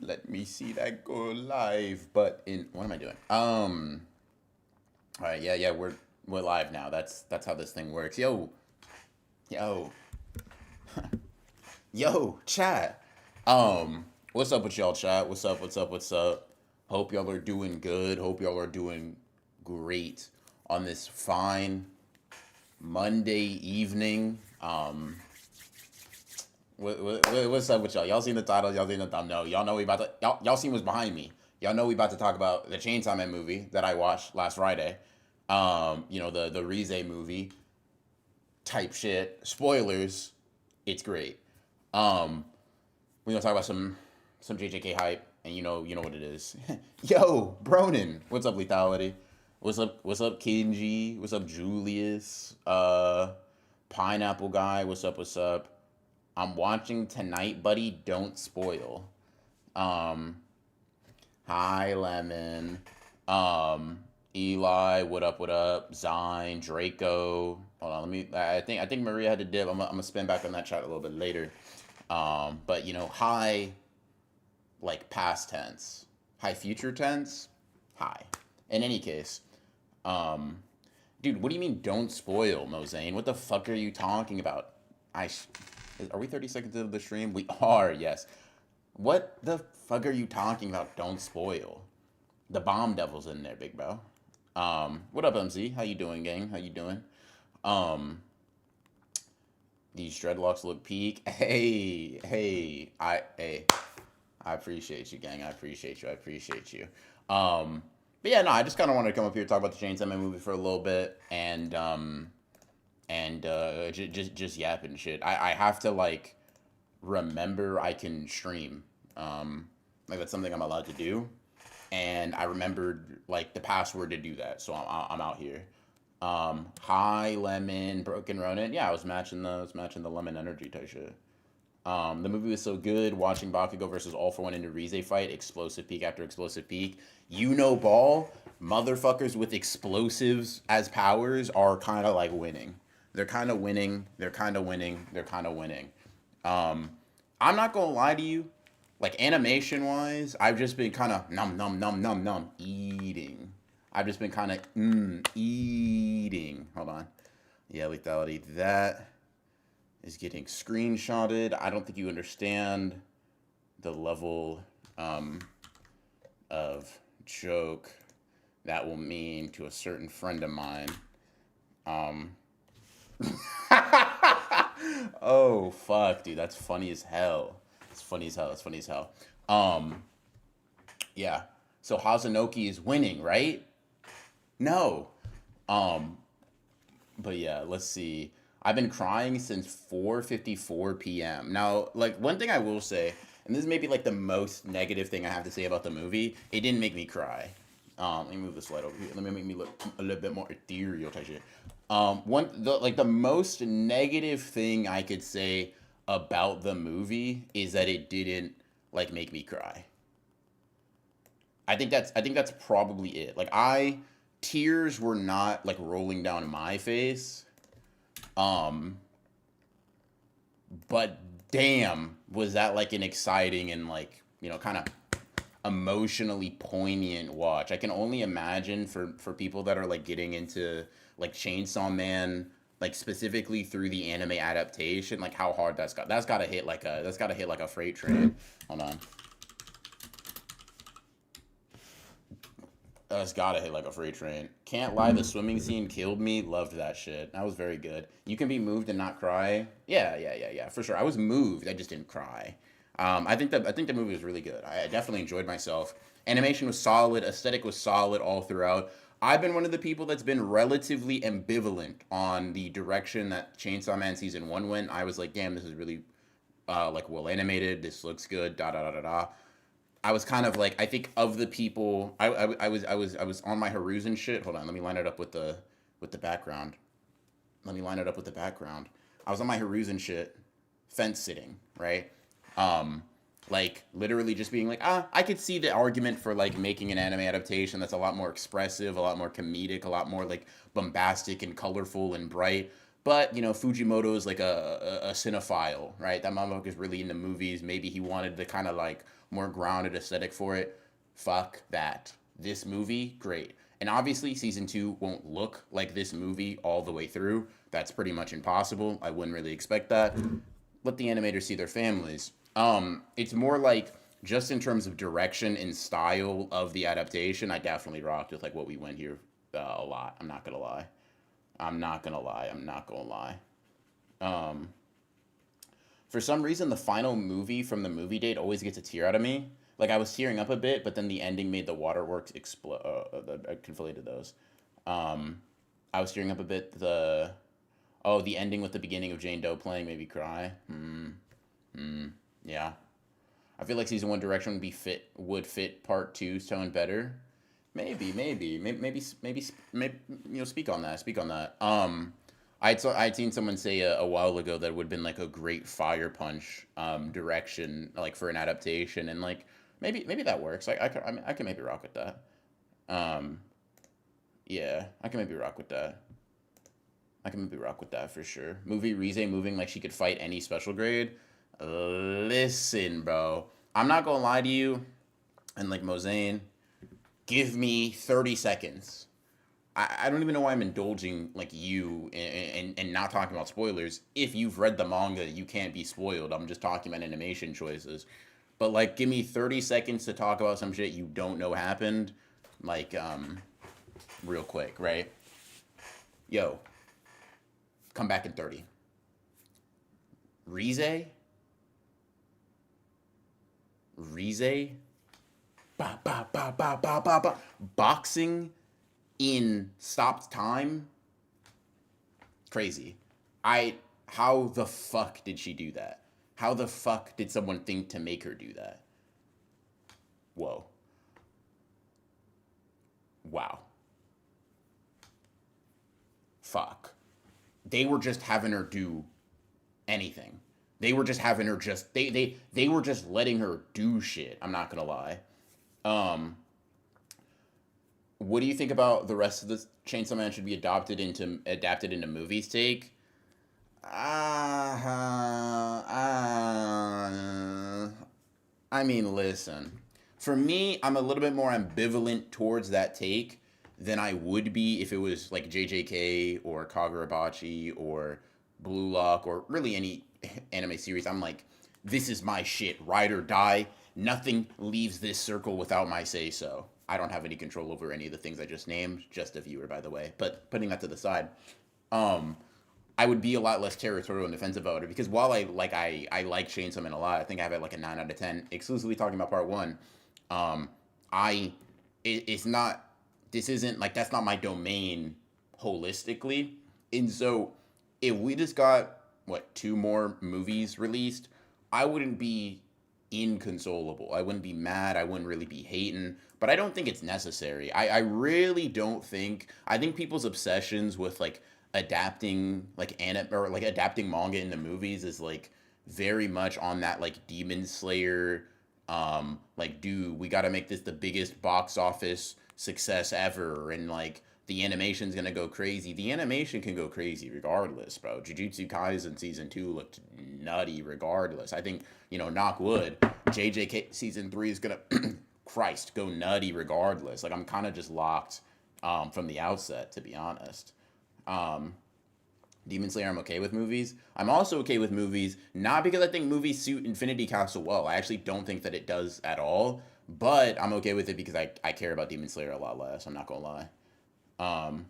Let me see that go live. But in what am I doing? All right, yeah, we're live now. That's how this thing works. Yo, yo, chat. What's up with y'all, chat? What's up? Hope y'all are doing good. Hope y'all are doing great on this fine Monday evening. What's up with y'all? Y'all seen the title? Y'all seen the thumbnail? Y'all know we about to. Y'all seen what's behind me. Y'all know we about to talk about the Chainsaw Man movie that I watched last Friday. The Rize movie type shit. Spoilers. It's great. Um, we're gonna talk about some JJK hype, and you know what it is. Yo, Bronin, what's up, Lethality? What's up, Kenji? What's up, Julius? Pineapple guy, what's up? I'm watching tonight, buddy. Don't spoil. Um, Hi, Lemon. Um, Eli, what up? What up? Zine, Draco. Hold on, let me. I think Maria had to dip. I'm gonna spin back on that chat a little bit later. But hi, like past tense, hi future tense, hi. In any case, um, dude, what do you mean don't spoil, Mozane? What the fuck are you talking about? I are we 30 seconds into the stream? We are, yes. What the fuck are you talking about? Don't spoil. The bomb devil's in there, big bro. What up, MC? How you doing, gang? How you doing? Um, these dreadlocks look peak. I appreciate you, gang. I appreciate you. But yeah, no, I just kind of wanted to come up here and talk about the Chainsaw Man movie for a little bit, and just yap and shit. I have to like remember I can stream. Like that's something I'm allowed to do, and I remembered like the password to do that, so I'm out here. Hi Lemon, Broken Ronin. Yeah, I was matching the Lemon Energy type shit. The movie was so good. Watching Bakugo versus All for One into Rize fight, explosive peak after explosive peak. Ball, motherfuckers with explosives as powers are kind of like winning. They're kind of winning. They're kind of winning. They're kind of winning. Um, I'm not gonna lie to you. Like animation wise, I've just been kind of num num num num num eating. I've just been kind of eating. Hold on. Yeah, lethality. That is getting screenshotted. I don't think you understand the level of joke that will mean to a certain friend of mine. Um, oh fuck, dude, that's funny as hell. It's funny as hell. It's funny as hell. Um, yeah. So Hazanoki is winning, right? No. Um, but yeah, let's see. I've been crying since 4:54 p.m. Now, like one thing I will say, and this may be like the most negative thing I have to say about the movie, it didn't make me cry. Let me move this light over here. Let me make me look a little bit more ethereal type shit. The most negative thing I could say about the movie is that it didn't like make me cry. I think that's probably it. Like I tears were not like rolling down my face. Um, but damn, was that like an exciting and like, kind of emotionally poignant watch. I can only imagine for people that are like getting into like Chainsaw Man like specifically through the anime adaptation, like how hard that's got to hit like a freight train. Hold on. That's gotta hit like a freight train. Can't lie, the swimming scene killed me. Loved that shit. That was very good. You can be moved and not cry. Yeah, for sure. I was moved. I just didn't cry. I think the movie was really good. I definitely enjoyed myself. Animation was solid. Aesthetic was solid all throughout. I've been one of the people that's been relatively ambivalent on the direction that Chainsaw Man season one went. I was like, damn, this is really like well animated. This looks good. Da da da da da. I was kind of like I think of the people I was on my Haruzen shit. Hold on, let me line it up with the background. Let me line it up with the background. I was on my Haruzen shit, fence sitting, right? Um, like literally just being like, I could see the argument for like making an anime adaptation that's a lot more expressive, a lot more comedic, a lot more like bombastic and colorful and bright. But Fujimoto is like a cinephile, right? That motherfucker's really into movies. Maybe he wanted the kind of like more grounded aesthetic for it. Fuck that. This movie, great. And obviously, season two won't look like this movie all the way through. That's pretty much impossible. I wouldn't really expect that. Let the animators see their families. It's more like just in terms of direction and style of the adaptation, I definitely rocked with like what we went here a lot. I'm not gonna lie. I'm not gonna lie. I'm not gonna lie. Um, for some reason, the final movie from the movie date always gets a tear out of me. Like I was tearing up a bit, but then the ending made the waterworks explode. I conflated those. Um, I was tearing up a bit. The ending with the beginning of Jane Doe playing made me cry. Yeah. I feel like season one direction would fit part two's tone better. Maybe, speak on that. Speak on that. I'd seen someone say a while ago that it would have been like a great fire punch direction like for an adaptation, and like maybe that works. I can maybe rock with that. Um, yeah, I can maybe rock with that. I can maybe rock with that for sure. Movie Rize moving like she could fight any special grade. Listen, bro. I'm not gonna lie to you, and like Mosaic, give me 30 seconds. I don't even know why I'm indulging like you and not talking about spoilers. If you've read the manga, you can't be spoiled. I'm just talking about animation choices. But like give me 30 seconds to talk about some shit you don't know happened. Like real quick, right? Yo, come back in 30. Rize? Rize? Ba ba ba ba ba ba ba. Boxing in stopped time? Crazy. How the fuck did she do that? How the fuck did someone think to make her do that? Whoa. Wow. Fuck. They were just having her do anything. They were just having her just they were just letting her do shit. I'm not gonna lie. Um, what do you think about the rest of the Chainsaw Man should be adapted into movies? Take. I mean, listen. For me, I'm a little bit more ambivalent towards that take than I would be if it was like JJK or Kagurabachi or Blue Lock or really any anime series. I'm like, this is my shit, ride or die. Nothing leaves this circle without my say so. I don't have any control over any of the things I just named, just a viewer, by the way. But putting that to the side, um, I would be a lot less territorial and defensive about it because while I like Chainsaw Man a lot, I think I have it like a 9 out of 10. Exclusively talking about part one, um, I it's not this isn't like that's not my domain holistically, and so if we just got what two more movies released, I wouldn't be inconsolable. I wouldn't be mad. I wouldn't really be hating. But I don't think it's necessary. I really don't think. I think people's obsessions with like adapting like or like adapting manga into movies is like very much on that like Demon Slayer. Like, dude, we got to make this the biggest box office success ever, and like the animation's gonna go crazy. The animation can go crazy regardless, bro. Jujutsu Kaisen season 2 looked nutty regardless. I think, knock wood, JJK season 3 is gonna Christ go nutty regardless. Like I'm kind of just locked from the outset, to be honest. Um, Demon Slayer, I'm okay with movies. I'm also okay with movies, not because I think movies suit Infinity Castle well. I actually don't think that it does at all. But I'm okay with it because I care about Demon Slayer a lot less. I'm not gonna lie. Um,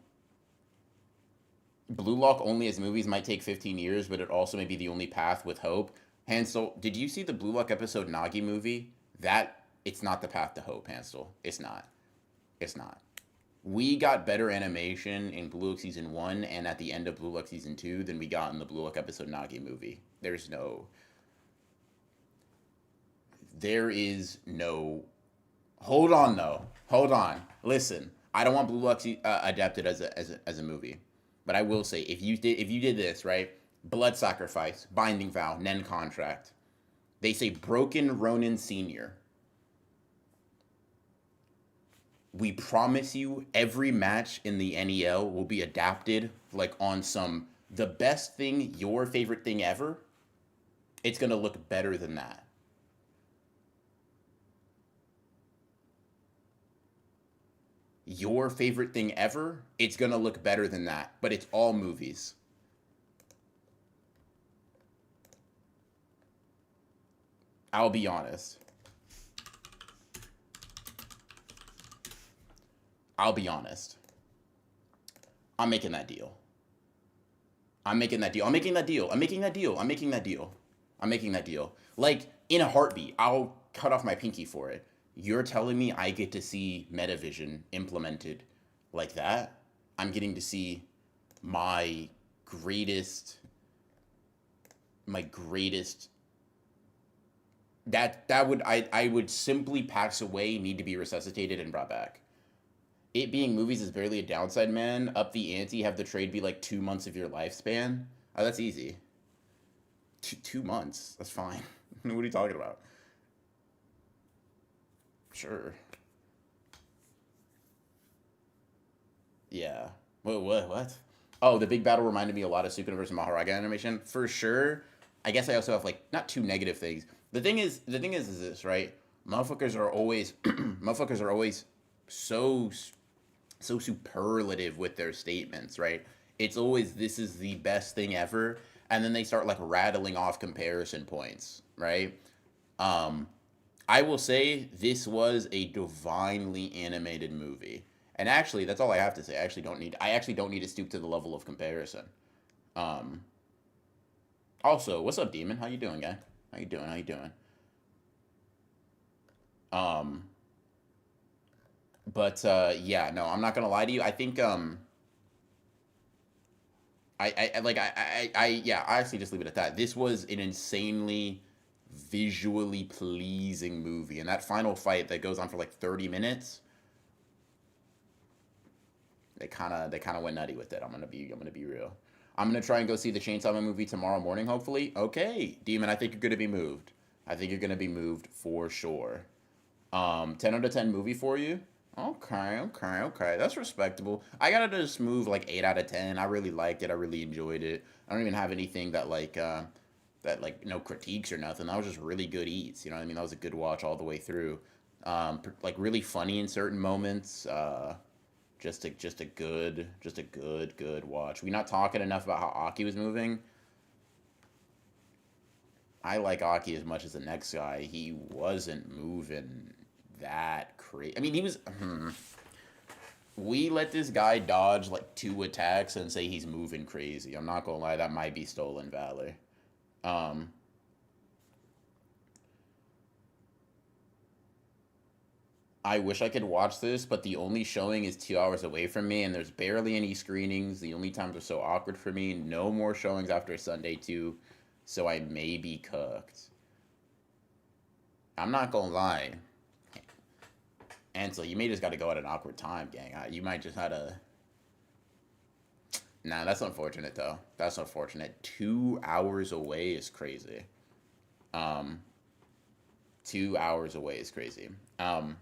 Blue Lock only as movies might take 15 years, but it also may be the only path with hope. Hansel, did you see the Blue Lock episode Nagi movie? That it's not the path to hope, Hansel. It's not. It's not. We got better animation in Blue Lock season 1 and at the end of Blue Lock season 2 than we got in the Blue Lock episode Nagi movie. There is no. Hold on though. Hold on. Listen, I don't want Blue Lock adapted as a movie, but I will say if you did this right, blood sacrifice, binding vow, Nen contract. They say Broken Ronin Senior. We promise you every match in the NEL will be adapted like on some the best thing, your favorite thing ever. It's gonna look better than that. your favorite thing ever, it's gonna look better than that. But it's all movies. I'll be honest. I'll be honest. I'm making that deal. I'm making that deal. I'm making that deal. I'm making that deal. I'm making that deal. I'm making that deal. Like, in a heartbeat, I'll cut off my pinky for it. You're telling me I get to see Metavision implemented like that? I'm getting to see my greatest, my greatest. That would I would simply pass away, need to be resuscitated and brought back. It being movies is barely a downside, man. Up the ante, have the trade be like 2 months of your lifespan. Oh, that's easy. 2 months. That's fine. What are you talking about? Sure. Yeah. What? Oh, the big battle reminded me a lot of Sukuna versus Maharaga animation. For sure. I guess I also have like not two negative things. The thing is this, right? Motherfuckers are always motherfuckers are always so so superlative with their statements, right? It's always this is the best thing ever, and then they start like rattling off comparison points, right? Um, I will say this was a divinely animated movie, and actually, that's all I have to say. I actually don't need to stoop to the level of comparison. Um, Also, what's up, Demon? How you doing, guy? How you doing? How you doing? Um, but yeah, no, I'm not gonna lie to you. I think yeah, I actually just leave it at that. This was an insanely visually pleasing movie, and that final fight that goes on for like 30 minutes, they kind of went nutty with it. I'm gonna be real. I'm gonna try and go see the Chainsaw Man movie tomorrow morning, hopefully. Okay, Demon, I think you're gonna be moved. I think you're gonna be moved for sure. 10 out of 10 movie for you. Okay, okay, okay. That's respectable. I gotta just move like 8 out of 10. I really liked it. I really enjoyed it. I don't even have anything that like no critiques or nothing. That was just really good eats. You know what I mean? That was a good watch all the way through. Like really funny in certain moments. Just a good watch. We're not talking enough about how Aki was moving. I like Aki as much as the next guy. He wasn't moving that crazy. I mean, he was. We let this guy dodge like two attacks and say he's moving crazy. I'm not gonna lie, that might be stolen valor. Um, I wish I could watch this, but the only showing is 2 hours away from me, and there's barely any screenings. The only times are so awkward for me. No more showings after Sunday too, so I may be cooked. I'm not gonna lie, Ansel. You may just got to go at an awkward time, gang. You might just have to. Nah, that's unfortunate though. That's unfortunate. 2 hours away is crazy. Um, 2 hours away is crazy. Um,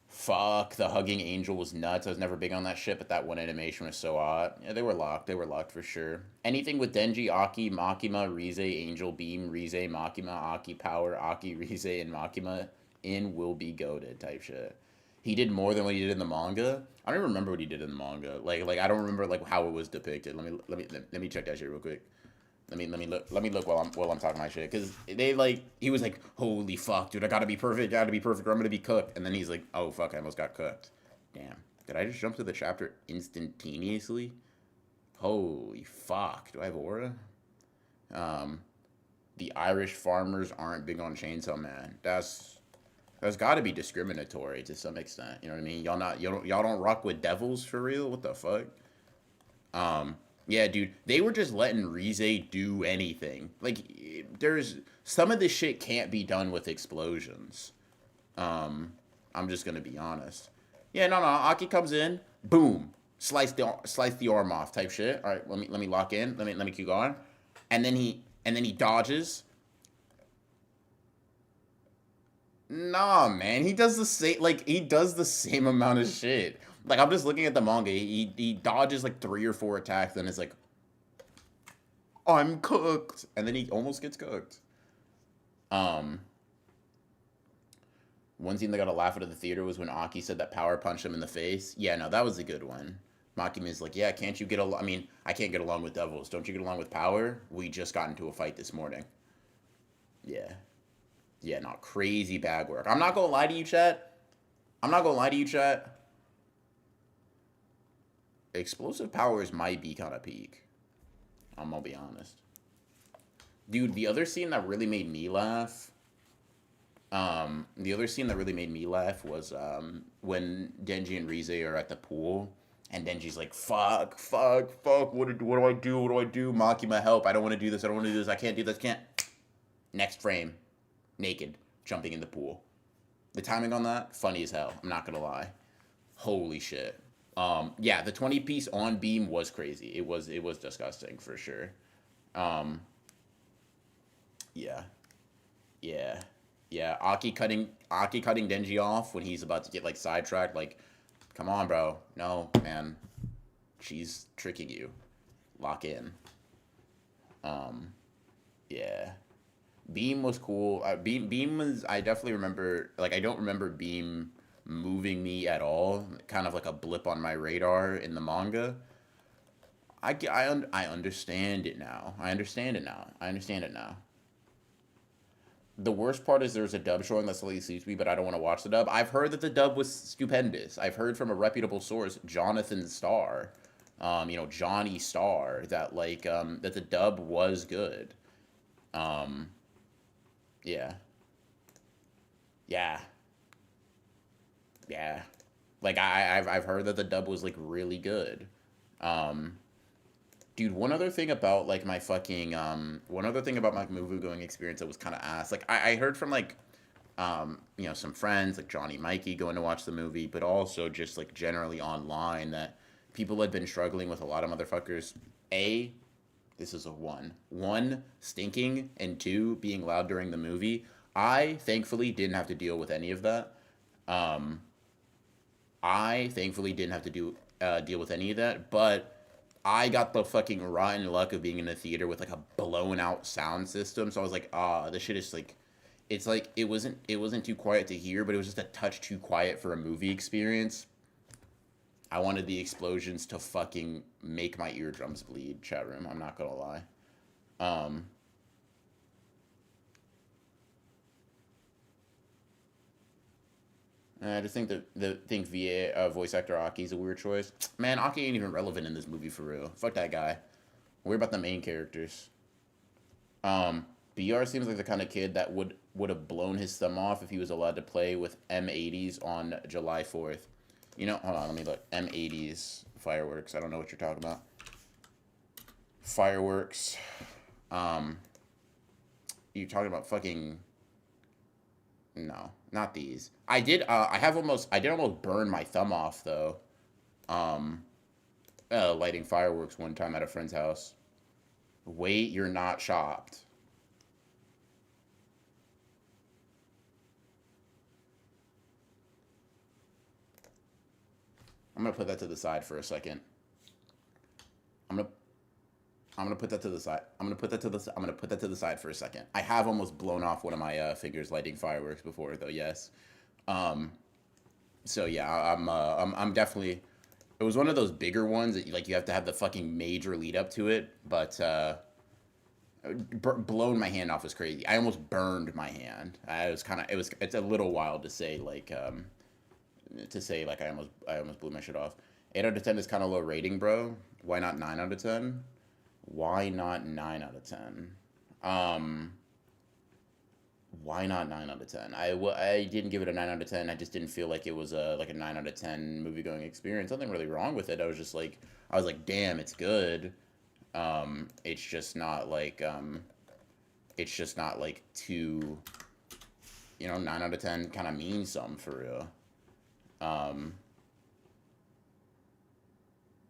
Fuck, the hugging angel was nuts. I was never big on that shit, but that one animation was so odd. Yeah, they were locked. They were locked for sure. Anything with Denji, Aki, Makima, Rize, Angel, Beam, Rize, Makima, Aki, Power, Aki, Rize, and Makima in will be goaded type shit. He did more than what he did in the manga. I don't even remember what he did in the manga. Like I don't remember like how it was depicted. Let me check that shit real quick. Let me look while I'm talking my shit, because they like he was like, holy fuck, dude, I gotta be perfect or I'm gonna be cooked, and then he's like, oh fuck, I almost got cooked. Damn, did I just jump to the chapter instantaneously? Holy fuck, do I have aura? Um, the Irish farmers aren't big on Chainsaw Man. That's got to be discriminatory to some extent. You know what I mean? Y'all don't rock with devils for real? What the fuck? Yeah, dude, they were just letting Rize do anything. Like, there's some of this shit can't be done with explosions. Um, I'm just gonna be honest. Yeah, no, no. Aki comes in, boom, slice the arm off, type shit. All right, let me lock in. Let me keep going, and then he dodges. Nah, man, he does the same amount of shit. Like I'm just looking at the manga. He dodges like 3 or 4 attacks, then it's like I'm cooked, and then he almost gets cooked. Um, One scene that got a laugh out of the theater was when Aki said that power punched him in the face. Yeah, no, that was a good one. Makimi's like, yeah, can't you get along? I mean, I can't get along with devils. Don't you get along with power? We just got into a fight this morning. Yeah. Yeah, not crazy bag work. I'm not gonna lie to you, chat. I'm not gonna lie to you, chat. Explosive powers might be kind of peak. I'm gonna be honest. Dude, the other scene that really made me laugh was when Denji and Rize are at the pool, and Denji's like, fuck, what do I do? What do I do? Makima, help. I don't want to do this. I don't want to do this. I can't do this. Can't. Next frame, naked, jumping in the pool. The timing on that, funny as hell. I'm not going to lie. Holy shit. Yeah, the 20-piece on beam was crazy. It was disgusting, for sure. Yeah. Yeah. Yeah, Aki cutting Denji off when he's about to get like sidetracked. Like, come on, bro. No, man. She's tricking you. Lock in. Yeah. Beam was cool. Beam was. I definitely remember. Like, I don't remember Beam moving me at all. Kind of like a blip on my radar in the manga. I understand it now. I understand it now. The worst part is there's a dub showing that slightly suits me, but I don't want to watch the dub. I've heard that the dub was stupendous. I've heard from a reputable source, Jonathan Starr, Johnny Starr, that that the dub was good. Yeah. Yeah. Yeah. Like I've heard that the dub was like really good. Dude, one other thing about like my movie going experience that was kind of ass. Like I heard from like some friends like Johnny Mikey going to watch the movie, but also just like generally online that people had been struggling with a lot of motherfuckers. This is a one stinking, and two being loud during the movie. I thankfully didn't have to deal with any of that. I thankfully didn't have to deal with any of that, but I got the fucking rotten luck of being in a theater with like a blown out sound system. So I was like, this shit is like, it's like it wasn't too quiet to hear, but it was just a touch too quiet for a movie experience. I wanted the explosions to fucking make my eardrums bleed, chat room. I'm not gonna lie. I just think think VA voice actor Aki's a weird choice. Man, Aki ain't even relevant in this movie for real. Fuck that guy. Worry about the main characters. BR seems like the kind of kid that would have blown his thumb off if he was allowed to play with M80s on July 4th. Hold on, let me look. M80s fireworks. I don't know what you're talking about. Fireworks. You're talking about fucking. No, not these. I did almost burn my thumb off though. Lighting fireworks one time at a friend's house. Wait, you're not shopped. I'm gonna put that to the side for a second. I'm gonna put that to the side. I'm gonna put that to the side for a second. I have almost blown off one of my fingers lighting fireworks before, though. Yes. So yeah, I'm definitely. It was one of those bigger ones that you have to have the fucking major lead up to it, but blown my hand off was crazy. I almost burned my hand. It's a little wild to say I almost blew my shit off. 8 out of 10 is kind of low rating, bro. Why not 9 out of 10? Why not 9 out of 10? Why not 9 out of 10? I didn't give it a 9 out of 10. I just didn't feel like it was a 9 out of 10 movie going experience. Nothing really wrong with it. I was like, damn, it's good. It's just not like too, 9 out of 10 kind of means something for real.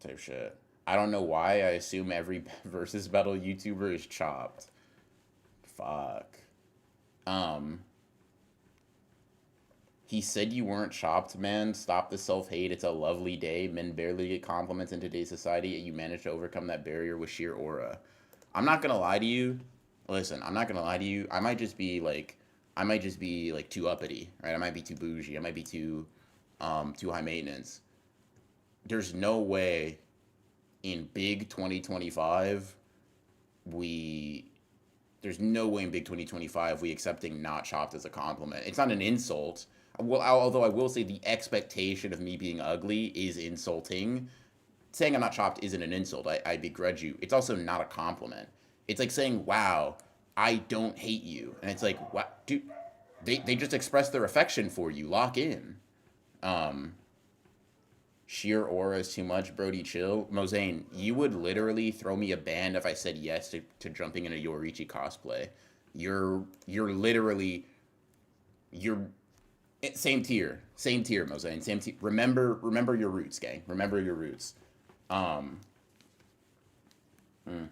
Type shit. I don't know why I assume every versus battle YouTuber is chopped. Fuck. He said you weren't chopped, man. Stop the self-hate. It's a lovely day. Men barely get compliments in today's society, and you managed to overcome that barrier with sheer aura. I'm not gonna lie to you. Listen, I'm not gonna lie to you. I might just be like I might just be like too uppity, right? I might be too bougie. I might be too high maintenance. There's no way in big 2025 we there's no way in big 2025 we accepting not chopped as a compliment. It's not an insult. Well, although I will say the expectation of me being ugly is insulting. Saying I'm not chopped isn't an insult. I begrudge you. It's also not a compliment. It's like saying, wow, I don't hate you. And it's like, what? Dude, they just express their affection for you. Lock in. Um, Sheer aura is too much, Brody. Chill. Mozane, you would literally throw me a ban if I said yes to jumping in a Yorichi cosplay. You're literally you're same tier, Mozane. Same tier. Remember your roots, gang. Remember your roots. Um, mm.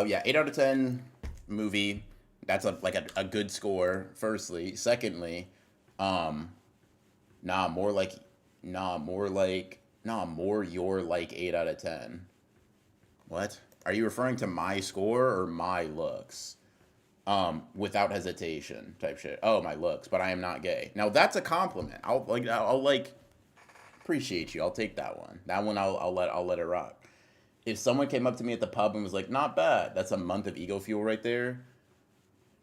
Yeah, 8 out of 10 movie. That's a good score. Firstly, secondly, um, nah, more like, more your like 8 out of 10. What? Are you referring to my score or my looks? Without hesitation, type shit. Oh, my looks, but I am not gay. Now that's a compliment. I'll like appreciate you. I'll take that one. That one I'll let it rock. If someone came up to me at the pub and was like, "Not bad," that's a month of ego fuel right there.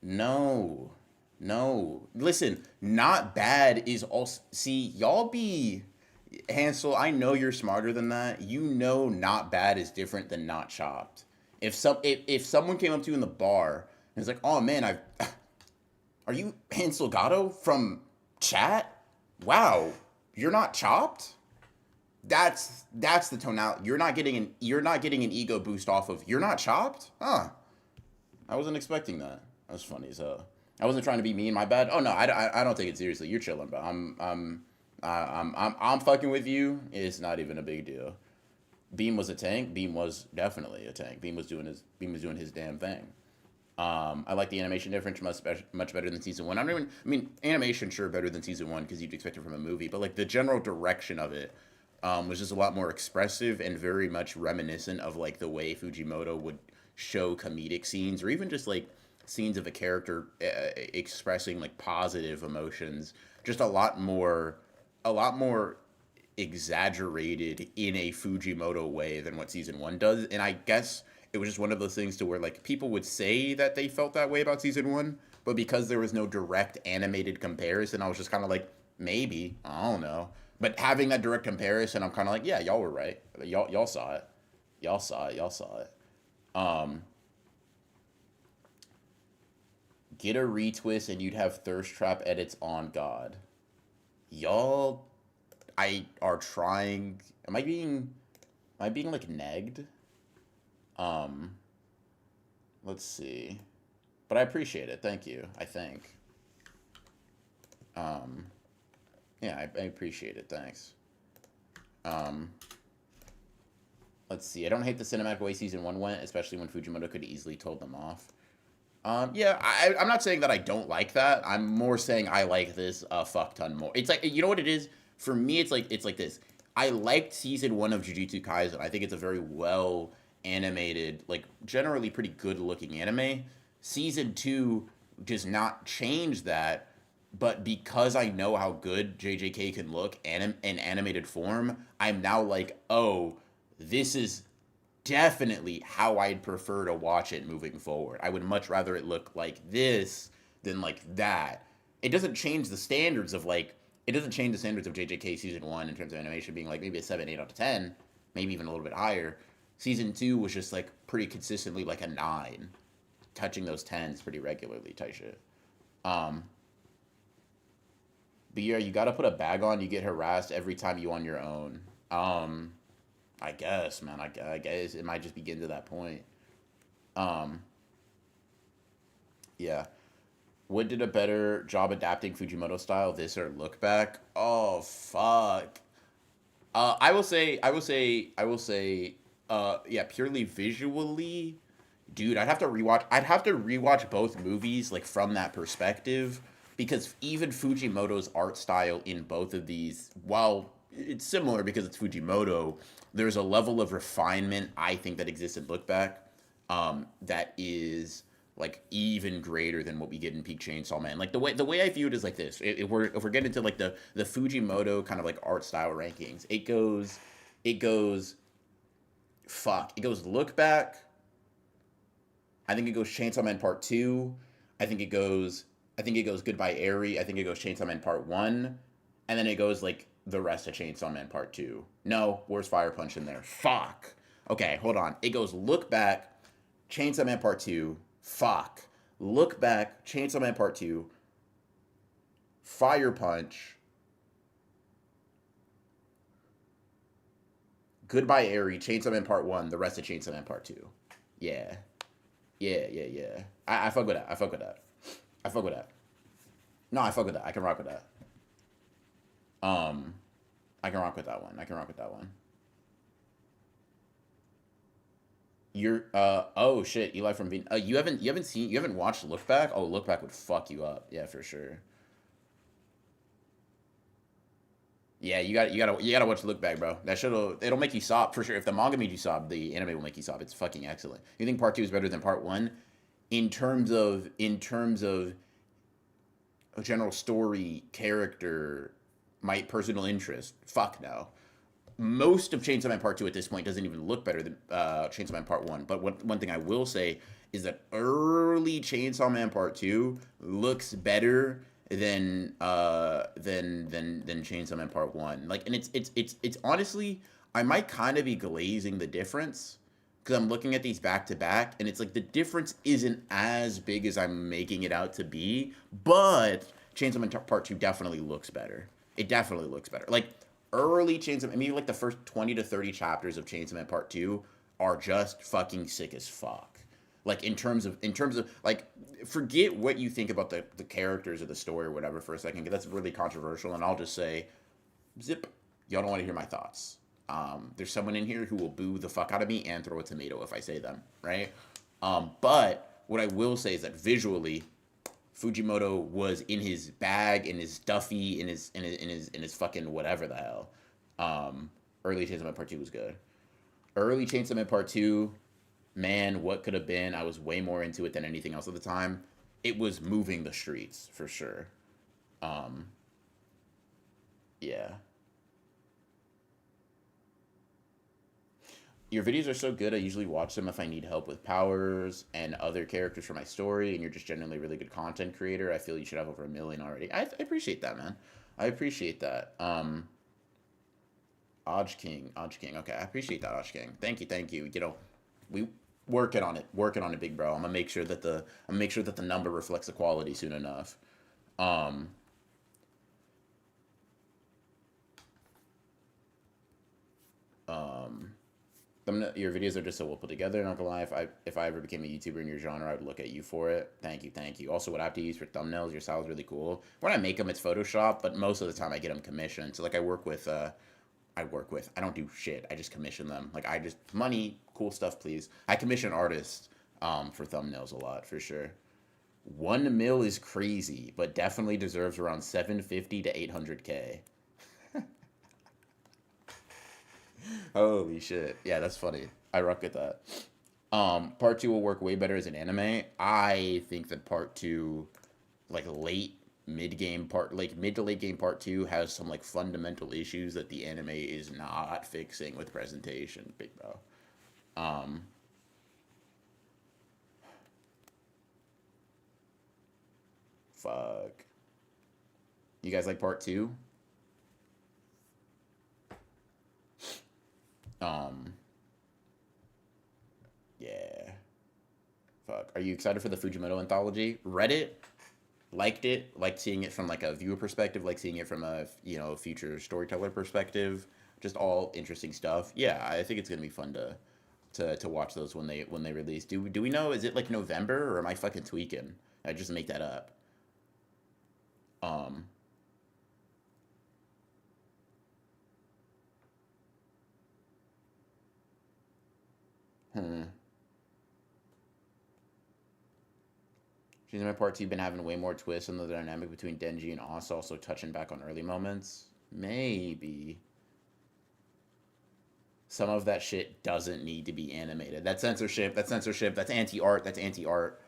No, no. Listen, not bad is also. See, y'all be Hansel. I know you're smarter than that. You know, not bad is different than not chopped. If someone came up to you in the bar and was like, "Oh man, I've are you Hansel Gatto from chat? Wow, you're not chopped." That's the tonality. You're not getting an ego boost off of you're not chopped. Huh? I wasn't expecting that. That was funny as hell. I wasn't trying to be mean. My bad. Oh no, I don't take it seriously. You're chilling, but I'm fucking with you. It's not even a big deal. Beam was a tank. Beam was definitely a tank. Beam was doing his damn thing. I like the animation difference much better than season one. I mean, animation sure better than season one because you'd expect it from a movie, but like the general direction of it was just a lot more expressive and very much reminiscent of like the way Fujimoto would show comedic scenes or even just like scenes of a character expressing like positive emotions. Just a lot more exaggerated in a Fujimoto way than what season one does. And I guess it was just one of those things to where like people would say that they felt that way about season one, but because there was no direct animated comparison, I was just kind of like, maybe I don't know. But having that direct comparison, I'm kind of like, yeah, y'all were right. Y'all saw it. Y'all saw it. Um, get a retwist and you'd have thirst trap edits on God. Y'all, I are trying. Am I being like negged? Um, let's see. But I appreciate it. Thank you. I think. Um, yeah, I appreciate it. Thanks. Um, let's see. I don't hate the cinematic way season one went, especially when Fujimoto could easily told them off. Yeah, I'm not saying that I don't like that. I'm more saying I like this a fuck ton more. It's like you know what it is for me. It's like this. I liked season one of Jujutsu Kaisen. I think it's a very well animated, like generally pretty good looking anime. Season two does not change that, but because I know how good JJK can look in animated form, I'm now like, oh, this is definitely how I'd prefer to watch it moving forward. I would much rather it look like this than like that. It doesn't change the standards of JJK season one in terms of animation being like maybe a 7, 8 out of 10, maybe even a little bit higher. Season two was just like pretty consistently like a 9, touching those tens pretty regularly type shit. Um, but yeah, you gotta put a bag on. You get harassed every time you on your own. Um, I guess, man. I guess it might just be getting to that point. Um, yeah. Would did a better job adapting Fujimoto style, this or Look Back? Oh fuck. I will say, yeah, purely visually, dude, I'd have to rewatch both movies like from that perspective because even Fujimoto's art style in both of these, while it's similar because it's Fujimoto, there's a level of refinement I think that exists in Look Back. that is like even greater than what we get in Peak Chainsaw Man. Like the way I view it is like this. If we're getting into like the Fujimoto kind of like art style rankings, it goes fuck. It goes Look Back. I think it goes Chainsaw Man Part 2. I think it goes Goodbye Airy. I think it goes Chainsaw Man Part 1. And then it goes like the rest of Chainsaw Man Part 2. No, where's Fire Punch in there? Fuck. Okay, hold on. It goes Look Back, Chainsaw Man Part 2. Fuck. Look Back, Chainsaw Man Part 2, Fire Punch, Goodbye Airy, Chainsaw Man Part 1, the rest of Chainsaw Man Part 2. Yeah. Yeah. I fuck with that. I fuck with that. I fuck with that. No, I fuck with that. I can rock with that. Um, I can rock with that one. I can rock with that one. You're oh shit, Eli from Bean. You haven't watched Look Back? Oh, Look Back would fuck you up. Yeah, for sure. Yeah, you gotta watch Look Back, bro. That shit'll it'll make you sob for sure. If the manga made you sob, the anime will make you sob. It's fucking excellent. You think part two is better than part one? In terms of a general story, character, my personal interest, fuck no. Most of Chainsaw Man Part 2 at this point doesn't even look better than Chainsaw Man Part 1. But one thing I will say is that early Chainsaw Man Part 2 looks better than Chainsaw Man Part 1. Like, and it's honestly, I might kind of be glazing the difference because I'm looking at these back to back, and it's like the difference isn't as big as I'm making it out to be, but Chainsaw Man Part 2 definitely looks better. It definitely looks better. Like, early Chainsaw Man, I mean, like the first 20 to 30 chapters of Chainsaw Man Part 2 are just fucking sick as fuck. Like, in terms of, like, forget what you think about the characters or the story or whatever for a second, 'cause that's really controversial, and I'll just say, zip, y'all don't want to hear my thoughts. There's someone in here who will boo the fuck out of me and throw a tomato if I say them, right? But what I will say is that visually, Fujimoto was in his bag, in his Duffy, in his fucking whatever the hell. Early Chainsaw Man Part 2 was good. Early Chainsaw Man Part 2, man, what could have been? I was way more into it than anything else at the time. It was moving the streets for sure. Um, yeah. Your videos are so good. I usually watch them if I need help with powers and other characters for my story, and you're just generally a really good content creator. I feel you should have over 1 million already. I appreciate that, man. I appreciate that. Odge King. Okay, I appreciate that, Odge King. Thank you, thank you. You know, we working on it, big bro. I'm gonna make sure that the number reflects the quality soon enough. Um, um, your videos are just so well put together. Not gonna lie, if I ever became a YouTuber in your genre, I would look at you for it. Thank you, thank you. Also, what I have to use for thumbnails, your style is really cool. When I make them, it's Photoshop, but most of the time I get them commissioned. So like I don't do shit. I just commission them. Like I just money, cool stuff, please. I commission artists for thumbnails a lot for sure. 1 mil is crazy, but definitely deserves around 750 to 800K. Holy shit. Yeah, that's funny. I rock with that. Part two will work way better as an anime. I think that part two, like mid to late game part two, has some like fundamental issues that the anime is not fixing with presentation, big bro. Um, fuck. You guys like part two? Um, yeah. Fuck. Are you excited for the Fujimoto anthology? Read it, liked it, liked seeing it from like a viewer perspective, like seeing it from a future storyteller perspective. Just all interesting stuff. Yeah, I think it's gonna be fun to watch those when they release. Do we know? Is it like November or am I fucking tweaking? I just make that up. Um, hmm. She's in my part two been having way more twists on the dynamic between Denji and Asa, also touching back on early moments. Maybe. Some of that shit doesn't need to be animated. That's censorship. That's censorship. That's anti-art. That's anti-art.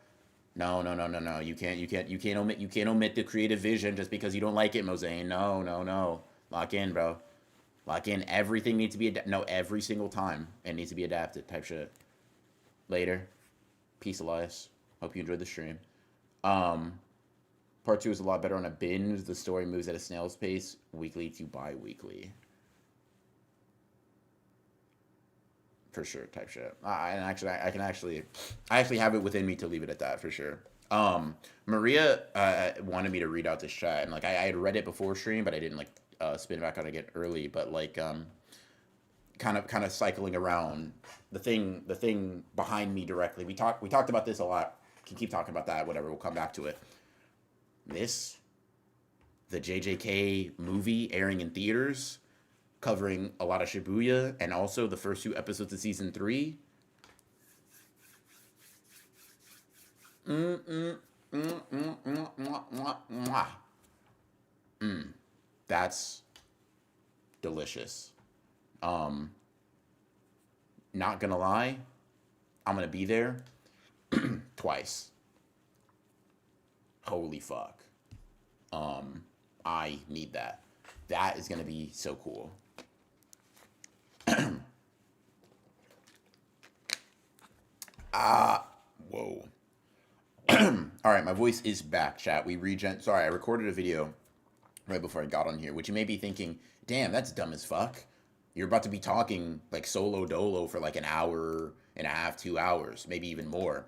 No, no, no, no, no. You can't omit the creative vision just because you don't like it, Mosaic. No, no, no. Lock in, bro. Lock in. Everything needs to be no, every single time it needs to be adapted. Type shit. Later. Peace, Elias. Hope you enjoyed the stream. Part two is a lot better on a binge. The story moves at a snail's pace, weekly to bi-weekly. For sure, type shit. I actually have it within me to leave it at that for sure. Maria wanted me to read out this chat, and like I had read it before stream, but I didn't like spin back on it early. But like kind of cycling around the thing behind me directly. We talked about this a lot. Can keep talking about that. Whatever. We'll come back to it. The JJK movie airing in theaters, covering a lot of Shibuya and also the first 2 episodes of season 3. That's delicious. Not gonna lie, I'm gonna be there twice. Holy fuck. I need that. That is gonna be so cool. Whoa. All right, my voice is back, chat. Sorry, I recorded a video right before I got on here, which you may be thinking, damn, that's dumb as fuck. You're about to be talking like solo dolo for like an hour and a half, 2 hours, maybe even more.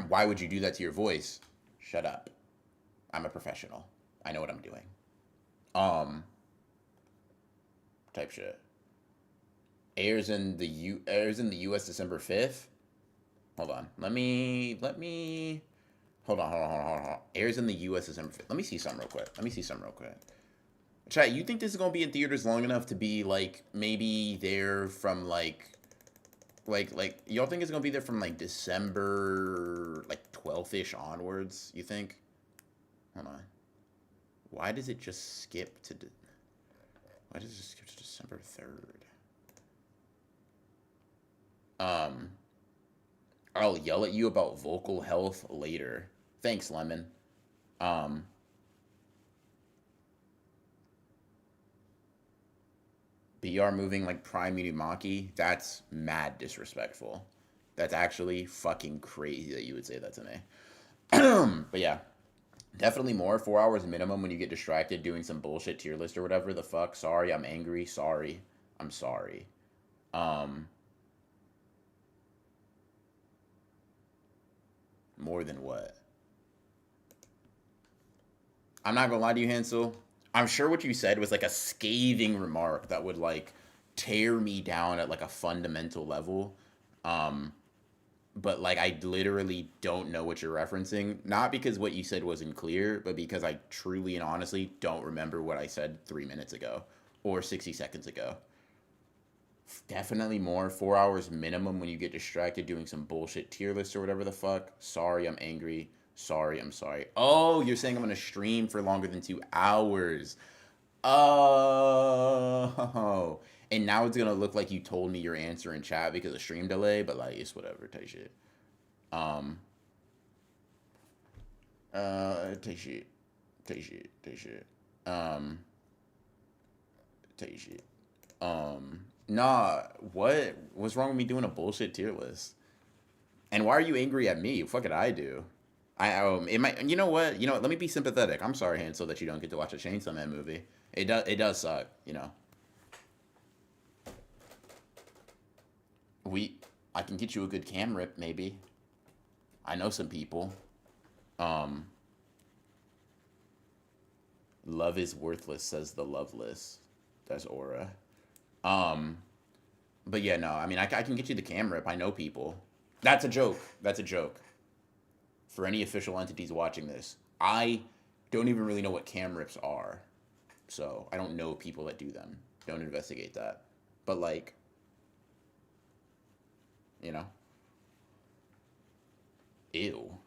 Why would you do that to your voice? Shut up. I'm a professional. I know what I'm doing. Type shit. Airs in the US December 5th. Hold on. Let me hold on. Airs in the US December 5th. Let me see something real quick. Chat, you think this is gonna be in theaters long enough to be like maybe there from like y'all think it's gonna be there from like December like 12th-ish onwards, you think? Hold on. Why does it just skip to December 3rd? I'll yell at you about vocal health later. Thanks, Lemon. BR moving like Prime Unimaki, that's mad disrespectful. That's actually fucking crazy that you would say that to me. But yeah, definitely more. 4 hours minimum when you get distracted doing some bullshit tier list or whatever the fuck. Sorry, I'm angry. Sorry. I'm sorry. More than what? I'm not gonna lie to you, Hansel. I'm sure what you said was like a scathing remark that would like tear me down at like a fundamental level. But like I literally don't know what you're referencing. Not because what you said wasn't clear, but because I truly and honestly don't remember what I said 3 minutes ago or 60 seconds ago. Definitely more. 4 hours minimum when you get distracted doing some bullshit tier list or whatever the fuck. Sorry, I'm angry. Sorry, I'm sorry. Oh, you're saying I'm gonna stream for longer than 2 hours. Oh. And now it's gonna look like you told me your answer in chat because of stream delay, but like it's whatever, type shit. Take shit. Nah, what's wrong with me doing a bullshit tier list? And why are you angry at me? What could I do? It might, you know what? Let me be sympathetic. I'm sorry, Hansel, that you don't get to watch a Chainsaw Man movie. It does suck, I can get you a good cam rip, maybe. I know some people. Love is worthless, says the loveless. That's Aura. But yeah, no, I mean, I can get you the cam rip. I know people. That's a joke. For any official entities watching this, I don't even really know what cam rips are. So I don't know people that do them. Don't investigate that. But like, ew.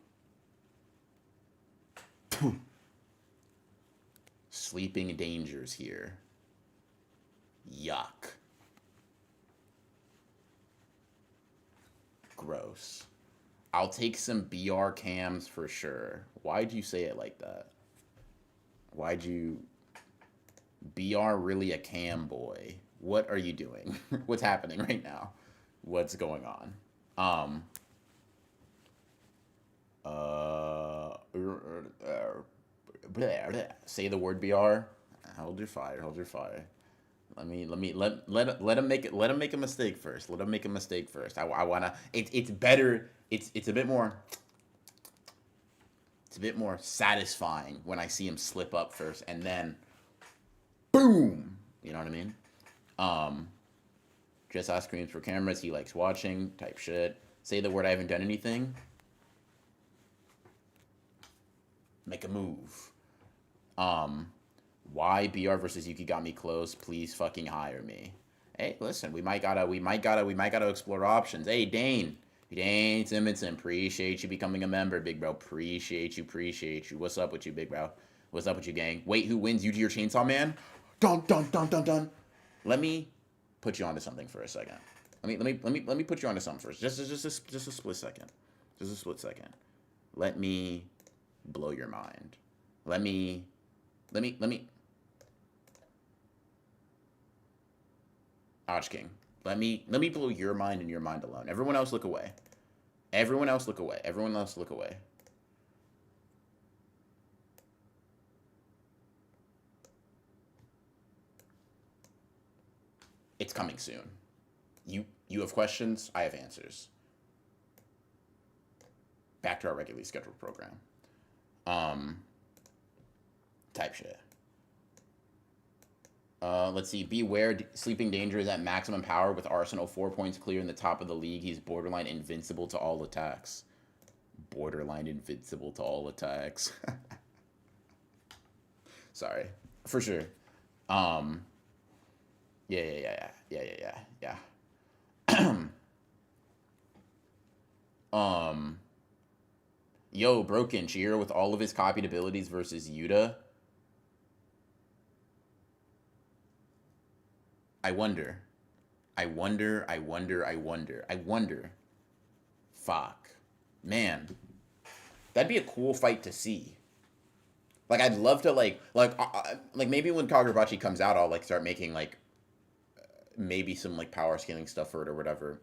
Sleeping dangers here. Yuck. Gross. I'll take some BR cams for sure. Why'd you say it like that? Why'd you... BR really a cam boy? What are you doing? What's happening right now? What's going on? Say the word BR. Hold your fire. Hold your fire. Let him make it. Let him make a mistake first. Let him make a mistake first. I wanna. It's better. It's a bit more. It's a bit more satisfying when I see him slip up first and then, boom. You know what I mean? Just ask screams for cameras. He likes watching. Type shit. Say the word. I haven't done anything. Make a move. Why BR versus Yuki got me close? Please fucking hire me. Hey, listen, we might gotta explore options. Hey, Dane Simonson, appreciate you becoming a member, big bro. Appreciate you. What's up with you, big bro? What's up with you, gang? Wait, who wins? You to your Chainsaw Man? Dun dun dun dun dun. Let me put you onto something for a second. Let me put you onto something first. Just a split second. Just a split second. Let me blow your mind. Let me. Arch King. Let me blow your mind and your mind alone. Everyone else look away. Everyone else look away. Everyone else look away. It's coming soon. You have questions, I have answers. Back to our regularly scheduled program. Type shit. Let's see. Beware, Sleeping Danger is at maximum power with Arsenal 4 points clear in the top of the league. He's borderline invincible to all attacks. Borderline invincible to all attacks. Sorry. For sure. Yeah. Yo, Broken Chihiro with all of his copied abilities versus Yuta. I wonder. Fuck. Man. That'd be a cool fight to see. Like, I'd love to, like maybe when Kagurabachi comes out, I'll, like, start making, like, maybe some, like, power scaling stuff for it or whatever.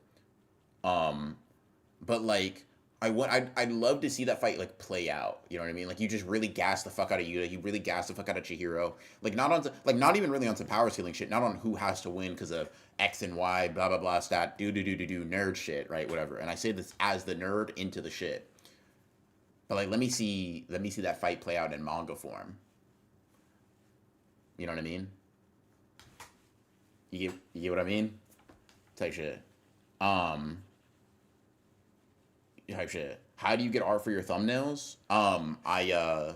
But, like, I'd love to see that fight, like, play out. You know what I mean? Like, you just really gas the fuck out of Yuta. You really gas the fuck out of Chihiro. Like, not even really on some power scaling shit. Not on who has to win because of X and Y, blah, blah, blah, stat, do, nerd shit, right? Whatever. And I say this as the nerd into the shit. But, like, let me see that fight play out in manga form. You know what I mean? You get what I mean? Type shit. Type shit. How do you get art for your thumbnails? I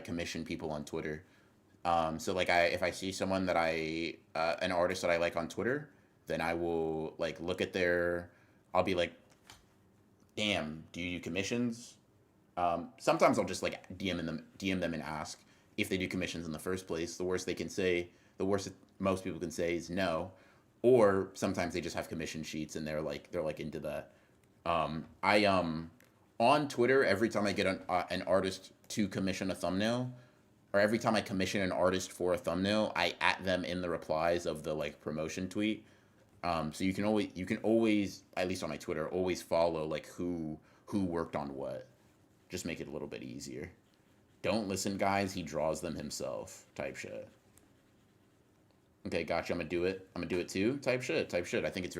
commission people on Twitter. So like if I see someone that an artist that I like on Twitter, then I will like look at I'll be like, damn, do you do commissions? Sometimes I'll just like DM them and ask if they do commissions in the first place. The worst most people can say is no. Or sometimes they just have commission sheets and they're like into that. On Twitter, every time I get an artist to commission a thumbnail, or every time I commission an artist for a thumbnail, I at them in the replies of the like promotion tweet. So you can always, at least on my Twitter, always follow like who worked on what. Just make it a little bit easier. Don't listen, guys. He draws them himself. Type shit. Okay, gotcha. I'm gonna do it too. Type shit. I think it's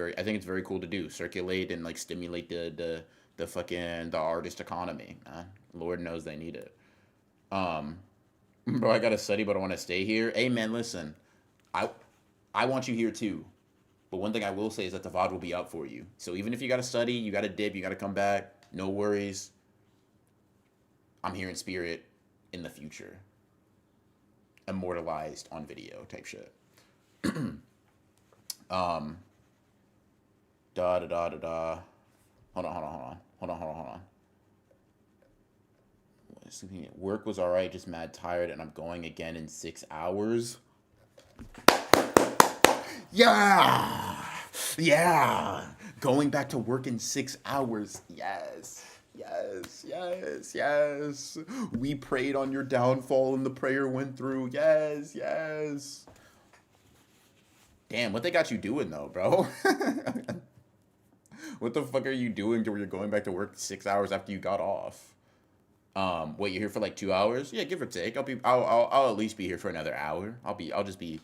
very cool to do. Circulate and like stimulate the artist economy. Lord knows they need it. Bro, I gotta study, but I want to stay here. Hey, man, listen. I want you here too. But one thing I will say is that the VOD will be up for you. So even if you gotta study, you gotta dip, you gotta come back. No worries. I'm here in spirit in the future. Immortalized on video type shit. Hold on. Work was alright, just mad tired, and I'm going again in 6 hours. Yeah. Going back to work in 6 hours. Yes. Yes, yes, yes. We prayed on your downfall and the prayer went through. Yes, yes. Damn, what they got you doing though, bro? What the fuck are you doing to where you're going back to work 6 hours after you got off? Wait, you're here for like 2 hours? Yeah, give or take. I'll at least be here for another hour. I'll just be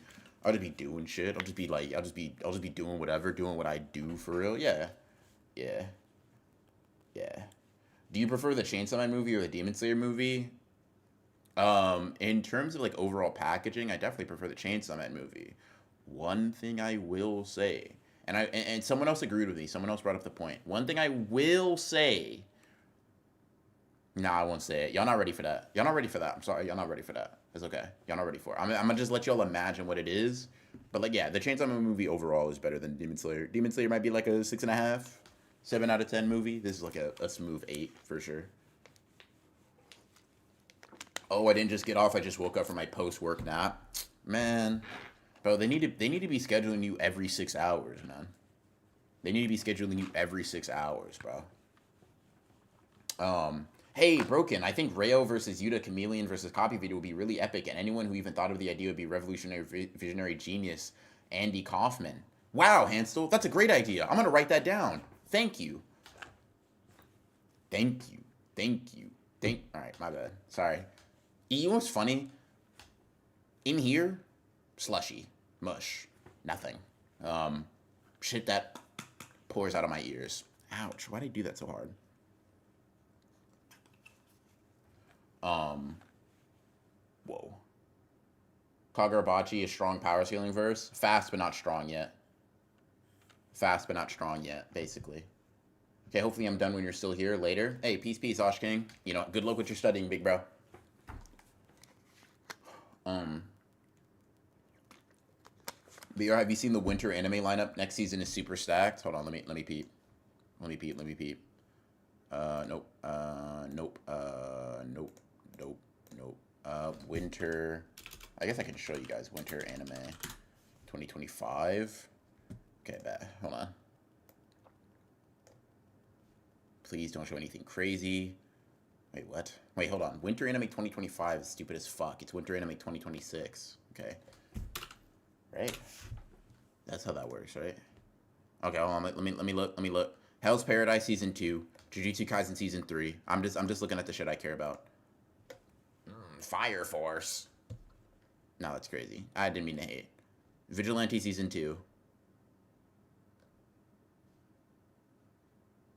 doing shit. I'll just be doing whatever, doing what I do for real. Yeah, yeah, yeah. Do you prefer the Chainsaw Man movie or the Demon Slayer movie? In terms of like overall packaging, I definitely prefer the Chainsaw Man movie. One thing I will say, and someone else agreed with me. Someone else brought up the point. One thing I will say. Nah, I won't say it. Y'all not ready for that. Y'all not ready for that. I'm sorry. Y'all not ready for that. It's okay. Y'all not ready for it. I'm gonna just let y'all imagine what it is. But like, yeah, the Chainsaw Man movie overall is better than Demon Slayer. Demon Slayer might be like a 6.5, 7 out of 10 movie. This is like a smooth 8 for sure. Oh, I didn't just get off. I just woke up from my post-work nap. Man, bro, they need to be scheduling you every 6 hours, man. They need to be scheduling you every 6 hours, bro. Hey, Broken, I think Rayo versus Yuta Chameleon versus Copy Video would be really epic, and anyone who even thought of the idea would be revolutionary visionary genius Andy Kaufman. Wow, Hansel, that's a great idea. I'm gonna write that down. Thank you. Thank you. Thank you. Alright, my bad. Sorry. You know what's funny? In here, slushy, mush, nothing. Shit that pours out of my ears. Ouch, why'd I do that so hard? Whoa. Kagurabachi, a strong power scaling verse. Fast but not strong yet. Fast but not strong yet, basically. Okay, hopefully I'm done when you're still here later. Hey, peace, Osh King. You know, good luck with your studying, big bro. BR, have you seen the winter anime lineup? Next season is super stacked. Hold on, let me peep. Let me peep. Nope. Winter. I guess I can show you guys winter anime 2025. Okay, bad. Hold on. Please don't show anything crazy. Wait, what? Wait, hold on. Winter anime 2025 is stupid as fuck. It's winter anime 2026. Okay. Right? That's how that works, right? Okay, hold on. Let me look. Hell's Paradise season 2. Jujutsu Kaisen season 3. I'm just looking at the shit I care about. Fire Force. No, that's crazy. I didn't mean to hate. Vigilante season 2.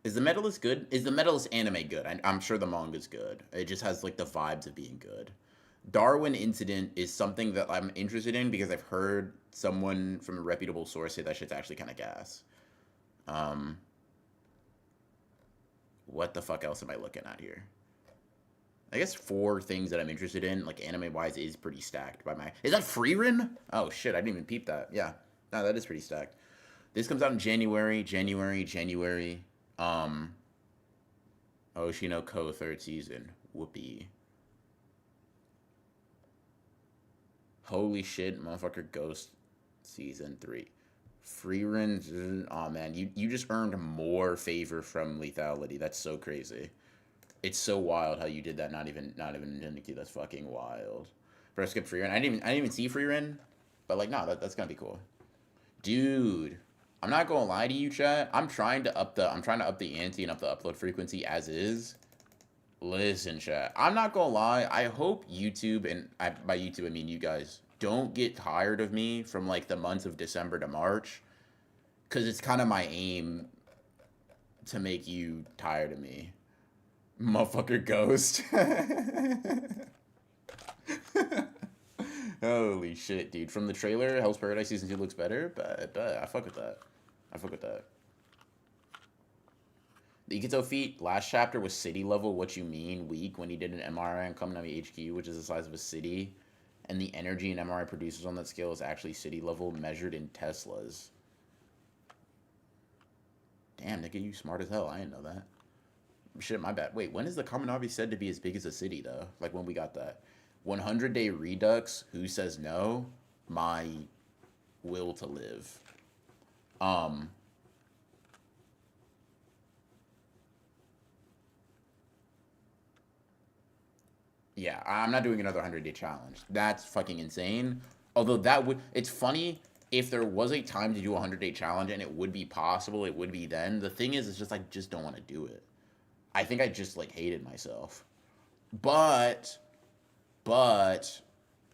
Is the Medalist good? Is the Medalist anime good? I'm sure the manga's good. It just has like the vibes of being good. Darwin Incident is something that I'm interested in because I've heard someone from a reputable source say that shit's actually kind of gas. What the fuck else am I looking at here? I guess 4 things that I'm interested in, like anime-wise, is pretty stacked by my... Is that Freerin? Oh, shit, I didn't even peep that. Yeah. No, that is pretty stacked. This comes out in January. Oshino Ko 3rd season. Whoopee. Holy shit, motherfucker, Ghost season 3. Freerin, oh man, you just earned more favor from lethality. That's so crazy. It's so wild how you did that. Not even Nintendo. That's fucking wild. First skip Freerin. I didn't even see Freerin, but like no, that's gonna be cool, dude. I'm not gonna lie to you, chat. I'm trying to up the ante and up the upload frequency as is. Listen, chat. I'm not gonna lie. I hope YouTube, and by YouTube I mean you guys, don't get tired of me from like the months of December to March, because it's kind of my aim to make you tired of me. Motherfucker Ghost. Holy shit, dude. From the trailer, Hell's Paradise Season 2 looks better, but I fuck with that. The Ikito feat, last chapter was city level, what you mean, weak, when he did an MRI on Kaminami HQ, which is the size of a city, and the energy an MRI produces on that scale is actually city level, measured in Teslas. Damn, nigga, you smart as hell. I didn't know that. Shit, my bad. Wait, when is the Kaminami said to be as big as a city, though? Like, when we got that? 100-day Redux, who says no? My will to live. Yeah, I'm not doing another 100-day challenge. That's fucking insane. Although that would, it's funny if there was a time to do a 100-day challenge and it would be possible, it would be then. The thing is, it's just I just don't want to do it. I think I just like hated myself. But, but,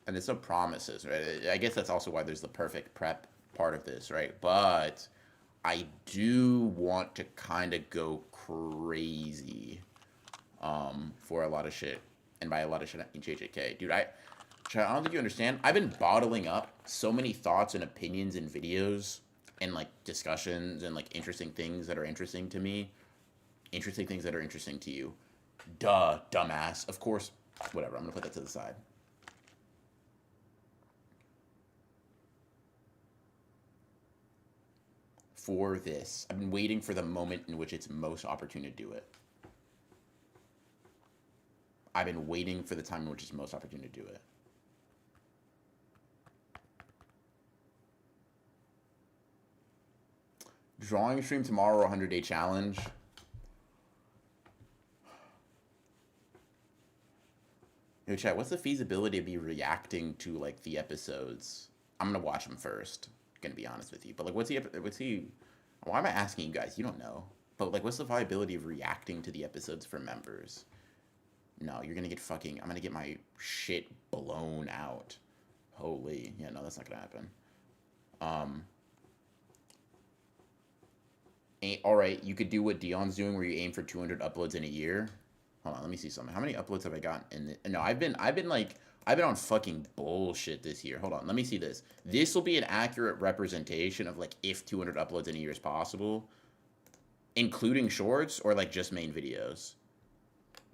and it's no promises, right? I guess that's also why there's the perfect prep part of this, right? But I do want to kind of go crazy for a lot of shit. And by a lot of shit, I mean JJK. Dude, I don't think you understand. I've been bottling up so many thoughts and opinions and videos and like discussions and like interesting things that are interesting to me. Interesting things that are interesting to you. Duh, dumbass. Of course, whatever. I'm going to put that to the side. For this, I've been waiting for the moment in which it's most opportune to do it. I've been waiting for the time in which it's most opportune to do it. Drawing stream tomorrow, 100-day challenge. Yo, chat, what's the feasibility of me reacting to like the episodes? I'm gonna watch them first. Gonna be honest with you, but like, what's he? Why am I asking you guys? You don't know. But like, what's the viability of reacting to the episodes for members? No, you're gonna get fucking. I'm gonna get my shit blown out. Holy, yeah, no, that's not gonna happen. All right, you could do what Dion's doing, where you aim for 200 uploads in a year. Hold on, let me see something. How many uploads have I gotten in the, no, I've been on fucking bullshit this year. Hold on, let me see this. This will be an accurate representation of like if 200 uploads in a year is possible, including shorts or like just main videos.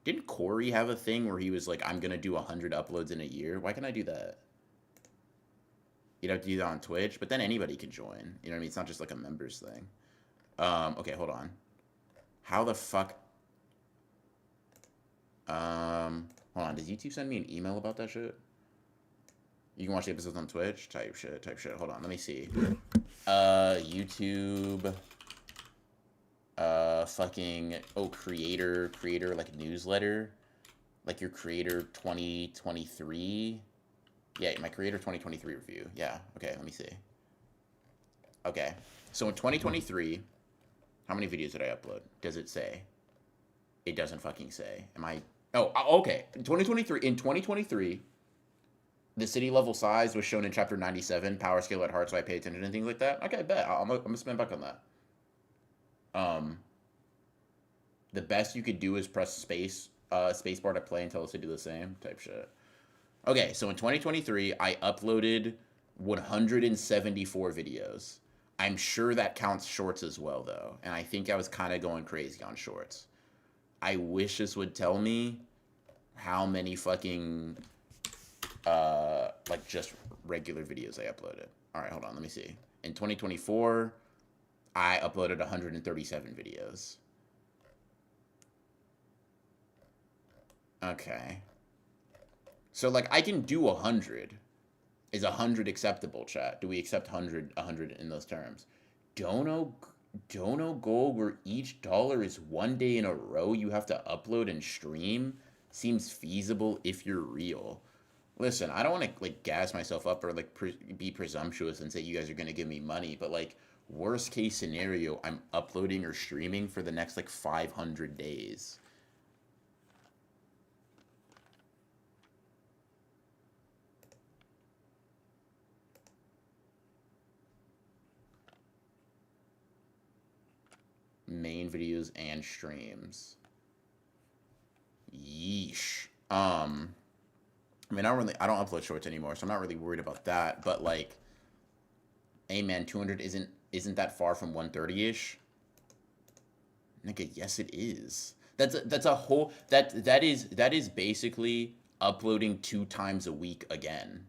Didn't Corey have a thing where he was like, I'm gonna do 100 uploads in a year? Why can't I do that? You'd have to do that on Twitch, but then anybody can join. You know what I mean? It's not just like a members thing. Okay, hold on. How the fuck? Hold on. Does YouTube send me an email about that shit? You can watch the episodes on Twitch. Type shit. Hold on. Let me see. YouTube. Fucking. Oh, creator. Like newsletter. Like your creator 2023. Yeah, my creator 2023 review. Yeah. Okay. Let me see. Okay. So in 2023, how many videos did I upload? Does it say? It doesn't fucking say. Am I? Oh, okay. In 2023, the city level size was shown in chapter 97, power scale at heart, so I pay attention and things like that. Okay, bet. I'm gonna spend back on that. The best you could do is press space bar to play and tell us to do the same type shit. Okay, so in 2023, I uploaded 174 videos. I'm sure that counts shorts as well, though, and I think I was kind of going crazy on shorts. I wish this would tell me how many fucking, like, just regular videos I uploaded. All right, hold on, let me see. In 2024, I uploaded 137 videos. Okay. So, like, I can do 100. Is 100 acceptable, chat? Do we accept 100 in those terms? Dono goal where each dollar is 1 day in a row you have to upload and stream seems feasible if you're real. Listen, I don't want to like gas myself up or like be presumptuous and say you guys are going to give me money, but like worst case scenario, I'm uploading or streaming for the next like 500 days. Main videos and streams. Yeesh. I mean, I don't upload shorts anymore, so I'm not really worried about that. But like, hey man, 200 isn't that far from 130-ish? Nigga, yes it is. That's a whole that is basically uploading 2 times a week again.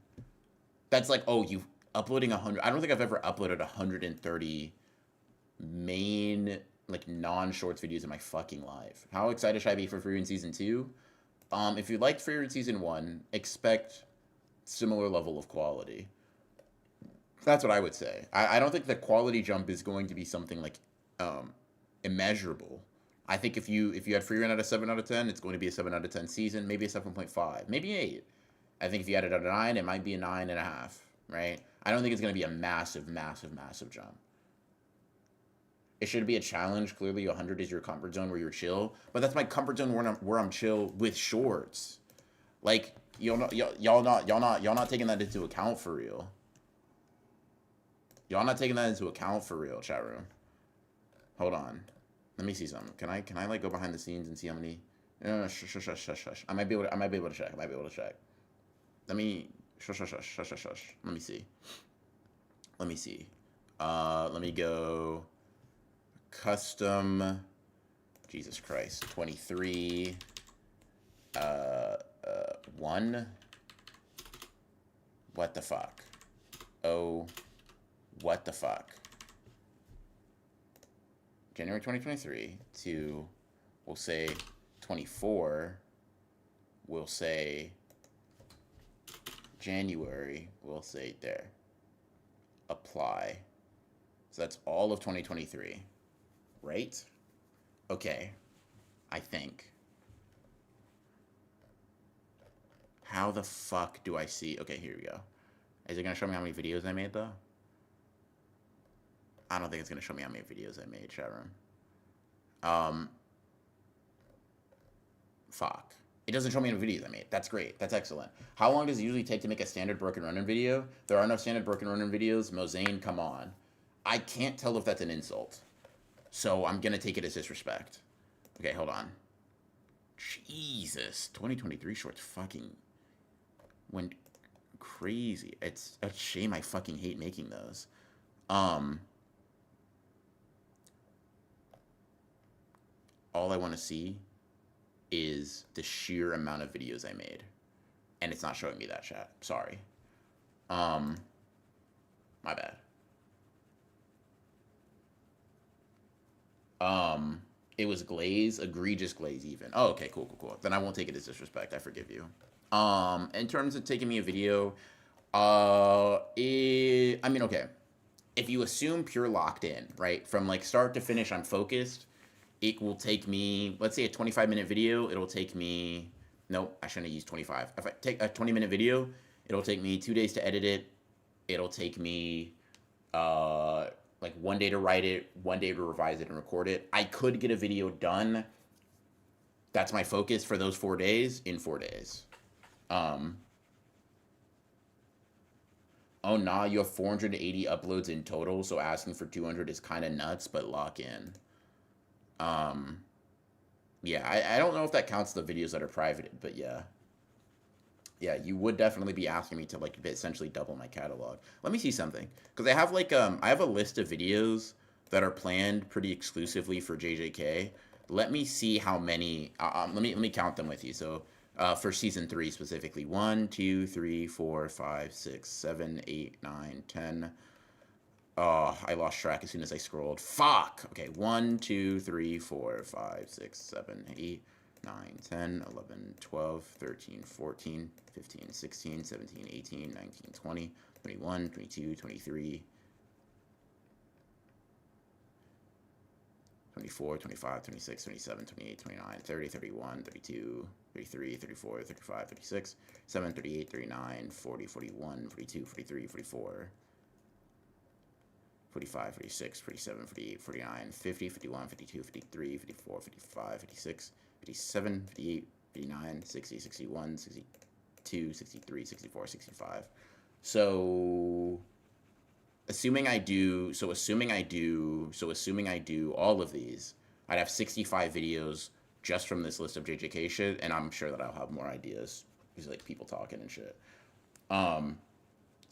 That's like, oh, you uploading 100. I don't think I've ever uploaded 130 main like non-shorts videos in my fucking life. How excited should I be for Free in Season 2? If you liked Free in Season 1, expect similar level of quality. That's what I would say. I don't think the quality jump is going to be something like immeasurable. I think if you had Free Run at a 7 out of 10, it's going to be a 7 out of 10 season, maybe a 7.5, maybe 8. I think if you had it at a 9, it might be a 9.5, right? I don't think it's going to be a massive, massive, massive jump. It should be a challenge. Clearly, 100 is your comfort zone where you're chill, but that's my comfort zone where I'm chill with shorts. Like y'all not taking that into account for real. Y'all not taking that into account for real, chat room. Hold on. Let me see something. Can I like go behind the scenes and see how many? No, shush. I might be able to check. Let me shush. Let me see. Let me go custom. Jesus Christ. 23. 1. What the fuck? Oh, what the fuck? January 2023 to, we'll say 24, we'll say January, we'll say there. Apply. So that's all of 2023, right? Okay, I think. How the fuck do I see? Okay, here we go. Is it gonna show me how many videos I made though? I don't think it's gonna show me how many videos I made, chat room. Fuck. It doesn't show me how many videos I made. That's great. That's excellent. How long does it usually take to make a standard Broken Running video? There are no standard Broken Running videos. Mozane, come on. I can't tell if that's an insult. So I'm gonna take it as disrespect. Okay, hold on. Jesus. 2023 shorts fucking went crazy. It's a shame I fucking hate making those. All I want to see is the sheer amount of videos I made. And it's not showing me that, chat. Sorry. My bad. It was glaze, egregious glaze even. Oh, okay, cool. Then I won't take it as disrespect. I forgive you. In terms of taking me a video, I mean, okay. If you assume pure locked in, right? From like start to finish, I'm focused. It will take me, let's say a 25-minute video, it'll take me, nope, I shouldn't have used 25. If I take a 20-minute video, it'll take me 2 days to edit it. It'll take me like 1 day to write it, 1 day to revise it and record it. I could get a video done. That's my focus for those 4 days in 4 days. Oh, nah, you have 480 uploads in total, so asking for 200 is kind of nuts, but lock in. Yeah, I don't know if that counts the videos that are private, but yeah. Yeah, you would definitely be asking me to like essentially double my catalog. Let me see something, because I have like I have a list of videos that are planned pretty exclusively for JJK. Let me see how many. Let me count them with you. So for season 3 specifically, 1, 2, 3, 4, 5, 6, 7, 8, 9, 10. Oh, I lost track as soon as I scrolled. Fuck. Okay, 1, 2, 3, 4, 5, 6, 7, 8, 9, 10, 11, 12, 13, 14, 15, 16, 17, 18, 19, 20, 21, 22, 23, 24, 25, 26, 27, 28, 29, 30, 31, 32, 33, 34, 35, 36, 37, 38, 39, 40, 41, 42, 43, 44, 45, 46, 47, 48, 49, 50, 51, 52, 53, 54, 55, 56, 57, 58, 59, 60, 61, 62, 63, 64, 65. So assuming I do all of these, I'd have 65 videos just from this list of JJK shit, and I'm sure that I'll have more ideas because like people talking and shit.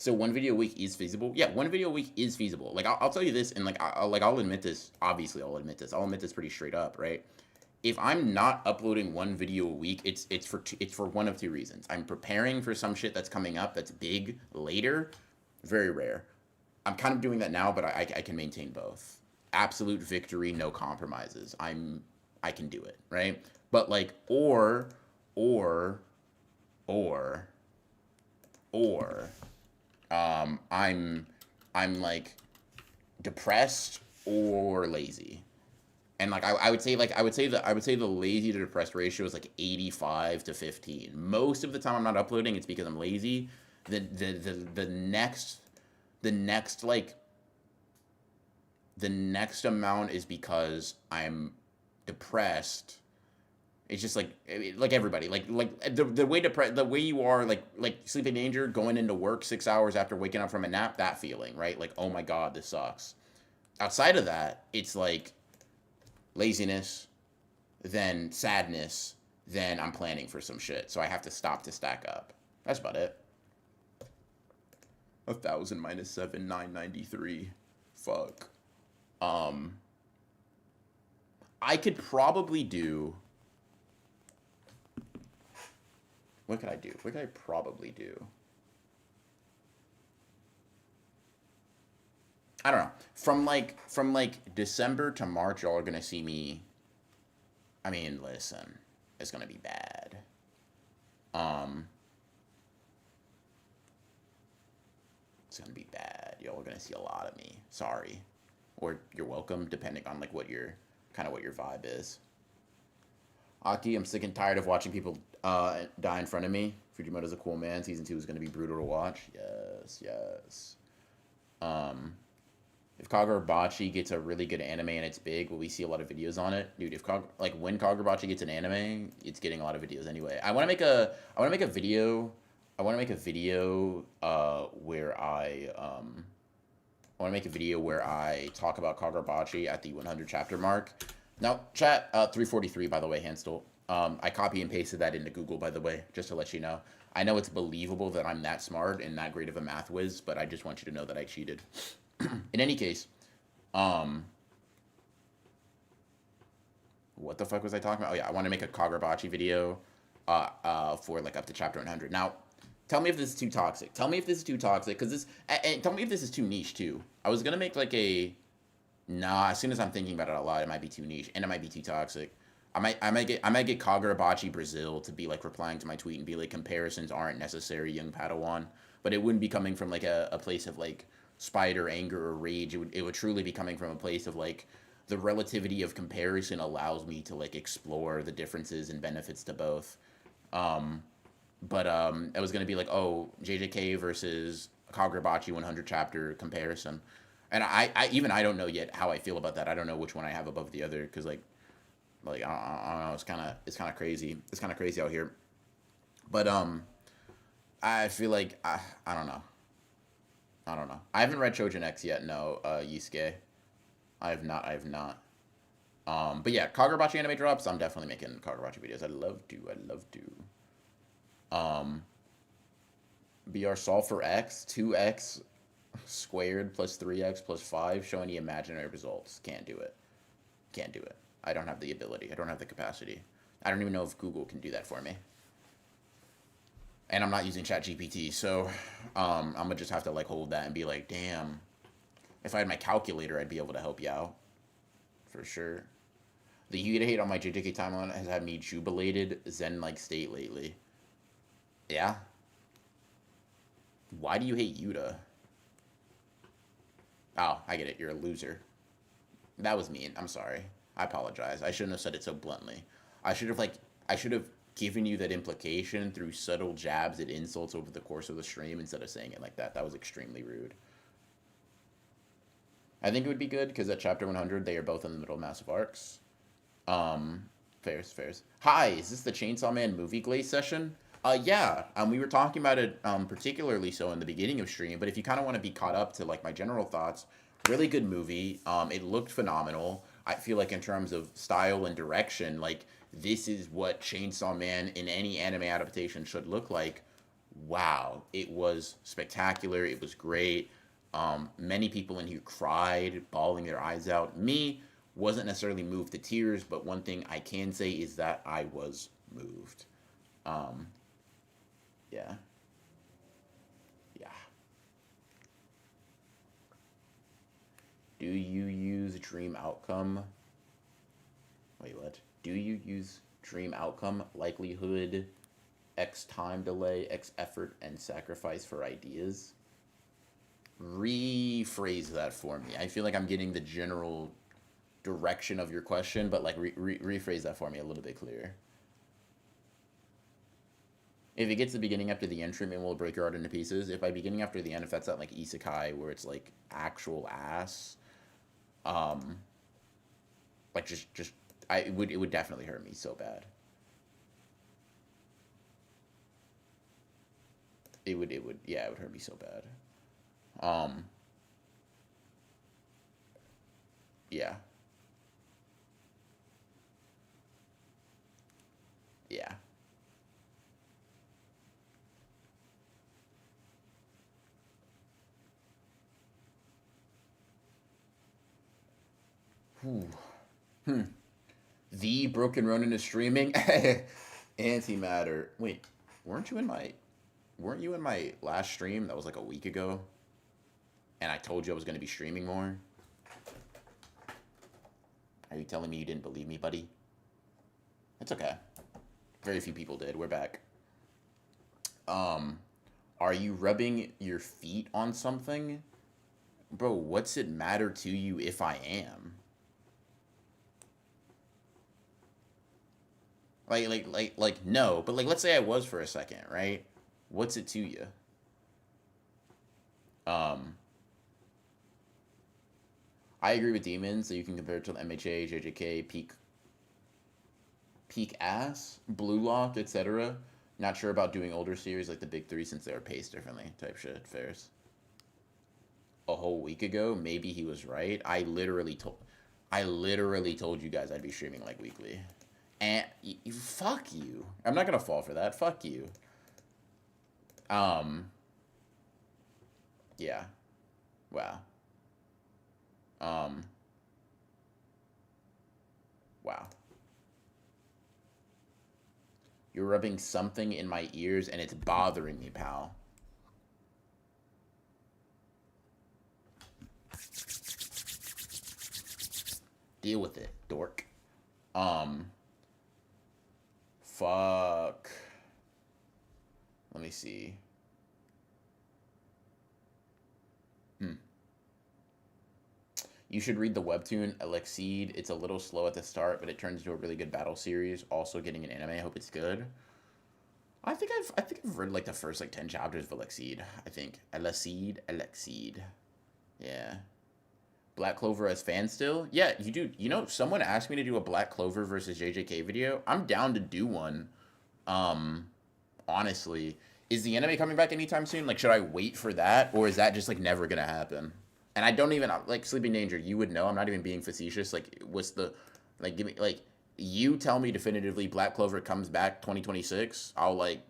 So 1 video a week is feasible. Yeah, 1 video a week is feasible. Like I'll tell you this, and like I'll admit this. Obviously, I'll admit this. I'll admit this pretty straight up, right? If I'm not uploading 1 video a week, it's for one of 2 reasons. I'm preparing for some shit that's coming up that's big later. Very rare. I'm kind of doing that now, but I can maintain both. Absolute victory, no compromises. I can do it, right? But like or I'm like depressed or lazy. And like I would say the lazy to depressed ratio is like 85 to 15. Most of the time I'm not uploading, it's because I'm lazy. The next the next like the next amount is because I'm depressed. It's just like everybody, the way you are, like sleeping danger, going into work 6 hours after waking up from a nap, that feeling, right? Like, oh my god, this sucks. Outside of that, it's like laziness, then sadness, then I'm planning for some shit, so I have to stop to stack up. That's about it. 1,000 minus 7, 993. Fuck. Um, I could probably do. What could I do? What could I probably do? I don't know. From December to March, y'all are gonna see me. I mean, listen, it's gonna be bad. Um, it's gonna be bad. Y'all are gonna see a lot of me. Sorry, or you're welcome, depending on like what your vibe is. Aki, I'm sick and tired of watching people die in front of me. Fujimoto's a cool man. Season 2 is gonna be brutal to watch. Yes, yes. Um, if Kagurabachi gets a really good anime and it's big, will we see a lot of videos on it, dude? When Kagurabachi gets an anime, it's getting a lot of videos anyway. I want to make a video. I want to make a video I want to make a video where I talk about Kagurabachi at the 100 chapter mark. Now, chat 343 by the way, Hansel. I copy and pasted that into Google, by the way, just to let you know. I know it's believable that I'm that smart and that great of a math whiz, but I just want you to know that I cheated. In any case, um, what the fuck was I talking about? Oh yeah, I want to make a Kagurabachi video, for like up to chapter 100. Now, tell me if this is too toxic. Tell me if this is too toxic, because and tell me if this is too niche too. I was gonna make like a, nah. As soon as I'm thinking about it a lot, it might be too niche and it might be too toxic. I might get Kagurabachi Brazil to be like replying to my tweet and be like, comparisons aren't necessary, young Padawan. But it wouldn't be coming from like a place of like spite or anger or rage. It would truly be coming from a place of like, the relativity of comparison allows me to like explore the differences and benefits to both. Um, but it was gonna be like, oh, JJK versus Kagurabachi 100 chapter comparison, and I don't know yet how I feel about that. I don't know which one I have above the other, because I don't know. It's kind of crazy. It's kind of crazy out here. But I feel like I don't know. I don't know. I haven't read Trojan X yet. No, Yusuke. I have not. I have not. But yeah, Kagurabachi anime drops. I'm definitely making Kagurabachi videos. I'd love to. I'd love to. Um, BR solve for x, 2x squared plus 3x plus 5. Show any imaginary results. Can't do it. Can't do it. I don't have the ability. I don't have the capacity. I don't even know if Google can do that for me. And I'm not using ChatGPT, so I'm gonna just have to like hold that and be like, damn. If I had my calculator, I'd be able to help you out for sure. The Yuta hate on my JJK timeline has had me jubilated zen-like state lately. Yeah. Why do you hate Yuta? Oh, I get it. You're a loser. That was mean. I'm sorry. I apologize. I shouldn't have said it so bluntly. I should have given you that implication through subtle jabs at insults over the course of the stream instead of saying it like that. That was extremely rude. I think it would be good because at chapter 100 they are both in the middle of massive arcs. Fairs, fairs. Hi, is this the Chainsaw Man movie glaze session? Yeah. We were talking about it particularly so in the beginning of stream, but if you kind of want to be caught up to like my general thoughts, really good movie. It looked phenomenal. I feel like in terms of style and direction, like this is what Chainsaw Man in any anime adaptation should look like. Wow, it was spectacular. It was great. Many people in here cried, bawling their eyes out. Me, wasn't necessarily moved to tears, but one thing I can say is that I was moved. Um, yeah, yeah. Do you use dream outcome? Wait, what? Do you use dream outcome, likelihood, X time delay, X effort, and sacrifice for ideas? Rephrase that for me. I feel like I'm getting the general direction of your question, but like rephrase that for me a little bit clearer. If it gets the beginning after the end, treatment will break your heart into pieces. If by beginning after the end, if that's that like isekai where it's like actual ass, um, like just it would definitely hurt me so bad. It would yeah, it would hurt me so bad. Um, yeah, yeah. Whew. Hmm. The Broken Ronin is streaming. Antimatter. Wait, weren't you in my weren't you in my last stream that was like a week ago? And I told you I was going to be streaming more. Are you telling me you didn't believe me, buddy? It's okay. Very few people did. We're back. Um, are you rubbing your feet on something? Bro, what's it matter to you if I am? Like no, but like let's say I was for a second, right? What's it to you? Um, I agree with Demons that you can compare it to MHA, JJK, Peak Ass, Blue Lock, etc. Not sure about doing older series like the big three since they were paced differently. Type shit. Fairs. A whole week ago, maybe he was right. I literally told you guys I'd be streaming like weekly. And fuck you. I'm not gonna fall for that. Fuck you. Um. Yeah. Wow. Um. Wow. You're rubbing something in my ears and it's bothering me, pal. Deal with it, dork. Um. Fuck. Let me see. Hmm. You should read the webtoon Alexide. It's a little slow at the start, but it turns into a really good battle series. Also getting an anime. I hope it's good. I think I've read like the first like 10 chapters of Alexide. I think Alexide. Yeah. Black Clover as fan still? Yeah, you do. You know, someone asked me to do a Black Clover versus JJK video. I'm down to do one. Um, honestly, is the anime coming back anytime soon? Like, should I wait for that, or is that just like never gonna happen? And I don't even like Sleeping Danger. You would know. I'm not even being facetious. Like, what's the like? Give me like you tell me definitively Black Clover comes back 2026. I'll like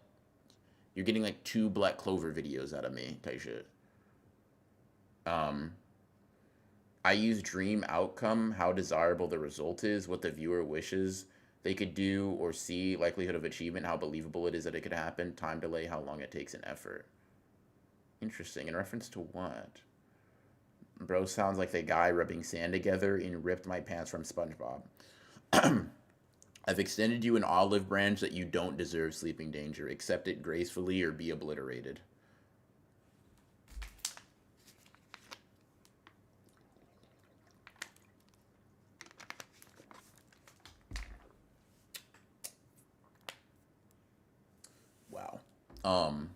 you're getting like two Black Clover videos out of me type shit. Um, I use dream outcome, how desirable the result is, what the viewer wishes they could do or see, likelihood of achievement, how believable it is that it could happen, time delay, how long it takes, and effort. Interesting. In reference to what? Bro sounds like the guy rubbing sand together in Ripped My Pants from SpongeBob. I've extended you an olive branch that you don't deserve, Sleeping Danger. Accept it gracefully or be obliterated. Wow. Um.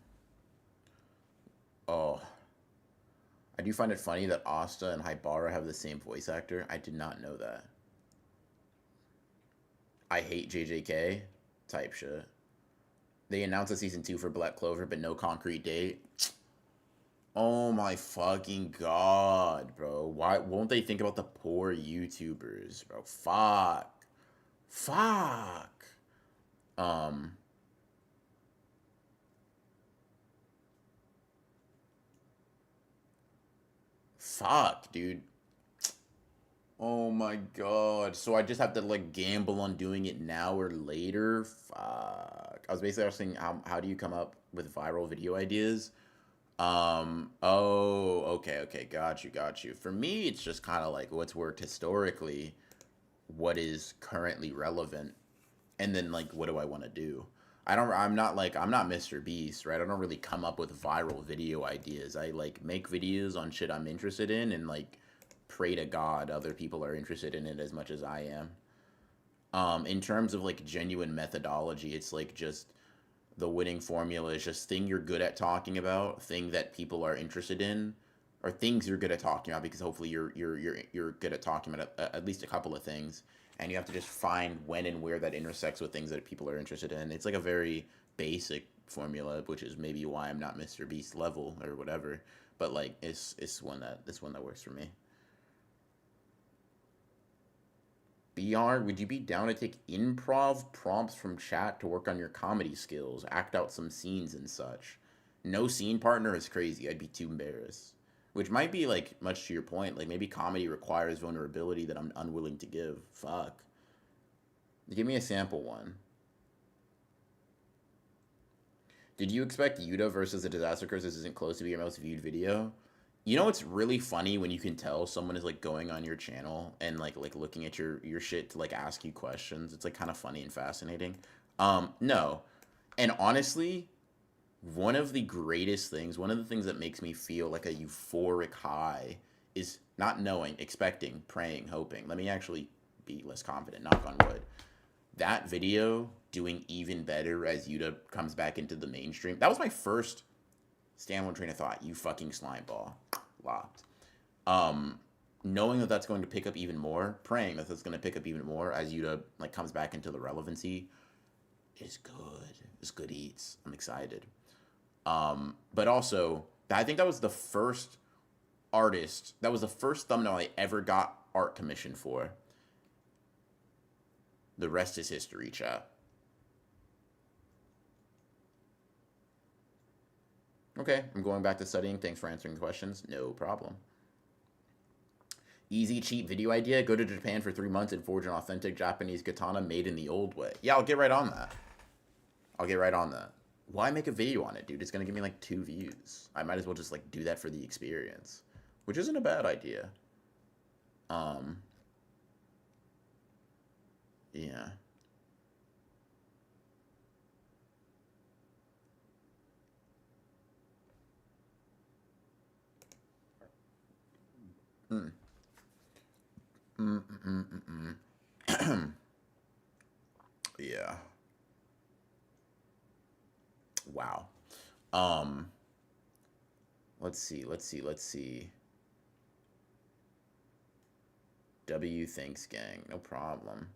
Oh, I do find it funny that Asta and Haibara have the same voice actor. I did not know that. I hate JJK type shit. They announced a season 2 for Black Clover, but no concrete date. Oh my fucking god, bro. Why won't they think about the poor YouTubers, bro? Fuck. Fuck. Um, fuck, dude. Oh my god. So I just have to like gamble on doing it now or later? Fuck. I was basically asking how do you come up with viral video ideas? Oh, okay, got you. For me, it's just kind of like what's worked historically, what is currently relevant, and then like what do I want to do? I'm not Mr. Beast, right? I don't really come up with viral video ideas. I like make videos on shit I'm interested in and like pray to God other people are interested in it as much as I am. In terms of like genuine methodology, it's like just the winning formula is just thing you're good at talking about, thing that people are interested in, or things you're good at talking about because hopefully you're good at talking about at least a couple of things, and you have to just find when and where that intersects with things that people are interested in. It's like a very basic formula, which is maybe why I'm not Mr. Beast level or whatever, but like it's one that works for me. BR, would you be down to take improv prompts from chat to work on your comedy skills, act out some scenes and such? No scene partner is crazy. I'd be too embarrassed. Which might be like much to your point. Like maybe comedy requires vulnerability that I'm unwilling to give. Fuck. Give me a sample one. Did you expect Yuta versus the Disaster Curses isn't close to be your most viewed video? You know it's really funny when you can tell someone is like going on your channel and like looking at your shit to like ask you questions. It's like kind of funny and fascinating. No. And honestly, one of the greatest things, one of the things that makes me feel like a euphoric high is not knowing, expecting, praying, hoping. Let me actually be less confident, knock on wood. That video doing even better as Yuta comes back into the mainstream. That was my first standalone train of thought. You fucking slime ball. Locked. Knowing that that's going to pick up even more, praying that that's going to pick up even more as Yuta like comes back into the relevancy is good. It's good eats. I'm excited. But also, I think that was the first artist, that was the first thumbnail I ever got art commissioned for. The rest is history, chat. Okay, I'm going back to studying. Thanks for answering the questions. No problem. Easy, cheap video idea. Go to Japan for 3 months and forge an authentic Japanese katana made in the old way. Yeah, I'll get right on that. Why make a video on it, dude? It's going to give me like 2 views. I might as well just like do that for the experience, which isn't a bad idea. Yeah. Mm. Yeah. Wow. Let's see. W thanks, gang. No problem.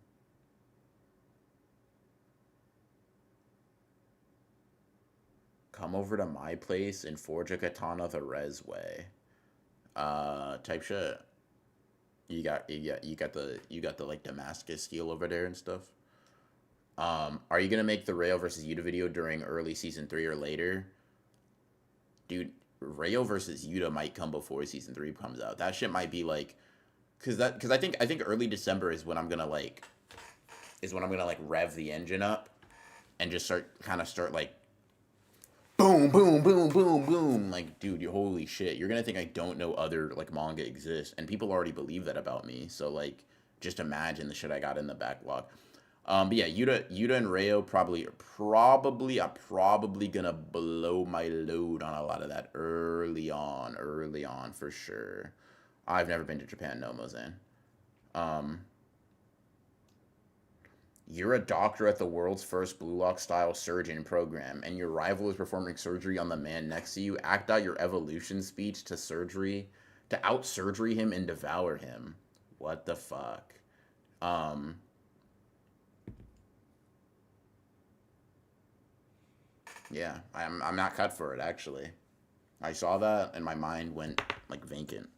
Come over to my place and forge a katana the res way. Type shit. You got the like Damascus steel over there and stuff. Are you gonna make the Rayo versus Yuta video during early season 3 or later? Dude, Rayo versus Yuta might come before season 3 comes out. That shit might be like, cause I think early December is when I'm gonna like rev the engine up and just start like boom, boom, boom, boom, boom. Like, dude, holy shit. You're gonna think I don't know other like manga exists, and people already believe that about me. So like, just imagine the shit I got in the backlog. But yeah, Yuta and Rayo I'm probably gonna blow my load on a lot of that early on for sure. I've never been to Japan, no, Mozan. You're a doctor at the world's first Blue Lock style surgeon program, and your rival is performing surgery on the man next to you. Act out your evolution speech to out surgery him and devour him. What the fuck? Yeah, I'm not cut for it, actually. I saw that and my mind went like vacant.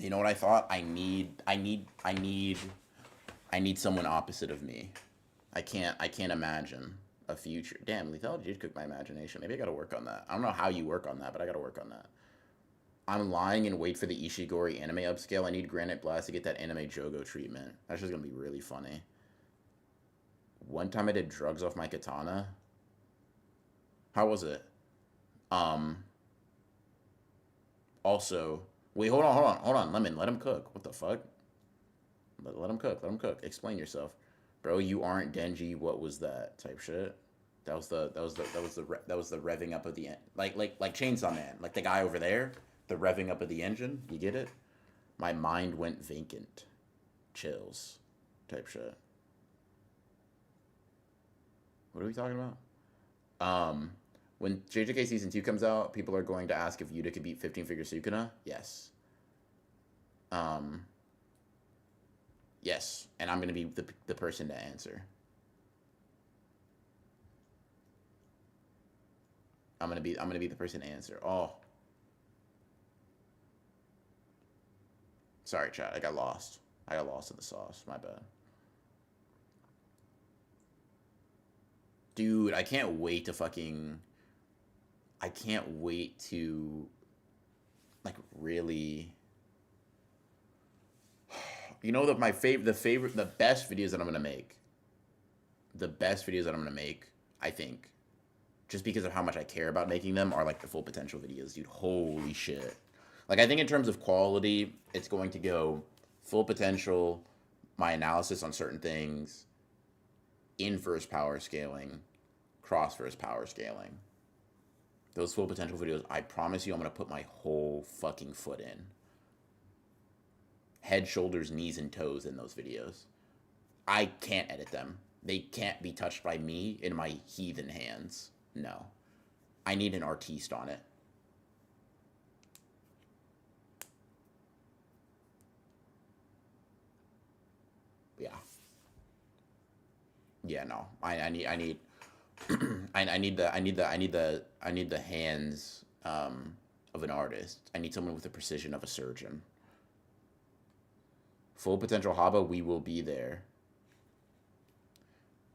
You know what I thought? I need someone opposite of me. I can't imagine a future. Damn, lethality did cook my imagination. Maybe I gotta work on that. I don't know how you work on that, but I gotta work on that. I'm lying in wait for the Ishigori anime upscale. I need Granite Blast to get that anime JoJo treatment. That's just gonna be really funny. One time I did drugs off my katana. How was it? Also, wait, hold on, Lemon, let him cook. What the fuck? Let him cook. Explain yourself, bro. You aren't Denji. What was that type shit? That was the revving up of the end. Like Chainsaw Man. Like the guy over there. The revving up of the engine. You get it? My mind went vacant. Chills. Type shit. What are we talking about? When JJK Season 2 comes out, people are going to ask if Yuta could beat 15 Figure Sukuna. Yes. Yes. And I'm going to be the person to answer. I'm gonna be the person to answer. Oh. Sorry, chat. I got lost. I got lost in the sauce. My bad. Dude, I can't wait to like really. You know that the best videos that I'm gonna make. The best videos that I'm gonna make, I think, just because of how much I care about making them, are like the full potential videos, dude. Holy shit. Like, I think in terms of quality, it's going to go full potential, my analysis on certain things, inverse power scaling, crossverse power scaling. Those full potential videos, I promise you I'm going to put my whole fucking foot in. Head, shoulders, knees, and toes in those videos. I can't edit them. They can't be touched by me in my heathen hands. No. I need an artiste on it. Yeah. Yeah, no. I need I need the hands of an artist. I need someone with the precision of a surgeon. Full potential Haba, we will be there.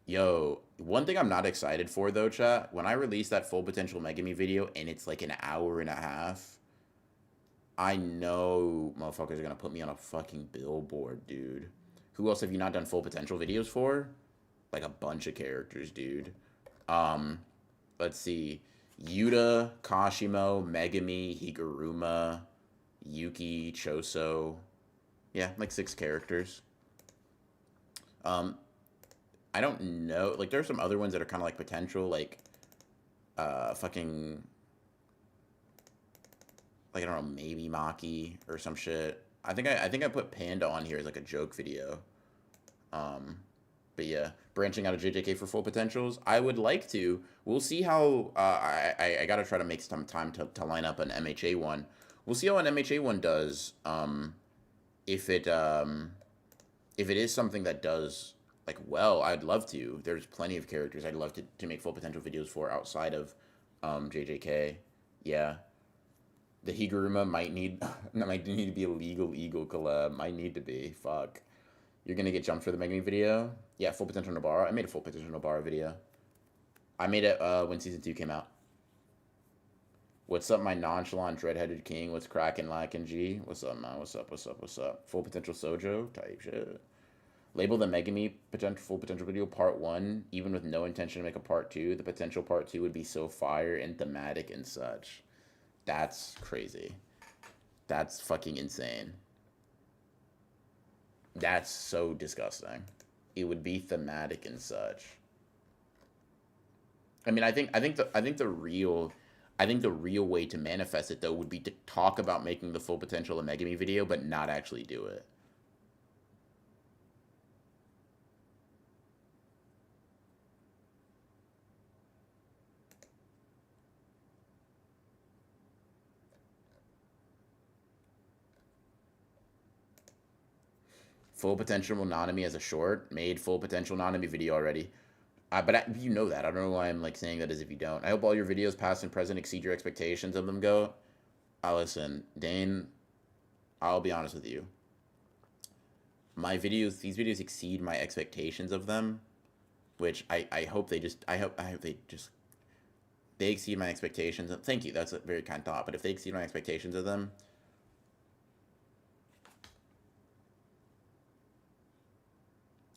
Yo, one thing I'm not excited for though, chat, when I release that full potential Megami video and it's like an hour and a half, I know motherfuckers are gonna put me on a fucking billboard, dude. Who else have you not done full potential videos for? Like a bunch of characters, dude. Let's see. Yuta, Kashimo, Megami, Higuruma, Yuki, Choso. Yeah, like 6 characters. I don't know. Like, there's some other ones that are kind of like potential, like, fucking, like, I don't know, maybe Maki or some shit. I think I put Panda on here as like a joke video. But yeah, branching out of JJK for full potentials, I would like to. We'll see how. I gotta try to make some time to line up an MHA one. We'll see how an MHA one does. If it is something that does like well, I'd love to. There's plenty of characters I'd love to make full potential videos for outside of JJK. Yeah. The Higuruma might need to be a legal Eagle collab. Might need to be. Fuck. You're gonna get jumped for the Megami video? Yeah, full potential Nobara. I made a full potential Nobara video. I made it when season 2 came out. What's up, my nonchalant dreadheaded king? What's cracking, lacking G? What's up, man? What's up? What's up? What's up? Full potential Sojo type shit. Label the Megami full potential video part 1, even with no intention to make a part 2. The potential part 2 would be so fire and thematic and such. That's crazy. That's fucking insane. That's so disgusting. It would be thematic and such. I mean, I think the real way to manifest it though would be to talk about making the full potential of Megami video, but not actually do it. Full potential Nanami as a short. Made full potential Nanami video already. But you know that. I don't know why I'm like saying that as if you don't. I hope all your videos, past and present, exceed your expectations of them go. Listen, Dane, I'll be honest with you. These videos exceed my expectations of them, which I hope they exceed my expectations. Thank you. That's a very kind thought. But if they exceed my expectations of them,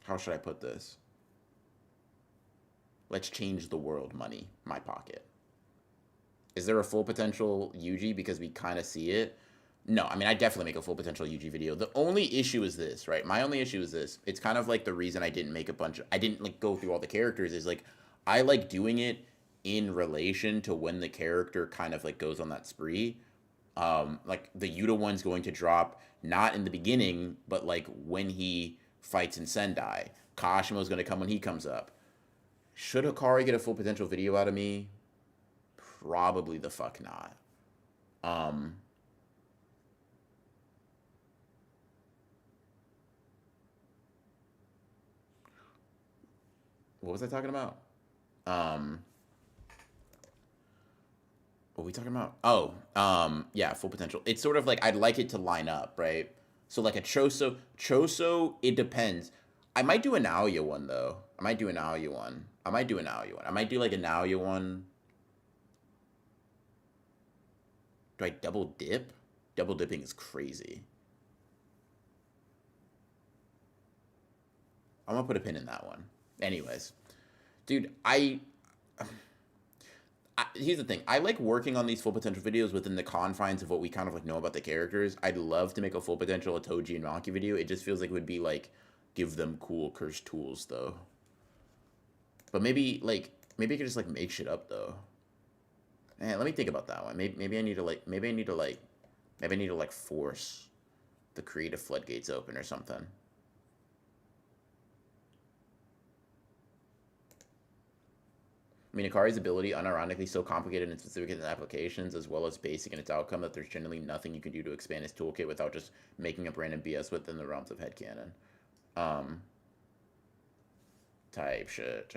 how should I put this? Let's change the world money, my pocket. Is there a full potential Yuji because we kind of see it? No, I mean, I definitely make a full potential Yuji video. The only issue is this, right? My only issue is this. It's kind of like the reason I didn't make I didn't like go through all the characters is like, I like doing it in relation to when the character kind of like goes on that spree. Like the Yuta one's going to drop not in the beginning, but like when he fights in Sendai. Kashima's going to come when he comes up. Should Hikari get a full potential video out of me? Probably the fuck not. Um, what was I talking about? Um, what are we talking about? Oh, yeah, full potential. It's sort of like I'd like it to line up, right? So like a Choso, it depends. I might do an Aoya one though. I might do an Aoya one. I might do an Aoya one. I might do like an Aoya one. Do I double dip? Double dipping is crazy. I'm gonna put a pin in that one. Anyways, dude, here's the thing. I like working on these full potential videos within the confines of what we kind of like know about the characters. I'd love to make a full potential Itoji and Maki video. It just feels like it would be like give them cool cursed tools though. But maybe I could just like make shit up though. Man, let me think about that one. Maybe I need to like force the creative floodgates open or something. I mean, Akari's ability, unironically, so complicated and specific in its applications, as well as basic in its outcome, that there's generally nothing you can do to expand his toolkit without just making up random BS within the realms of headcanon. Type shit.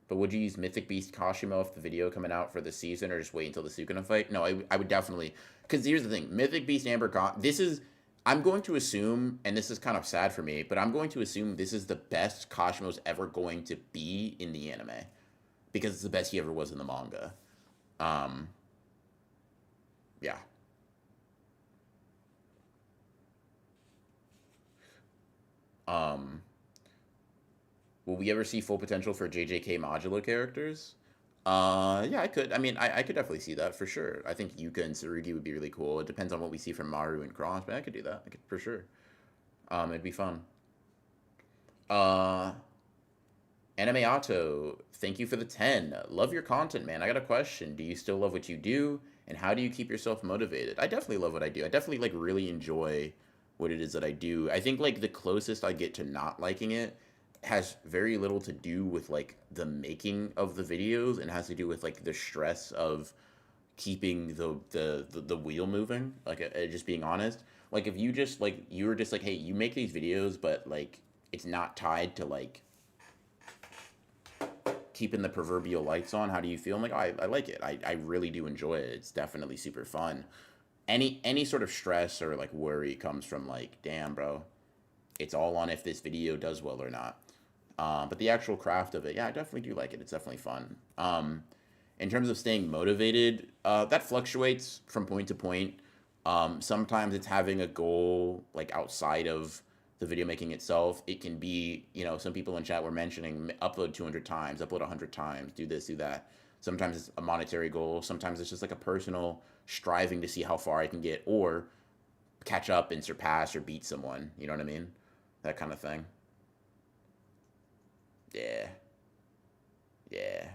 But would you use Mythic Beast Kashimo if the video coming out for the season, or just wait until the Sukuna fight? No, I would definitely. Because here's the thing. Mythic Beast Amber this is... I'm going to assume, and this is kind of sad for me, but I'm going to assume this is the best Kashimo's ever going to be in the anime. Because it's the best he ever was in the manga. Yeah. Will we ever see full potential for JJK modular characters? Yeah, I could. I mean, I could definitely see that for sure. I think Yuka and Tsurugi would be really cool. It depends on what we see from Maru and Cross, but I could do that. I could for sure. It'd be fun. Uh, Anime Auto, thank you for the 10. Love your content, man. I got a question. Do you still love what you do? And how do you keep yourself motivated? I definitely love what I do. I definitely like really enjoy what it is that I do. I think like the closest I get to not liking it has very little to do with like the making of the videos and has to do with like the stress of keeping the wheel moving, like just being honest. Like if you just like you were just like, hey, you make these videos but like it's not tied to like keeping the proverbial lights on, how do you feel? I'm like, oh, I like it. I really do enjoy it. It's definitely super fun. Any sort of stress or like worry comes from like, damn bro, it's all on if this video does well or not. But the actual craft of it, yeah, I definitely do like it. It's definitely fun. In terms of staying motivated, that fluctuates from point to point. Sometimes it's having a goal like outside of the video making itself. It can be, some people in chat were mentioning upload 200 times, upload 100 times, do this, do that. Sometimes it's a monetary goal. Sometimes it's just like a personal striving to see how far I can get or catch up and surpass or beat someone. You know what I mean? That kind of thing. Yeah. Yeah.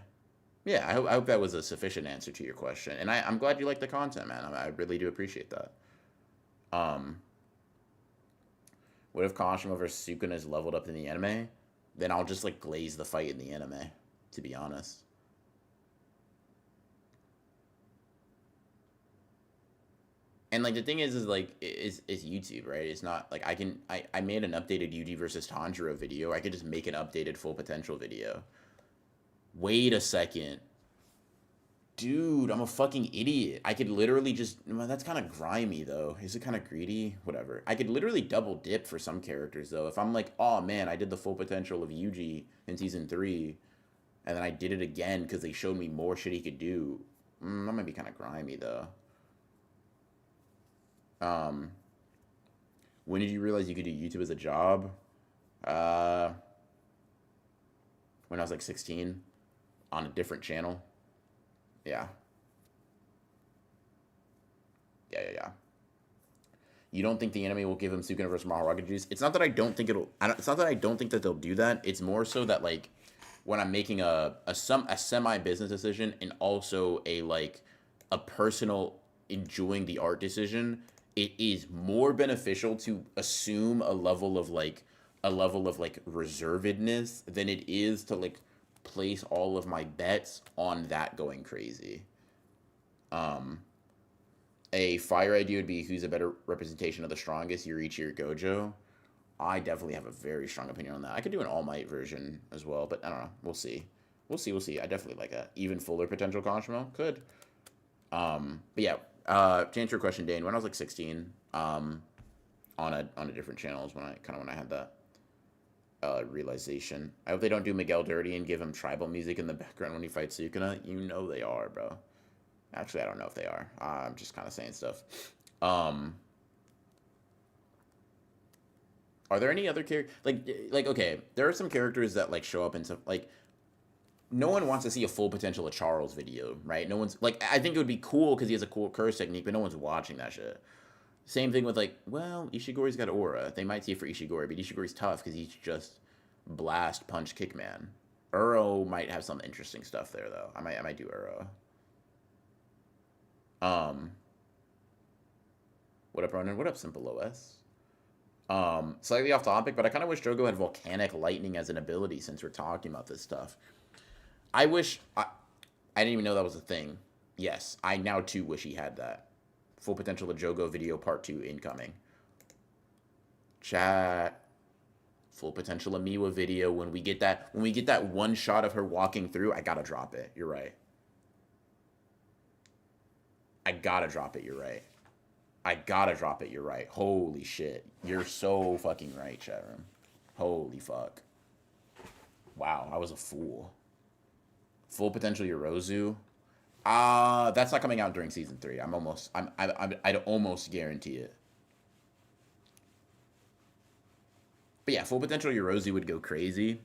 Yeah, I hope that was a sufficient answer to your question. And I'm glad you like the content, man. I really do appreciate that. Um, what if Kashima versus Sukuna is leveled up in the anime? Then I'll just like glaze the fight in the anime, to be honest. And like the thing is like it's YouTube, right? It's not like I made an updated Yuji versus Tanjiro video. I could just make an updated full potential video. Wait a second. Dude, I'm a fucking idiot. I could literally just... Well, that's kind of grimy, though. Is it kind of greedy? Whatever. I could literally double dip for some characters, though. If I'm like, oh, man, I did the full potential of Yuji in Season 3, and then I did it again because they showed me more shit he could do. That might be kind of grimy, though. When did you realize you could do YouTube as a job? When I was like 16 on a different channel. Yeah. Yeah. You don't think the anime will give him Sukuna versus Mahoraga juice? It's not that I don't think it'll... It's not that I don't think that they'll do that. It's more so that, like... when I'm making a semi business decision and also a personal enjoying the art decision, it is more beneficial to assume a level of like reservedness than it is to like place all of my bets on that going crazy. Um, a fire idea would be who's a better representation of the strongest, Yurichi or Gojo. I definitely have a very strong opinion on that. I could do an All Might version as well, but I don't know. We'll see. We'll see. I definitely like a even fuller potential Consumo. Could. But yeah, to answer your question, Dane, when I was like 16, on a different channel is when I had that realization. I hope they don't do Miguel dirty and give him tribal music in the background when he fights Sukuna. You know they are, bro. Actually, I don't know if they are. I'm just kind of saying stuff. Are there any other characters like okay? There are some characters that like show up in some like no one wants to see a full potential of Charles video, right? No one's like I think it would be cool because he has a cool curse technique, but no one's watching that shit. Same thing with like, well, Ishigori's got aura. They might see it for Ishigori, but Ishigori's tough because he's just blast, punch, kick man. Uro might have some interesting stuff there though. I might do Uro. What up, Ronan? What up, Simple OS? Slightly off topic, but I kind of wish Jogo had volcanic lightning as an ability since we're talking about this stuff. I wish I didn't even know that was a thing. Yes, I now too wish he had that. Full potential of Jogo video part 2 incoming. Chat. Full potential of Miwa video when we get that one shot of her walking through, I gotta drop it. You're right. I gotta drop it, you're right. I gotta drop it, you're right. Holy shit. You're so fucking right, chat room. Holy fuck. Wow, I was a fool. Full potential Yorozu. That's not coming out during season 3. I'd almost guarantee it. But yeah, full potential Yorozu would go crazy.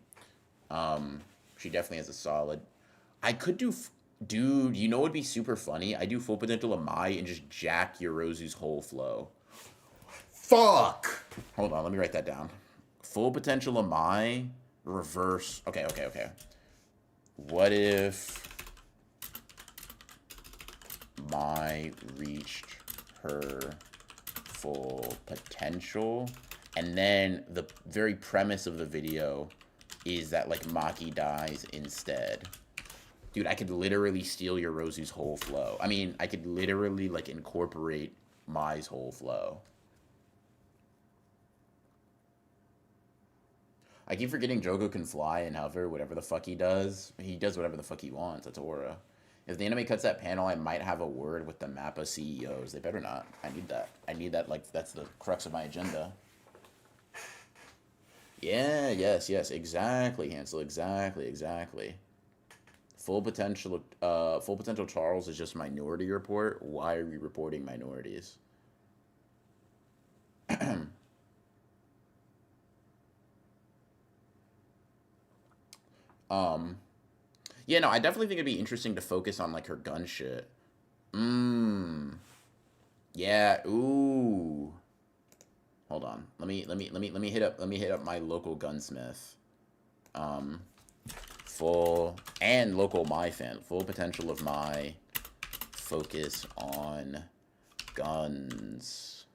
She definitely has a solid. I could do dude, you know what would be super funny? I do full potential of Mai and just jack Yorozu's whole flow. Fuck! Hold on, let me write that down. Full potential of Mai, reverse. Okay. What if Mai reached her full potential? And then the very premise of the video is that like Maki dies instead. Dude, I could literally steal Yorozu's whole flow. I mean, I could literally, like, incorporate Mai's whole flow. I keep forgetting Jogo can fly and hover, whatever the fuck he does whatever the fuck he wants. That's aura. If the anime cuts that panel, I might have a word with the MAPPA CEOs. They better not. I need that, like, that's the crux of my agenda. Yeah, yes, exactly, Hansel, exactly. Full potential Charles is just Minority Report. Why are we reporting minorities? Yeah, no, I definitely think it'd be interesting to focus on like her gun shit. Yeah, ooh. Hold on. Let me hit up my local gunsmith. Full and local Mai fan. Full potential of Mai. Focus on guns.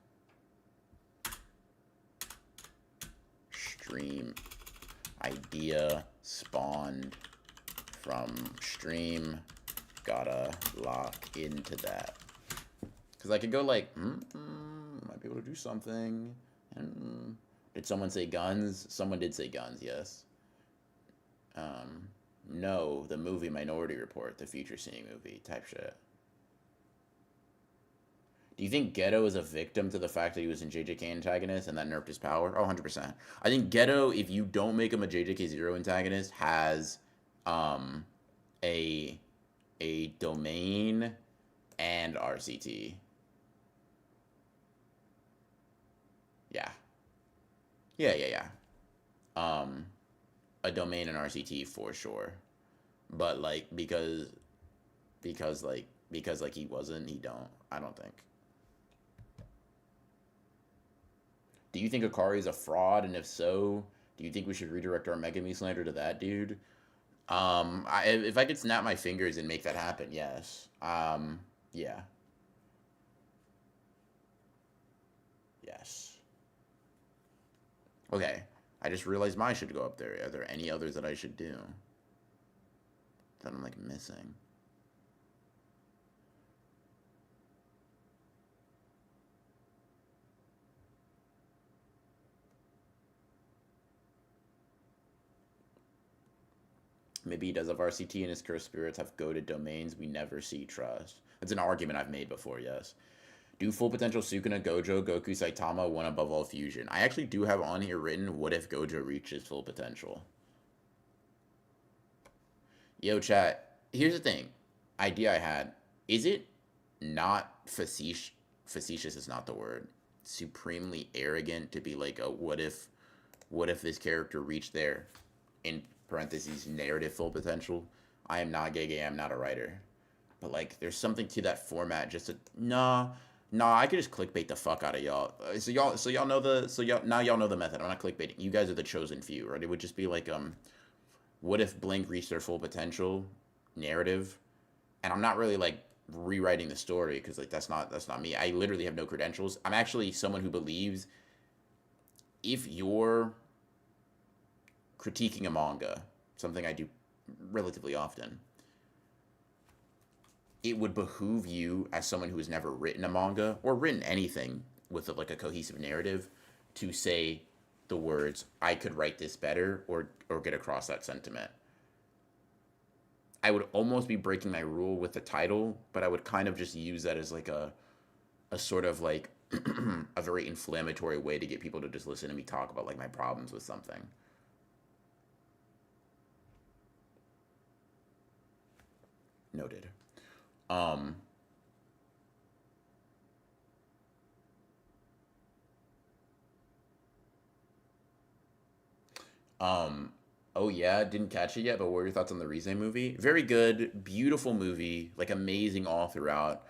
Stream idea spawned from stream. Gotta lock into that. Because I could go like, might be able to do something. Did someone say guns? Someone did say guns, yes. No, the movie Minority Report, the future seeing movie type shit. Do you think Ghetto is a victim to the fact that he was in JJK antagonist and that nerfed his power? Oh, 100%. I think Ghetto, if you don't make him a JJK0 antagonist, has a domain and RCT. Yeah. A domain and RCT for sure. But like because he wasn't, I don't think. Do you think Akari is a fraud? And if so, do you think we should redirect our Megami slander to that dude? If I could snap my fingers and make that happen, yes. Yeah, yes. Okay, I just realized mine should go up there. Are there any others that I should do that I'm like missing? Maybe he does have RCT and his cursed spirits have goaded domains we never see trust. That's an argument I've made before, yes. Do full potential Sukuna, Gojo, Goku, Saitama, one above all fusion. I actually do have on here written, what if Gojo reaches full potential? Yo, chat, here's the thing. Idea I had. Is it not facetious is not the word. Supremely arrogant to be like, what if this character reached their, in parentheses, narrative full potential? I am not gay, I'm not a writer. But like, there's something to that format. Just to nah. I could just clickbait the fuck out of y'all. So y'all know the now y'all know the method. I'm not clickbaiting. You guys are the chosen few, right? It would just be like what if Blink reached their full potential narrative? And I'm not really like rewriting the story because like that's not me. I literally have no credentials. I'm actually someone who believes if you're critiquing a manga, something I do relatively often, it would behoove you as someone who has never written a manga or written anything with like a cohesive narrative to say the words I could write this better or get across that sentiment. I would almost be breaking my rule with the title, but I would kind of just use that as like a sort of like a very inflammatory way to get people to just listen to me talk about like my problems with something. Noted. Um Um, oh yeah, didn't catch it yet, but what are your thoughts on the Rize movie? Very good, beautiful movie, like amazing all throughout.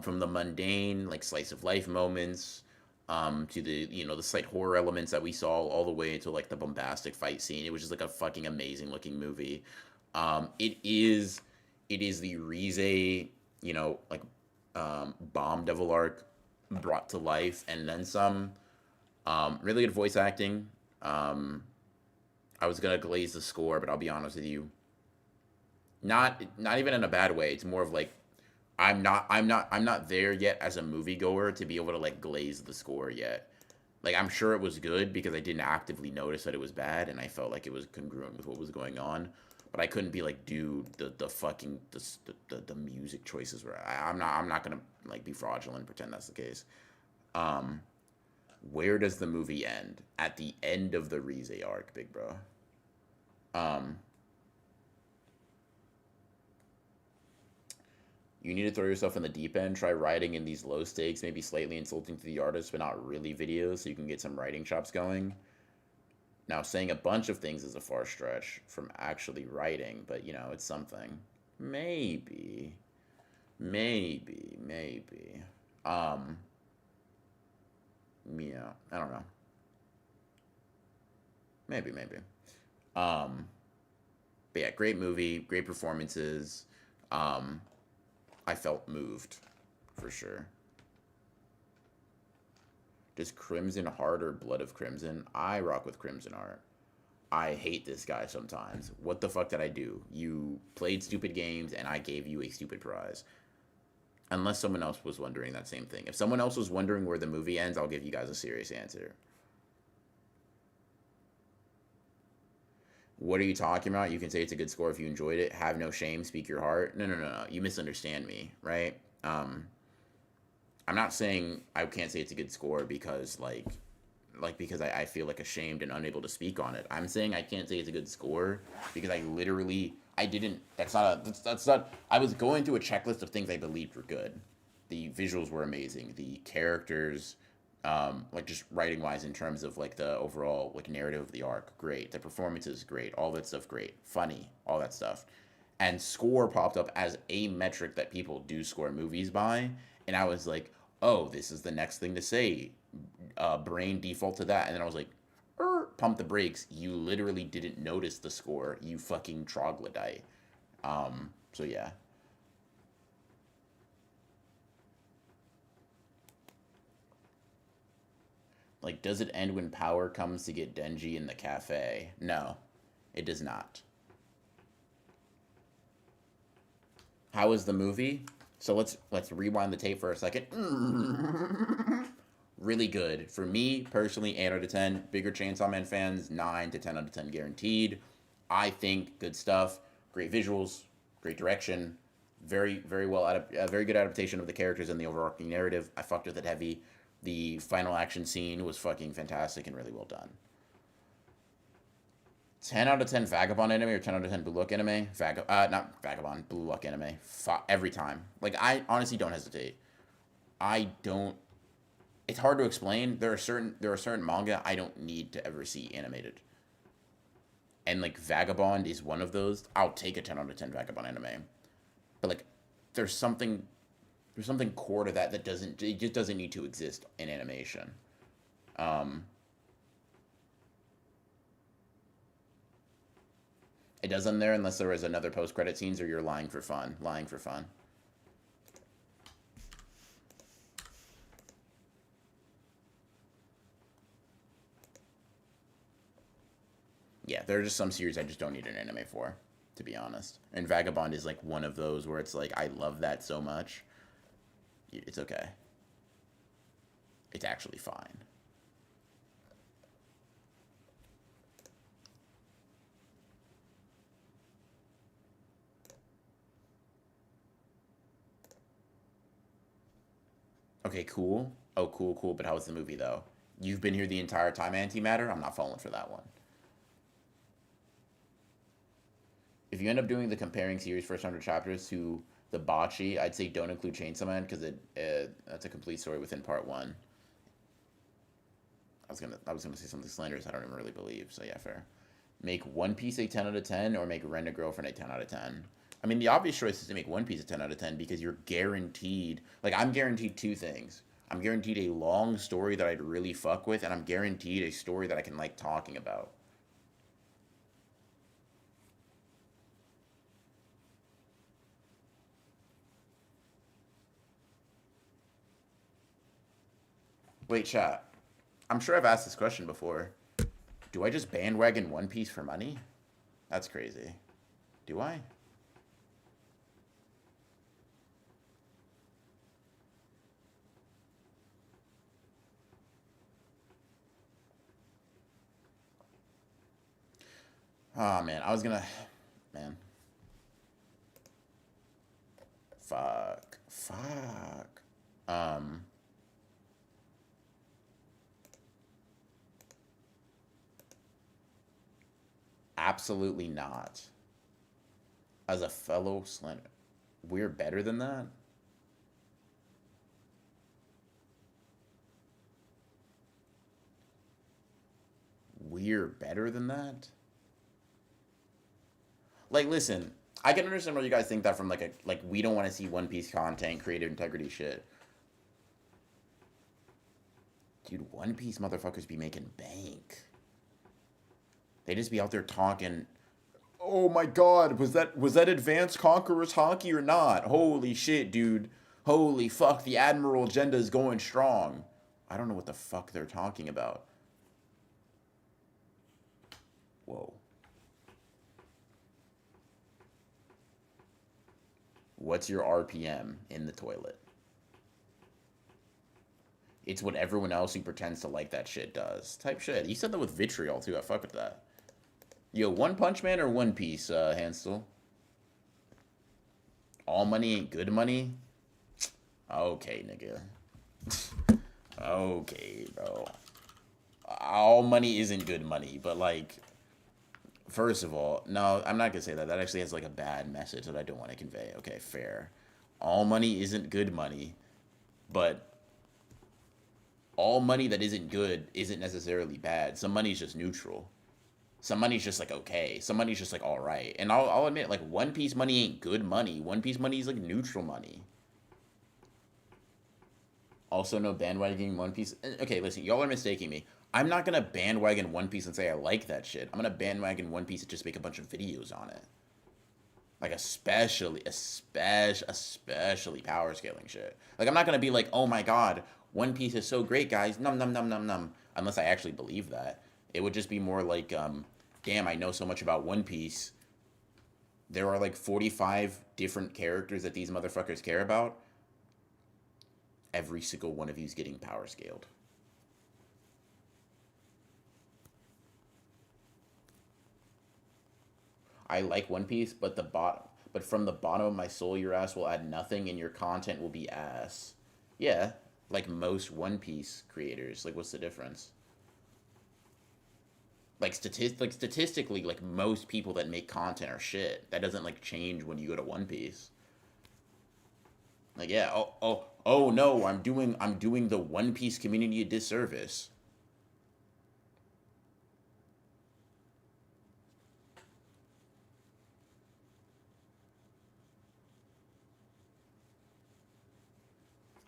From the mundane, like slice of life moments, to the the slight horror elements that we saw, all the way to like the bombastic fight scene. It was just like a fucking amazing looking movie. It is the Rize, like bomb devil arc brought to life and then some. Really good voice acting. Um, I was gonna glaze the score, but I'll be honest with you, not even in a bad way. It's more of like I'm not there yet as a moviegoer to be able to like glaze the score yet. Like I'm sure it was good because I didn't actively notice that it was bad, and I felt like it was congruent with what was going on. But I couldn't be like, dude, the fucking the music choices were. I'm not gonna like be fraudulent and pretend that's the case. Um, where does the movie end? At the end of the Rize arc, big bro. Um, you need to throw yourself in the deep end. Try writing in these low stakes, maybe slightly insulting to the artist, but not really videos, so you can get some writing chops going. Now, saying a bunch of things is a far stretch from actually writing, but it's something. Maybe, maybe. Um, yeah, I don't know. Maybe. Um, but yeah, great movie, great performances. Um, I felt moved for sure. Does Crimson Heart or Blood of Crimson? I rock with Crimson Heart. I hate this guy sometimes. What the fuck did I do? You played stupid games and I gave you a stupid prize. Unless someone else was wondering that same thing. If someone else was wondering where the movie ends, I'll give you guys a serious answer. What are you talking about? You can say it's a good score if you enjoyed it. Have no shame. Speak your heart. No. You misunderstand me, right? I'm not saying I can't say it's a good score because because I feel like ashamed and unable to speak on it. I'm saying I can't say it's a good score because I literally I didn't. That's not. I was going through a checklist of things I believed were good. The visuals were amazing. The characters, like just writing wise in terms of like the overall like narrative of the arc, great. The performances, great. All that stuff, great. Funny, all that stuff. And score popped up as a metric that people do score movies by, and I was like, oh, this is the next thing to say. Brain default to that, and then I was like, pump the brakes. You literally didn't notice the score. You fucking troglodyte. So yeah. Like, does it end when Power comes to get Denji in the cafe? No, it does not. How is the movie? So let's rewind the tape for a second. Really good. For me, personally, 8 out of 10. Bigger Chainsaw Man fans, 9 to 10 out of 10 guaranteed. I think good stuff. Great visuals, great direction. Very, very well, very good adaptation of the characters and the overarching narrative. I fucked with it heavy. The final action scene was fucking fantastic and really well done. 10 out of 10 Vagabond anime or 10 out of 10 Blue Lock anime? Not Vagabond, Blue Lock anime. Every time. Like, I honestly don't hesitate. I don't. It's hard to explain. There are certain manga I don't need to ever see animated. And, like, Vagabond is one of those. I'll take a 10 out of 10 Vagabond anime. But, like, there's something core to that it just doesn't need to exist in animation. It doesn't there unless there was another post-credit scenes or you're lying for fun. Lying for fun. Yeah, there are just some series I just don't need an anime for, to be honest. And Vagabond is like one of those where it's like, I love that so much. It's okay. It's actually fine. Okay, cool. Oh, cool, cool. But how was the movie, though? You've been here the entire time, Antimatter? I'm not falling for that one. If you end up doing the comparing series first 100 chapters to the bocce, I'd say don't include Chainsaw Man because that's a complete story within part 1. I was gonna say something slanderous I don't even really believe. So yeah, fair. Make One Piece a 10 out of 10 or make Rent a Girlfriend a 10 out of 10. I mean, the obvious choice is to make One Piece a 10 out of 10 because you're guaranteed. Like, I'm guaranteed 2 things. I'm guaranteed a long story that I'd really fuck with, and I'm guaranteed a story that I can like talking about. Wait, chat. I'm sure I've asked this question before. Do I just bandwagon One Piece for money? That's crazy. Do I? Oh, man. I was gonna... Man. Fuck. Fuck. Absolutely not. As a fellow slender, we're better than that? We're better than that? Like, listen, I can understand where you guys think that from, like we don't want to see One Piece content, creative integrity shit. Dude, One Piece motherfuckers be making bank. They just be out there talking. Oh my god, was that Advanced Conqueror's Honky or not? Holy shit, dude. Holy fuck, the Admiral agenda is going strong. I don't know what the fuck they're talking about. Whoa. What's your RPM in the toilet? It's what everyone else who pretends to like that shit does. Type shit. You said that with vitriol, too. I fuck with that. Yo, One Punch Man or One Piece, Hansel? All money ain't good money? Okay, nigga. Okay, bro. All money isn't good money, but, like... First of all, no, I'm not gonna say that. That actually has, like, a bad message that I don't want to convey. Okay, fair. All money isn't good money, but... all money that isn't good isn't necessarily bad. Some money's just neutral. Some money's just like okay. Some money's just like all right. And I'll admit, like One Piece money ain't good money. One Piece money is like neutral money. Also, no bandwagoning One Piece. Okay, listen, y'all are mistaking me. I'm not gonna bandwagon One Piece and say I like that shit. I'm gonna bandwagon One Piece and just make a bunch of videos on it. Like especially power scaling shit. Like I'm not gonna be like, oh my god, One Piece is so great, guys. Num num num num num. Unless I actually believe that, it would just be more like, damn, I know so much about One Piece. There are like 45 different characters that these motherfuckers care about. Every single one of you is getting power scaled. I like One Piece, but but from the bottom of my soul, your ass will add nothing, and your content will be ass. Yeah, like most One Piece creators. Like, what's the difference? Like statistically, like most people that make content are shit. That doesn't like change when you go to One Piece. Like, yeah, oh no, I'm doing the One Piece community a disservice.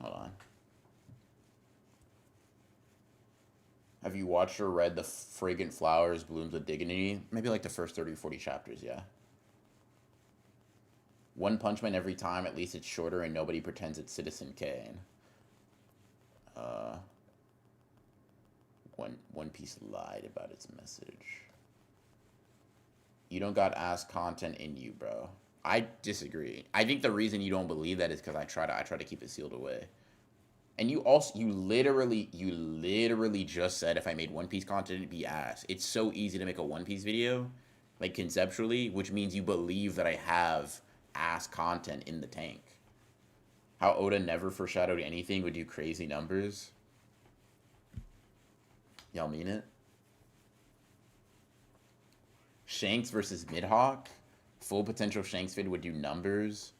Hold on. Have you watched or read The Fragrant Flowers Blooms of Dignity? Maybe like the first 30 or 40 chapters, yeah. One Punch Man every time, at least it's shorter and nobody pretends it's Citizen Kane. Uh, One Piece lied about its message. You don't got ass content in you, bro. I disagree. I think the reason you don't believe that is because I try to keep it sealed away. And you literally just said if I made One Piece content, it'd be ass. It's so easy to make a One Piece video, like conceptually, which means you believe that I have ass content in the tank. How Oda never foreshadowed anything would do crazy numbers. Y'all mean it? Shanks versus Midhawk. Full potential Shanks vid would do numbers.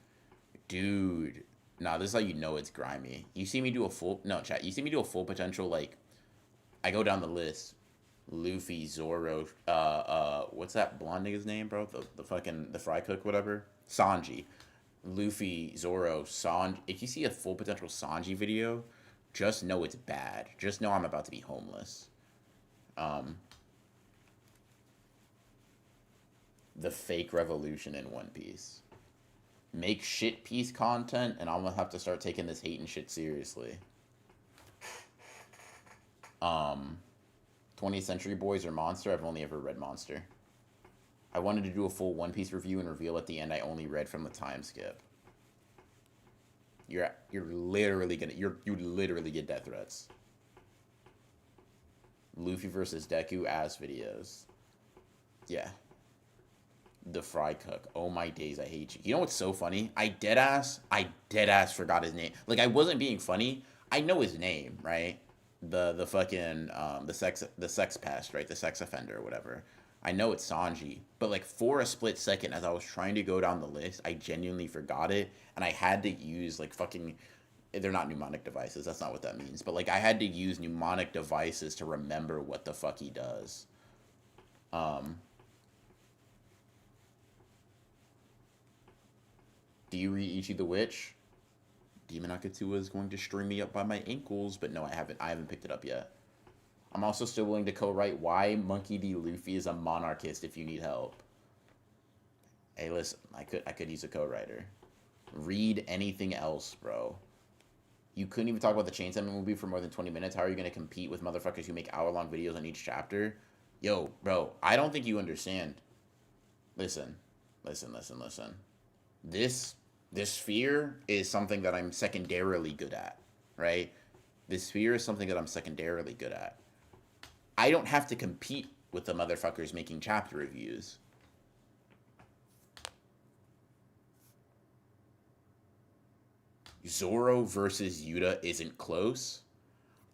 Dude. Nah, this is how you know it's grimy. You see me do a full no chat. You see me do a full potential like I go down the list. Luffy, Zoro, what's that blonde nigga's name, bro? The fucking the fry cook, whatever. Sanji. Luffy, Zoro, Sanji. If you see a full potential Sanji video, just know it's bad. Just know I'm about to be homeless. Um, the fake revolution in One Piece. Make shit piece content, and I'm gonna have to start taking this hate and shit seriously. Um, 20th Century Boys or Monster? I've only ever read Monster. I wanted to do a full One Piece review and reveal at the end I only read from the time skip. You're literally gonna you literally get death threats. Luffy versus Deku as videos. Yeah. The fry cook. Oh my days, I hate you. You know what's so funny? I dead ass forgot his name. Like I wasn't being funny. I know his name, right? The fucking the sex pest, right? The sex offender or whatever. I know it's Sanji, but like for a split second as I was trying to go down the list, I genuinely forgot it and I had to use like fucking they're not mnemonic devices. That's not what that means. But like I had to use mnemonic devices to remember what the fuck he does. Um Do you read Ichi the Witch? Demon Akatua is going to string me up by my ankles, but no, I haven't. I haven't picked it up yet. I'm also still willing to co-write why Monkey D. Luffy is a monarchist if you need help. Hey, listen, I could use a co-writer. Read anything else, bro. You couldn't even talk about the Chainsaw Man movie for more than 20 minutes. How are you gonna compete with motherfuckers who make hour-long videos on each chapter? Yo, bro, I don't think you understand. Listen, listen. This sphere is something that I'm secondarily good at, right? This sphere is something that I'm secondarily good at. I don't have to compete with the motherfuckers making chapter reviews. Zoro versus Yuta isn't close.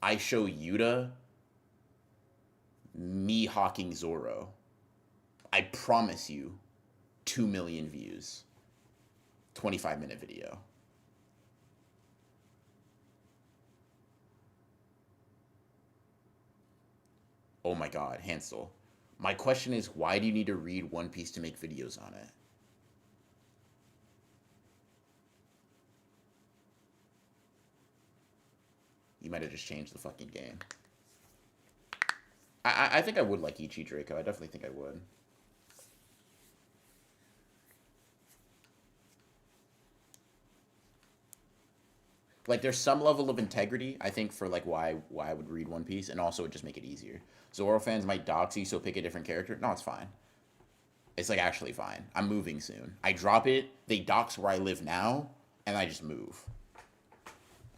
I show Yuta me hawking Zoro. I promise you 2 million views. 25-minute video. Oh my god, Hansel. My question is, why do you need to read One Piece to make videos on it? You might have just changed the fucking game. I think I would like Ichi Draco. I definitely think I would. Like there's some level of integrity I think for like why I would read One Piece, and also it just make it easier. Zoro fans might dox you, so pick a different character. No, it's fine. It's like actually fine. I'm moving soon. I drop it, they dox where I live now, and I just move.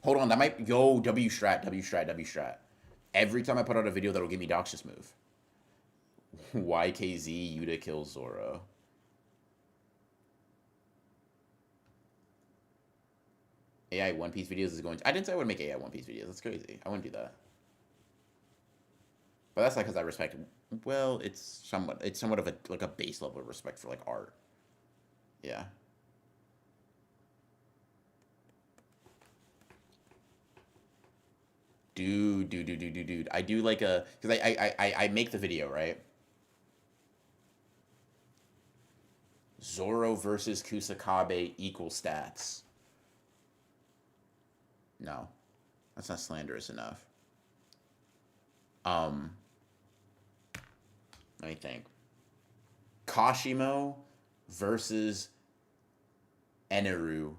Hold on, that might W strat, W strat, W strat. Every time I put out a video that'll give me dox, just move. YKZ Yuta kills Zoro. AI One Piece videos is going to... I didn't say I would make AI One Piece videos. That's crazy. I wouldn't do that. But that's not because I respect... Well, it's somewhat of a like a base level of respect for like art. Yeah. Dude. I do like a... Because I make the video, right? Zoro versus Kusakabe equal stats. No. That's not slanderous enough. Let me think. Kashimo versus Eneru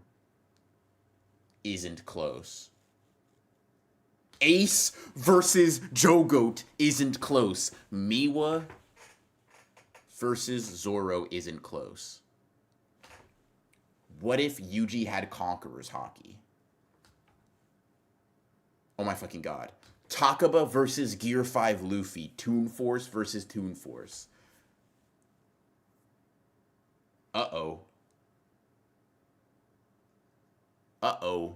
isn't close. Ace versus Jogoat isn't close. Miwa versus Zoro isn't close. What if Yuji had Conqueror's Hockey? Oh my fucking god. Takaba versus Gear 5 Luffy. Toon Force versus Toon Force. Uh-oh. Uh-oh.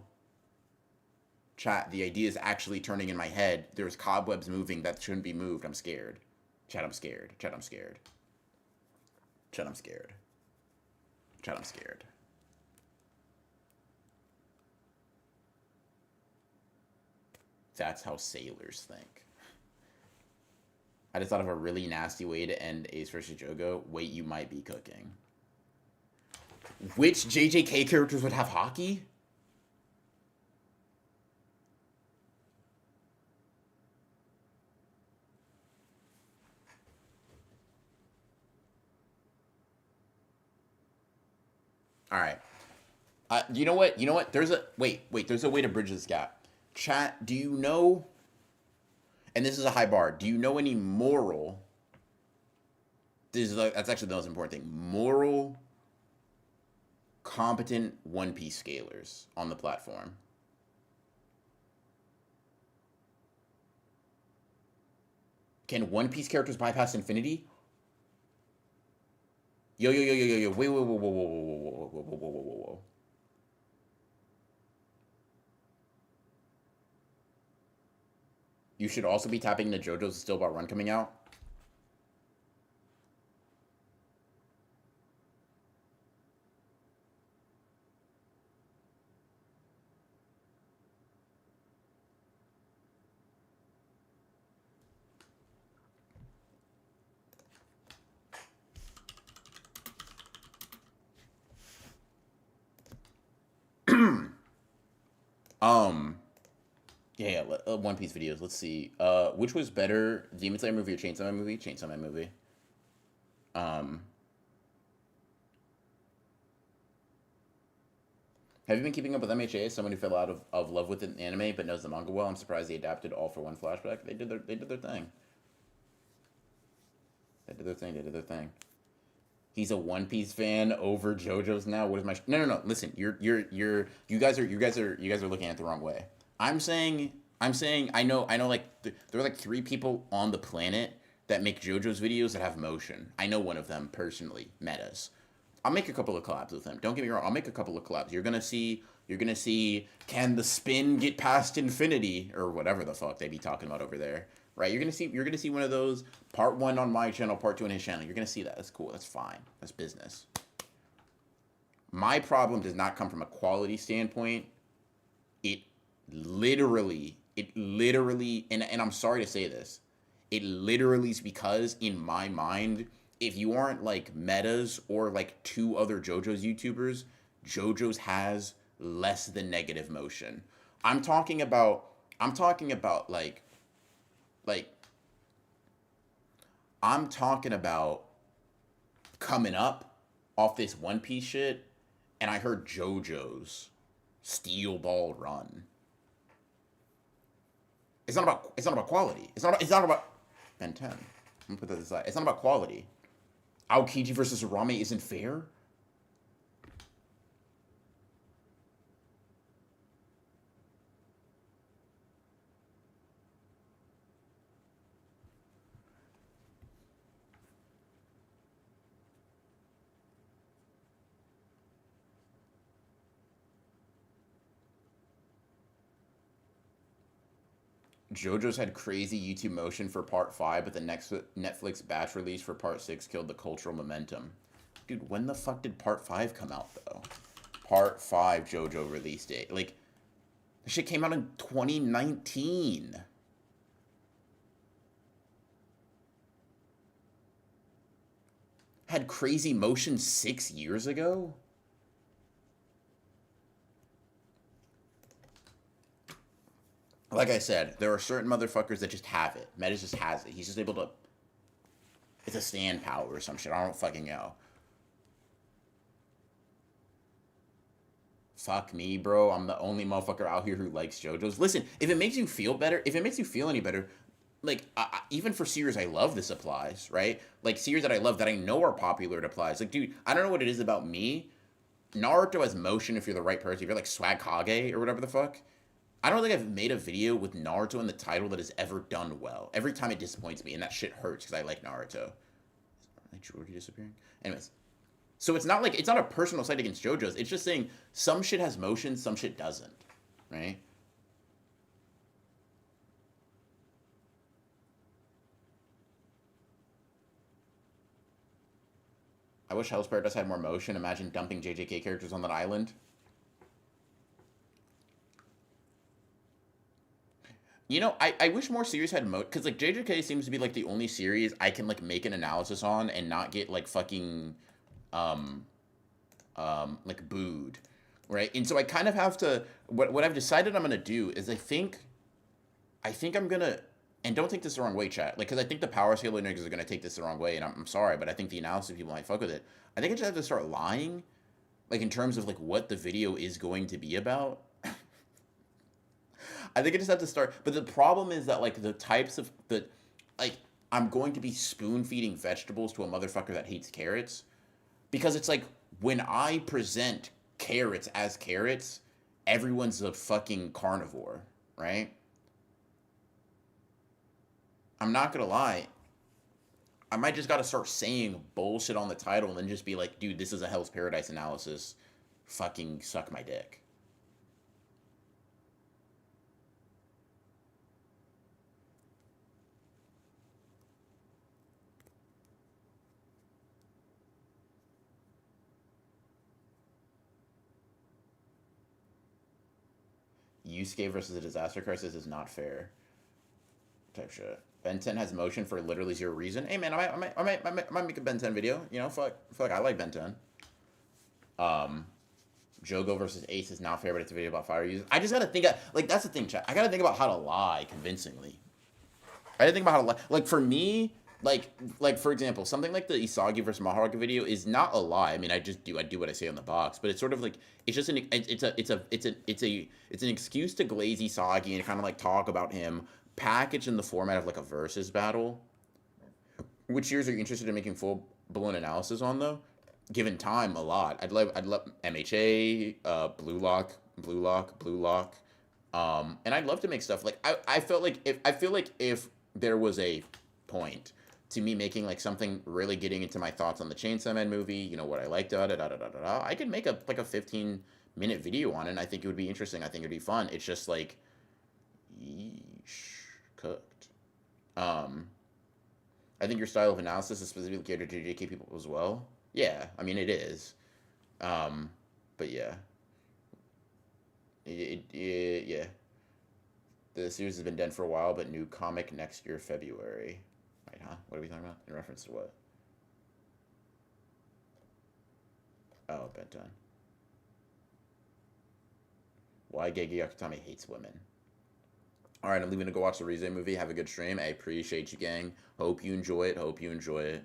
Chat, the idea is actually turning in my head. There's cobwebs moving that shouldn't be moved. I'm scared. Chat, I'm scared. Chat, I'm scared. Chat, I'm scared. Chat, I'm scared. That's how sailors think. I just thought of a really nasty way to end Ace vs. Jogo. Wait, you might be cooking. Which JJK characters would have hockey? All right. You know what? You know what? There's a wait. There's a way to bridge this gap. Chat, do you know? And this is a high bar. Do you know any moral? That's actually the most important thing. Moral, competent One Piece scalers on the platform. Can One Piece characters bypass infinity? Yo. Wait. Whoa. You should also be tapping the JoJo's Still About Run coming out. Yeah, One Piece videos. Let's see. Which was better, Demon Slayer movie or Chainsaw Man movie? Chainsaw Man movie. Have you been keeping up with MHA? Someone who fell out of love with an anime but knows the manga well. I'm surprised they adapted All for One flashback. They did their thing. They did their thing. He's a One Piece fan over JoJo's now. What is my no. Listen, you guys are looking at it the wrong way. I'm saying I know like there are like 3 people on the planet that make JoJo's videos that have motion. I know one of them personally, Metas. I'll make a couple of collabs with him. Don't get me wrong. I'll make a couple of collabs. You're gonna see. Can the spin get past infinity or whatever the fuck they be talking about over there, right? You're gonna see one of those. Part 1 on my channel, part 2 on his channel. You're gonna see that. That's cool. That's fine. That's business. My problem does not come from a quality standpoint. It literally, and I'm sorry to say this, it literally is because in my mind, if you aren't like Metas or like 2 other JoJo's YouTubers, JoJo's has less than negative motion. I'm talking about like I'm talking about coming up off this One Piece shit, and I heard JoJo's Steel Ball Run. It's not about quality. It's not about Ben 10. I'm gonna put that aside. It's not about quality. Aokiji versus Arame isn't fair. JoJo's had crazy YouTube motion for part 5, but the next Netflix batch release for part 6 killed the cultural momentum. Dude, when the fuck did part 5 come out, though? Part 5 JoJo release date. Like, the shit came out in 2019. Had crazy motion 6 years ago? Like I said, there are certain motherfuckers that just have it. Metis just has it. He's just able to... It's a stand power or some shit. I don't fucking know. Fuck me, bro. I'm the only motherfucker out here who likes JoJo's. Listen, if it makes you feel better, if it makes you feel any better, like, even for series I love, this applies, right? Like, series that I love that I know are popular, it applies. Like, dude, I don't know what it is about me. Naruto has motion if you're the right person. If you're like Swag Kage or whatever the fuck. I don't think I've made a video with Naruto in the title that has ever done well. Every time it disappoints me, and that shit hurts because I like Naruto. Is Jordy disappearing? Anyways. So it's not like, it's not a personal slight against JoJo's. It's just saying some shit has motion, some shit doesn't. Right? I wish Hell's Paradise had more motion. Imagine dumping JJK characters on that island. You know, I wish more series had because like JJK seems to be like the only series I can like make an analysis on and not get like fucking um like booed, right? And so I kind of have to what I've decided I'm gonna do is I think I'm gonna, and don't take this the wrong way, chat, like because I think the power scaler niggas are gonna take this the wrong way, and I'm sorry, but I think the analysis people might fuck with it. I think I just have to start lying, like in terms of like what the video is going to be about. I think I just have to start. But the problem is that like the types of the like I'm going to be spoon feeding vegetables to a motherfucker that hates carrots because it's like when I present carrots as carrots, everyone's a fucking carnivore, right? I'm not gonna lie. I might just gotta start saying bullshit on the title and then just be like, dude, this is a Hell's Paradise analysis. Fucking suck my dick. Yusuke versus a disaster crisis is not fair. Type shit. Ben 10 has motion for literally zero reason. Hey man, I might make a Ben 10 video. You know, fuck, I like Ben 10. Jogo versus Ace is not fair, but it's a video about fire users. I just gotta think of, like, that's the thing, chat. I gotta think about how to lie convincingly. I gotta think about how to lie. Like, for me, like for example, something like the Isagi versus Maharuka video is not a lie. I mean, I do what I say on the box, but it's sort of like it's just it's an excuse to glaze Isagi and kind of like talk about him, packaged in the format of like a versus battle. Which years are you interested in making full blown analysis on though? Given time, a lot. I'd love MHA, Blue Lock. And I'd love to make stuff like I feel like if there was a point to me making like something really getting into my thoughts on the Chainsaw Man movie, you know what I liked, I could make a 15-minute video on it. And I think it would be interesting. I think it'd be fun. It's just like, yeesh, cooked. I think your style of analysis is specifically catered to JK people as well. Yeah, I mean it is. But yeah, yeah. The series has been dead for a while, but new comic next year, February. Wait, huh? What are we talking about? In reference to what? Oh, bedtime. Why Gege Akutami hates women. All right, I'm leaving to go watch the Rize movie. Have a good stream. I appreciate you, gang. Hope you enjoy it. Hope you enjoy it.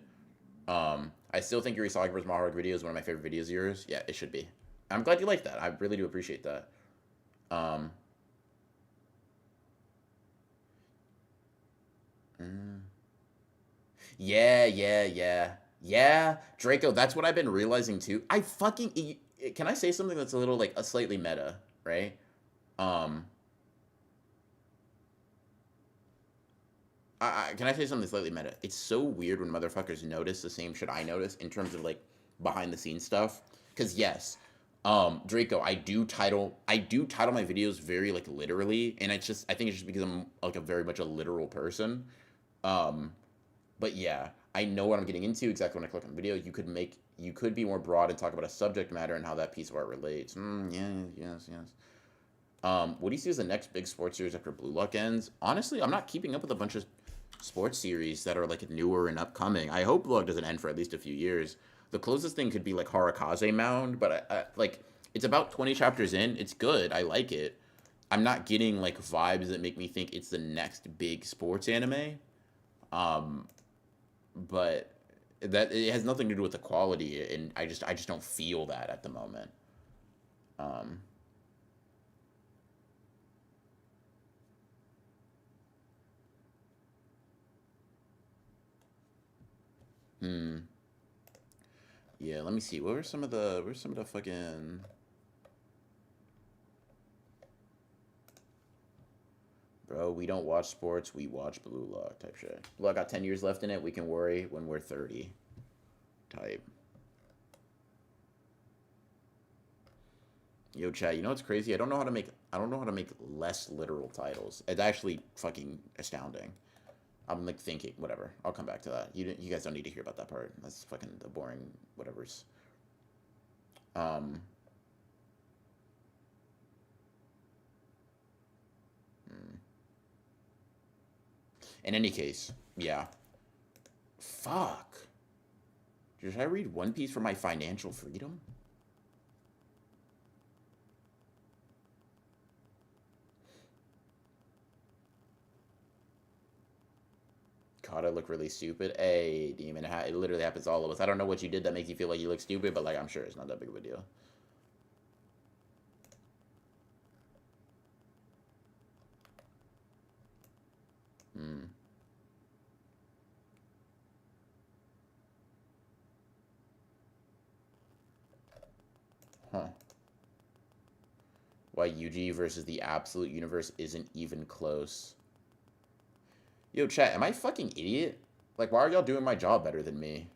I still think Yuri Saga vs. Mahawk video is one of my favorite videos of yours. Yeah, it should be. I'm glad you like that. I really do appreciate that. Um, mm, yeah, yeah, yeah, yeah. Draco, that's what I've been realizing too. I fucking can I say something that's a little like a slightly meta, right? Um, can I say something slightly meta? It's so weird when motherfuckers notice the same shit I notice in terms of like behind the scenes stuff. Cause yes, Draco, I do title my videos very like literally, and I think it's just because I'm like a very much a literal person. Um, but yeah, I know what I'm getting into exactly when I click on the video. You could be more broad and talk about a subject matter and how that piece of art relates. Yeah, yes, yes. What do you see as the next big sports series after Blue Lock ends? Honestly, I'm not keeping up with a bunch of sports series that are like newer and upcoming. I hope Blue Lock doesn't end for at least a few years. The closest thing could be like Harakaze Mound, but like it's about 20 chapters in. It's good. I like it. I'm not getting like vibes that make me think it's the next big sports anime. Um, but that it has nothing to do with the quality, and I just don't feel that at the moment. Um, hmm. Yeah, let me see. What were some of the fucking bro? We don't watch sports. We watch Blue Lock type shit. Blue Lock got 10 years left in it. We can worry when we're 30 type. Yo, chat. You know what's crazy? I don't know how to make less literal titles. It's actually fucking astounding. I'm like thinking, whatever. I'll come back to that. You guys don't need to hear about that part. That's fucking the boring whatever's. Um. hmm. In any case, yeah. Fuck. Should I read One Piece for my financial freedom? God, I look really stupid. Hey, demon, it literally happens to all of us. I don't know what you did that makes you feel like you look stupid, but like I'm sure it's not that big of a deal. Hmm. Huh. Why UG versus the absolute universe isn't even close. Yo, chat, am I a fucking idiot? Like, why are y'all doing my job better than me?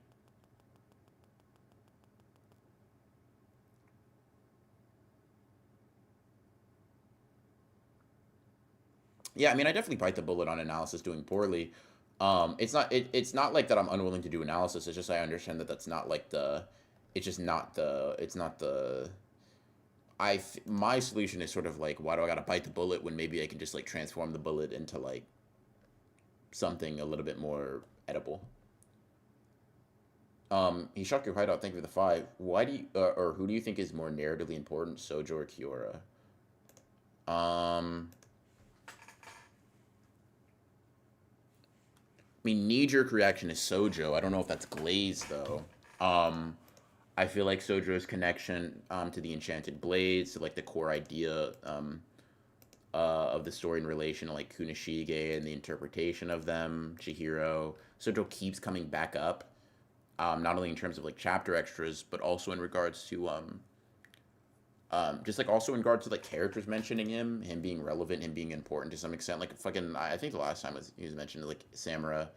Yeah, I mean, I definitely bite the bullet on analysis doing poorly. It's not like that I'm unwilling to do analysis. It's just I understand that that's not like the, it's just not the, it's not the. My solution is sort of like, why do I gotta bite the bullet when maybe I can just like transform the bullet into like something a little bit more edible. Hishaku Hideout, thank you for the five. Why do you, or who do you think is more narratively important, Sojo or Kiora? I mean, knee-jerk reaction is Sojo. I don't know if that's Glaze though. Um, I feel like Sojo's connection to the Enchanted Blades, to like the core idea of the story in relation to like Kunishige and the interpretation of them, Chihiro. Sojo keeps coming back up, not only in terms of like chapter extras, but also in regards to just like also in regards to like characters mentioning him being relevant, him being important to some extent. Like fucking, I think the last time he was mentioned like Samura,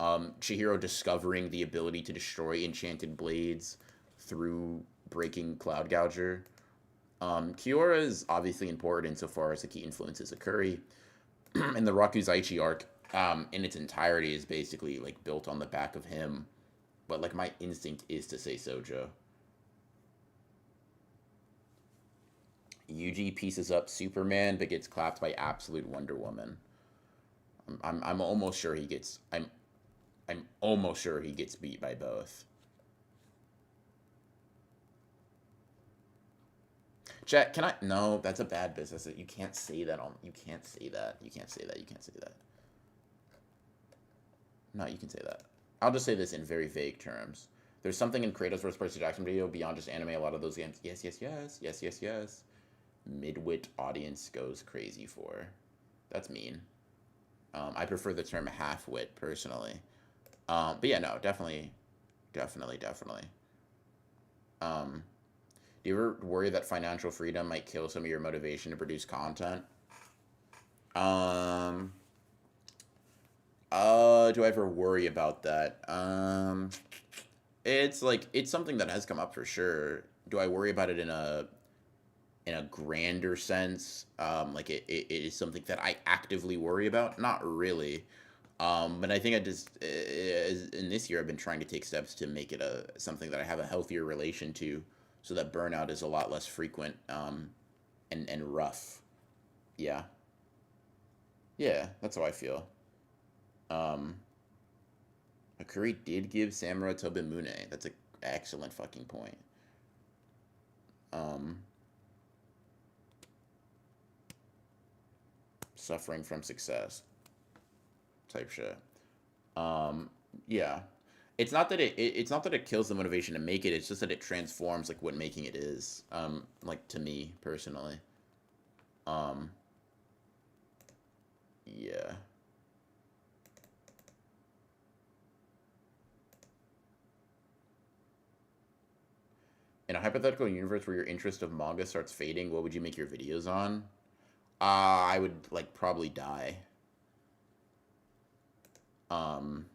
Chihiro discovering the ability to destroy enchanted blades through breaking Cloud Gouger. Kiora is obviously important insofar as the key influences Akuri, and the Rakuzaichi arc, in its entirety is basically like built on the back of him. But like my instinct is to say Sojo. Yuji pieces up Superman, but gets clapped by absolute Wonder Woman. I'm almost sure he gets. I'm almost sure he gets beat by both. Chat, can I? No, that's a bad business. You can't say that on. You can't say that. You can't say that. You can't say that. No, you can say that. I'll just say this in very vague terms. There's something in Kratos vs. Percy Jackson video beyond just anime. A lot of those games. Yes, yes, yes, yes, yes, yes. Midwit audience goes crazy for. That's mean. I prefer the term half-wit personally. But yeah, no, definitely. Do you ever worry that financial freedom might kill some of your motivation to produce content? Do I ever worry about that? It's like, it's something that has come up for sure. Do I worry about it in a grander sense? Like it is something that I actively worry about? Not really. But I think I just in this year I've been trying to take steps to make it something that I have a healthier relation to, so that burnout is a lot less frequent and rough. Yeah, yeah, that's how I feel. Um, Akuri did give Samura Tobimune. That's an excellent fucking point. Um, Suffering from success type shit. Yeah. It's not that it's not that it kills the motivation to make it. It's just that it transforms like what making it is. Like to me personally. Um, yeah. In a hypothetical universe where your interest of manga starts fading, what would you make your videos on? I would like probably die. Um,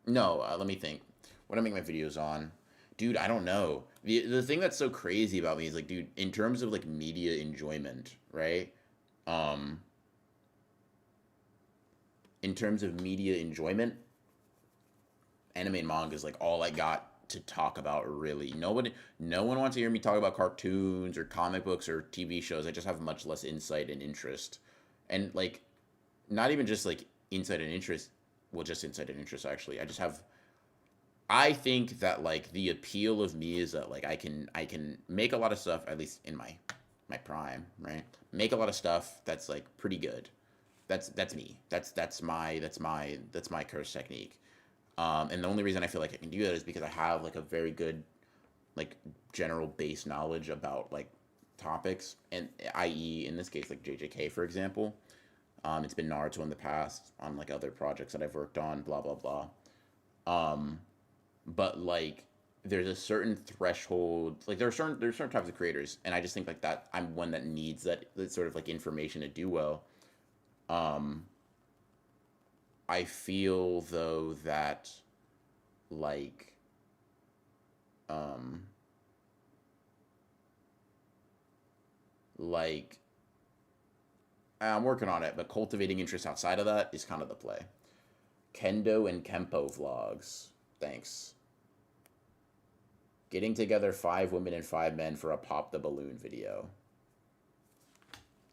no, let me think. What do I make my videos on? Dude, I don't know. The thing that's so crazy about me is like, dude, in terms of like media enjoyment, right? Um, in terms of media enjoyment, anime and manga is like all I got to talk about really. No one wants to hear me talk about cartoons or comic books or TV shows. I just have much less insight and interest. And like not even just like insight and interest, well just insight and interest actually. I think that like the appeal of me is that like I can make a lot of stuff, at least in my prime, right? Make a lot of stuff that's like pretty good. That's me. That's my curse technique. And the only reason I feel like I can do that is because I have like a very good like general base knowledge about like topics, and i.e. in this case like JJK for example. It's been Naruto in the past on like other projects that I've worked on, blah blah blah. Um, but like there's a certain threshold, like there's certain types of creators, and I just think like that I'm one that needs that sort of like information to do well. Um, I feel though that like um like I'm working on it, but cultivating interest outside of that is kind of the play. Kendo and Kempo vlogs. Thanks. Getting together 5 women and 5 men for a pop the balloon video.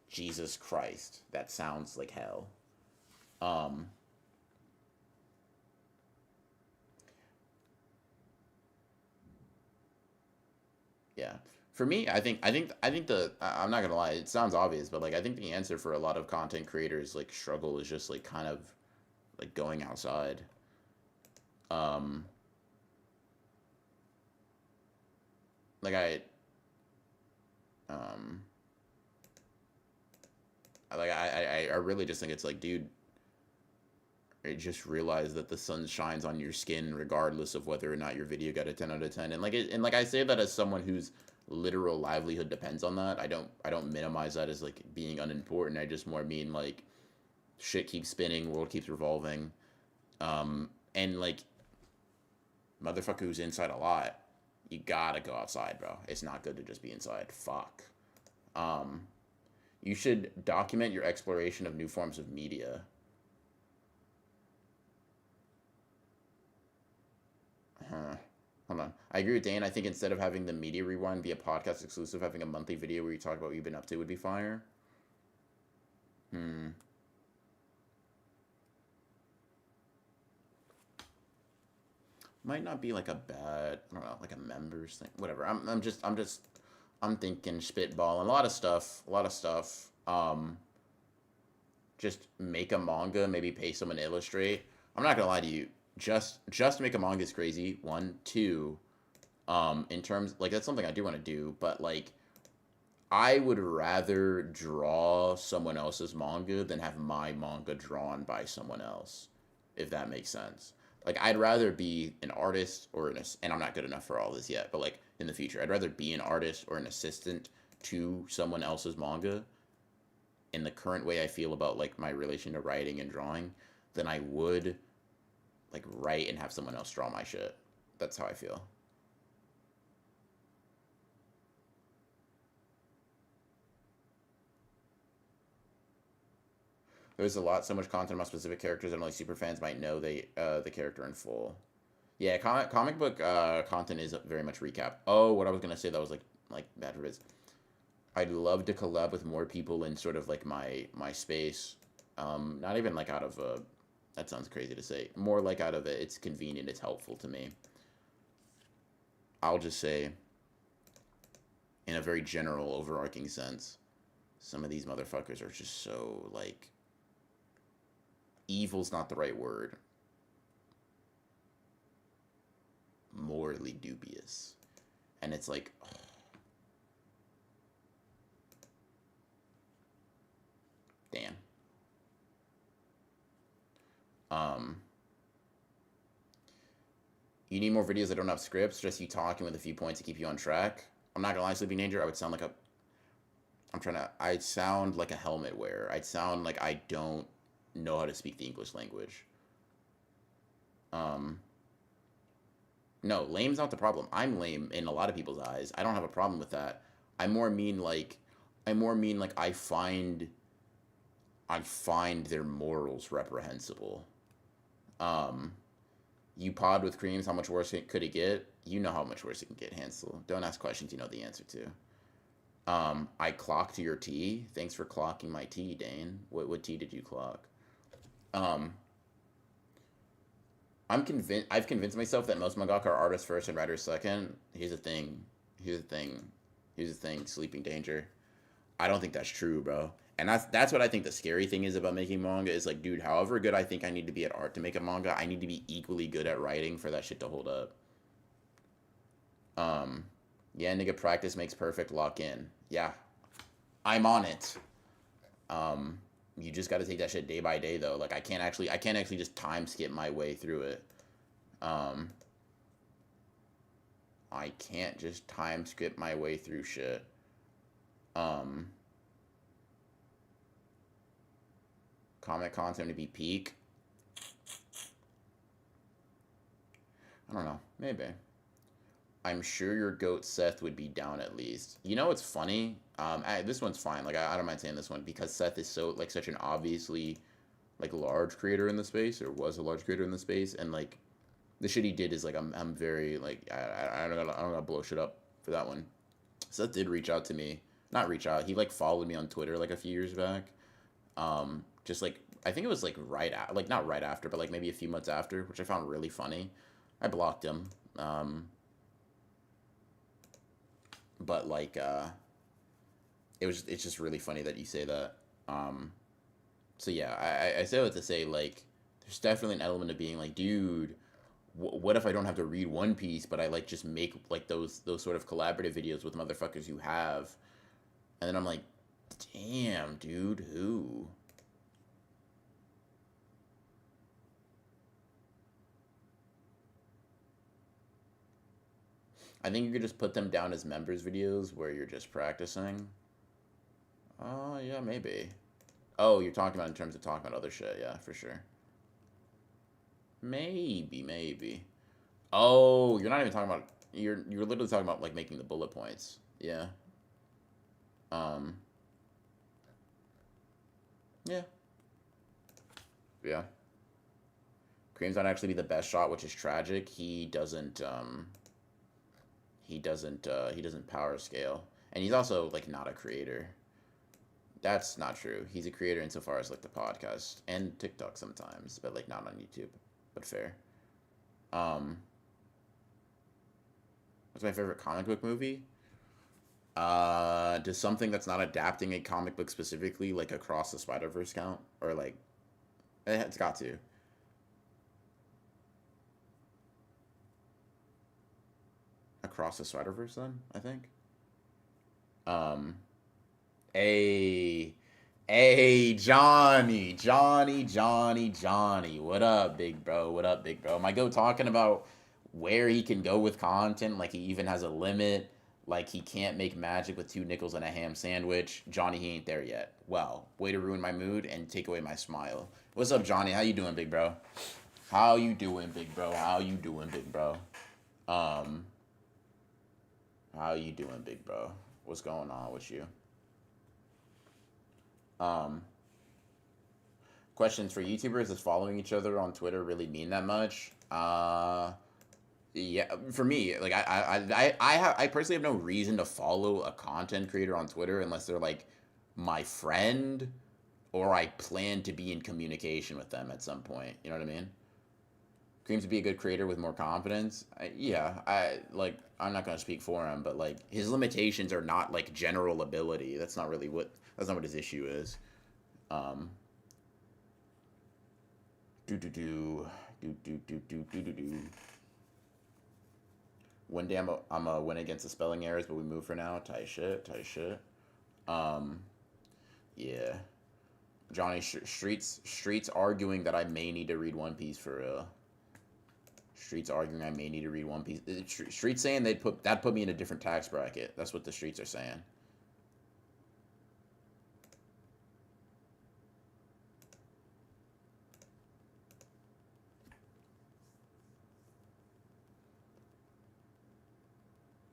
Jesus Christ, that sounds like hell. Um, yeah. For me, I think I'm not gonna lie, it sounds obvious, but like I think the answer for a lot of content creators like struggle is just like kind of like going outside. Um, like um, I really just think it's like, dude, I just realize that the sun shines on your skin regardless of whether or not your video got a 10 out of 10. And like I say that as someone whose literal livelihood depends on that. I don't minimize that as like being unimportant. I just more mean like shit keeps spinning, world keeps revolving. And like motherfucker who's inside a lot, you gotta go outside, bro. It's not good to just be inside. Fuck. Um, you should document your exploration of new forms of media. Huh. Hold on. I agree with Dan. I think instead of having the media rewind be a podcast exclusive, having a monthly video where you talk about what you've been up to would be fire. Hmm. might not be like a bad, I don't know, like a members thing, whatever. I'm thinking spitball and a lot of stuff. Just make a manga, maybe pay someone to illustrate. I'm not gonna lie to you, just to make a manga is crazy. One, two, in terms like that's something I do want to do, but like I would rather draw someone else's manga than have my manga drawn by someone else, if that makes sense. Like I'd rather be an artist or and I'm not good enough for all this yet, but like in the future, I'd rather be an artist or an assistant to someone else's manga in the current way I feel about like my relation to writing and drawing than I would like write and have someone else draw my shit. That's how I feel. There's a lot, so much content about specific characters, and only super fans might know the character in full. Yeah, comic book content is very much recap. Oh, what I was gonna say that was like bad for biz. I'd love to collab with more people in sort of like my space. Not even like out of a. That sounds crazy to say. More like out of it. It's convenient. It's helpful to me. I'll just say, in a very general, overarching sense, some of these motherfuckers are just so like. Evil's not the right word. Morally dubious, and it's like. Oh, damn. Um, you need more videos that don't have scripts, just you talking with a few points to keep you on track. I'm not gonna lie, Sleeping Danger, I would sound like a. I'd sound like a helmet wearer. I'd sound like I don't know how to speak the English language. Um, no, lame's not the problem. I'm lame in a lot of people's eyes. I don't have a problem with that. I more mean like, I more mean like I find their morals reprehensible. Um, you pod with creams, how much worse could it get? You know how much worse it can get, Hansel. Don't ask questions you know the answer to. I clocked your tea. Thanks for clocking my tea, Dane. What tea did you clock? Um, I'm convinced. I've convinced myself that most mangaka are artists first and writers second. Here's the thing. Here's the thing. Here's the thing. Sleeping Danger. I don't think that's true, bro. And that's what I think the scary thing is about making manga is like, dude, however good I think I need to be at art to make a manga, I need to be equally good at writing for that shit to hold up. Um, yeah, nigga, practice makes perfect. Lock in. Yeah, I'm on it. Um, you just got to take that shit day by day though. Like I can't actually just time skip my way through it. Um, I can't just time skip my way through shit. Um, comic content to be peak. I don't know. Maybe. I'm sure your goat Seth would be down at least. You know what's funny? This one's fine. Like I don't mind saying this one because Seth is so like such an obviously like large creator in the space or was a large creator in the space, and like the shit he did is like I'm very like I don't gotta blow shit up for that one. Seth did reach out to me, not reach out. He like followed me on Twitter like a few years back. Just like I think it was like like not right after, but like maybe a few months after, which I found really funny. I blocked him. But like it's just really funny that you say that. Um, so yeah, I say that to say like there's definitely an element of being like, dude, what if I don't have to read One Piece, but I like just make like those sort of collaborative videos with motherfuckers who have, and then I'm like, damn, dude, who? I think you could just put them down as members videos where you're just practicing. Oh yeah, maybe. Oh, you're talking about in terms of talking about other shit, yeah, for sure. Maybe. Oh, you're not even talking about you're literally talking about like making the bullet points. Yeah. Um, yeah. Yeah. Cream's not actually be the best shot, which is tragic. He doesn't power scale. And he's also like not a creator. That's not true. He's a creator insofar as like the podcast and TikTok sometimes, but like not on YouTube. But fair. Um, What's my favorite comic book movie? Does something that's not adapting a comic book specifically, like Across the Spider Verse, count? Or like, it's got to. Across the Spider Verse, then I think. Um, a, Johnny. What up, big bro? What up, big bro? Am I go talking about where he can go with content? Like he even has a limit. Like he can't make magic with two nickels and a ham sandwich. Johnny, he ain't there yet. Well, way to ruin my mood and take away my smile. What's up, Johnny? How you doing, big bro? How you doing, big bro? How you doing, big bro? Um, how you doing, big bro? What's going on with you? Um, questions for YouTubers: Does following each other on Twitter really mean that much? Yeah, for me, like I personally have no reason to follow a content creator on Twitter unless they're like my friend or I plan to be in communication with them at some point. You know what I mean? Claims to be a good creator with more confidence. Yeah, I like. I'm not gonna speak for him, but like his limitations are not like general ability. That's not really what. That's not what his issue is. Um. Do do do do. One day I'm a win against the spelling errors, but we move for now. Tight shit. Tight shit. Um. Yeah. Johnny Streets arguing that I may need to read One Piece for real. Streets arguing I may need to read One Piece. Streets saying that put me in a different tax bracket. That's what the streets are saying.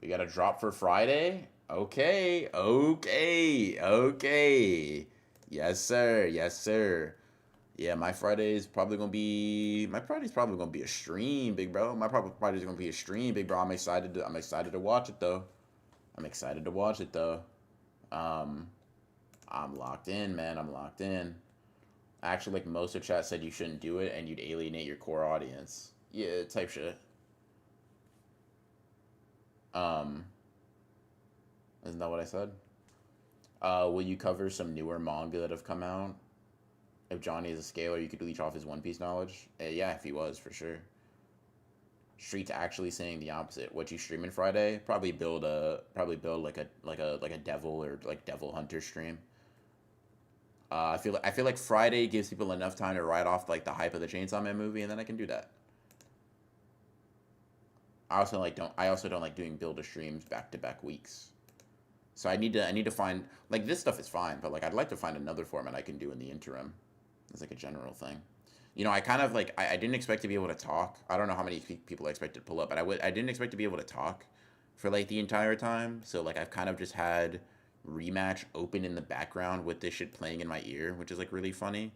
We got a drop for Friday. Okay, okay, okay. Yes, sir. Yes, sir. Yeah, my Friday's probably gonna be a stream, big bro. My Friday's gonna be a stream, big bro. I'm excited to watch it though. I'm excited to watch it though. Um, I'm locked in, man. I'm locked in. Actually, like most of chat said, you shouldn't do it, and you'd alienate your core audience. Yeah, type shit. Um, isn't that what I said? Will you cover some newer manga that have come out? If Johnny is a scaler, you could leech off his One Piece knowledge. Yeah, if he was, for sure. Street's actually saying the opposite. What you streaming Friday? Probably build like a devil or like devil hunter stream. I feel like Friday gives people enough time to ride off like the hype of the Chainsaw Man movie, and then I can do that. I also don't like doing builder streams back to back weeks. So I need to find like this stuff is fine, but like I'd like to find another format I can do in the interim. It's like a general thing. I kind of like I didn't expect to be able to talk. I don't know how many people I expected to pull up, but I didn't expect to be able to talk for like the entire time. So like I've kind of just had rematch open in the background with this shit playing in my ear, which is like really funny.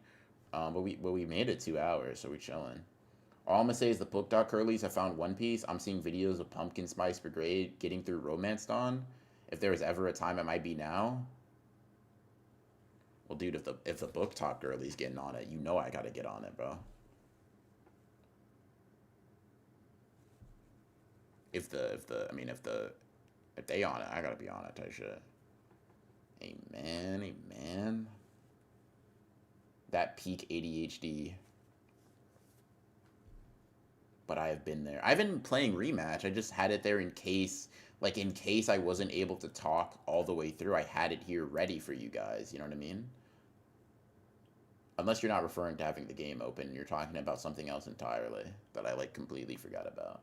But we made it 2 hours, so we're chilling. All I'm gonna say is the book dot curlies have found One Piece. I'm seeing videos of Pumpkin Spice Brigade getting through Romance Dawn. If there was ever a time, it might be now. Well, dude, if the book talk girlie's getting on it, you know I gotta get on it, bro. If they on it, I gotta be on it. Type shit. Amen, amen. That peak ADHD, but I have been there. I've been playing rematch. I just had it there in case I wasn't able to talk all the way through. I had it here ready for you guys. You know what I mean? Unless you're not referring to having the game open, you're talking about something else entirely that I like completely forgot about.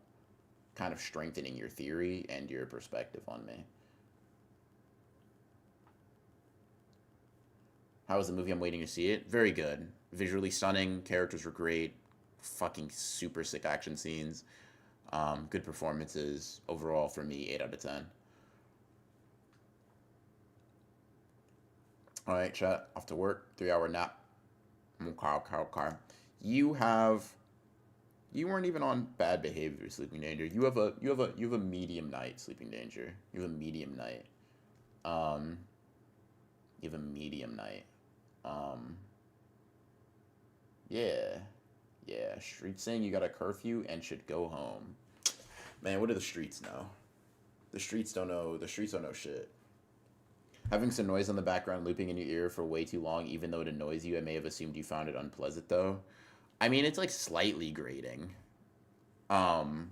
Kind of strengthening your theory and your perspective on me. How was the movie? I'm waiting to see it. Very good. Visually stunning. Characters were great. Fucking super sick action scenes. Good performances. Overall, for me, 8 out of 10. All right, chat. Off to work. 3 hour nap. Okay. You have. You weren't even on bad behavior, sleeping danger. You have a medium night, sleeping danger. You have a medium night. Um, you have a medium night. Um, yeah, yeah. Street saying you got a curfew and should go home. Man, what do the streets know? The streets don't know. The streets don't know shit. Having some noise on the background looping in your ear for way too long, even though it annoys you, I may have assumed you found it unpleasant though. I mean, it's like slightly grating. Um,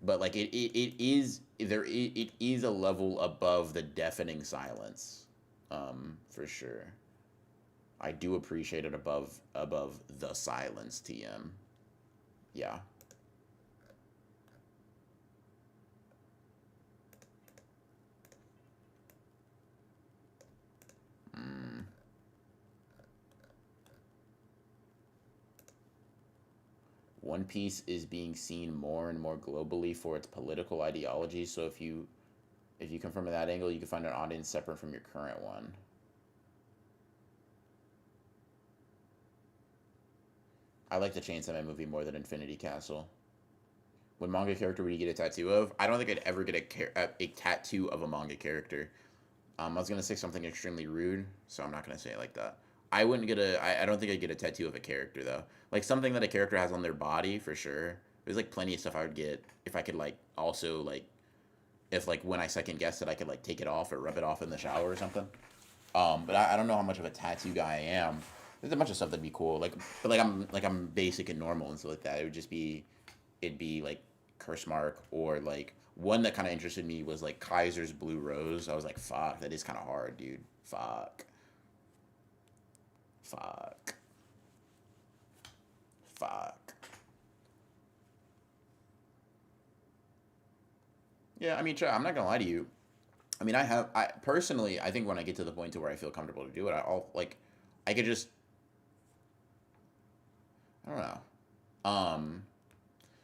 but like it is there it is a level above the deafening silence. For sure. I do appreciate it above the silence, TM. Yeah. Mm. One Piece is being seen more and more globally for its political ideology. So if you come from that angle, you can find an audience separate from your current one. I like the Chainsaw Man movie more than Infinity Castle. What manga character would you get a tattoo of? I don't think I'd ever get a tattoo of a manga character. I was gonna say something extremely rude, so I'm not gonna say it like that. I wouldn't get a. I don't think I'd get a tattoo of a character though. Like something that a character has on their body for sure. There's like plenty of stuff I would get if I could like also like if like when I second guess it I could like take it off or rub it off in the shower or something. But I don't know how much of a tattoo guy I am. There's a bunch of stuff that'd be cool. But I'm basic and normal and stuff like that. It would just be, it'd be like curse mark or like one that kind of interested me was like Kaiser's Blue Rose. I was like, fuck, that is kind of hard, dude. Fuck, fuck, fuck. Yeah, I mean, I'm not gonna lie to you. I mean, I personally, I think when I get to the point to where I feel comfortable to do it, I'll like, I could just, I don't know.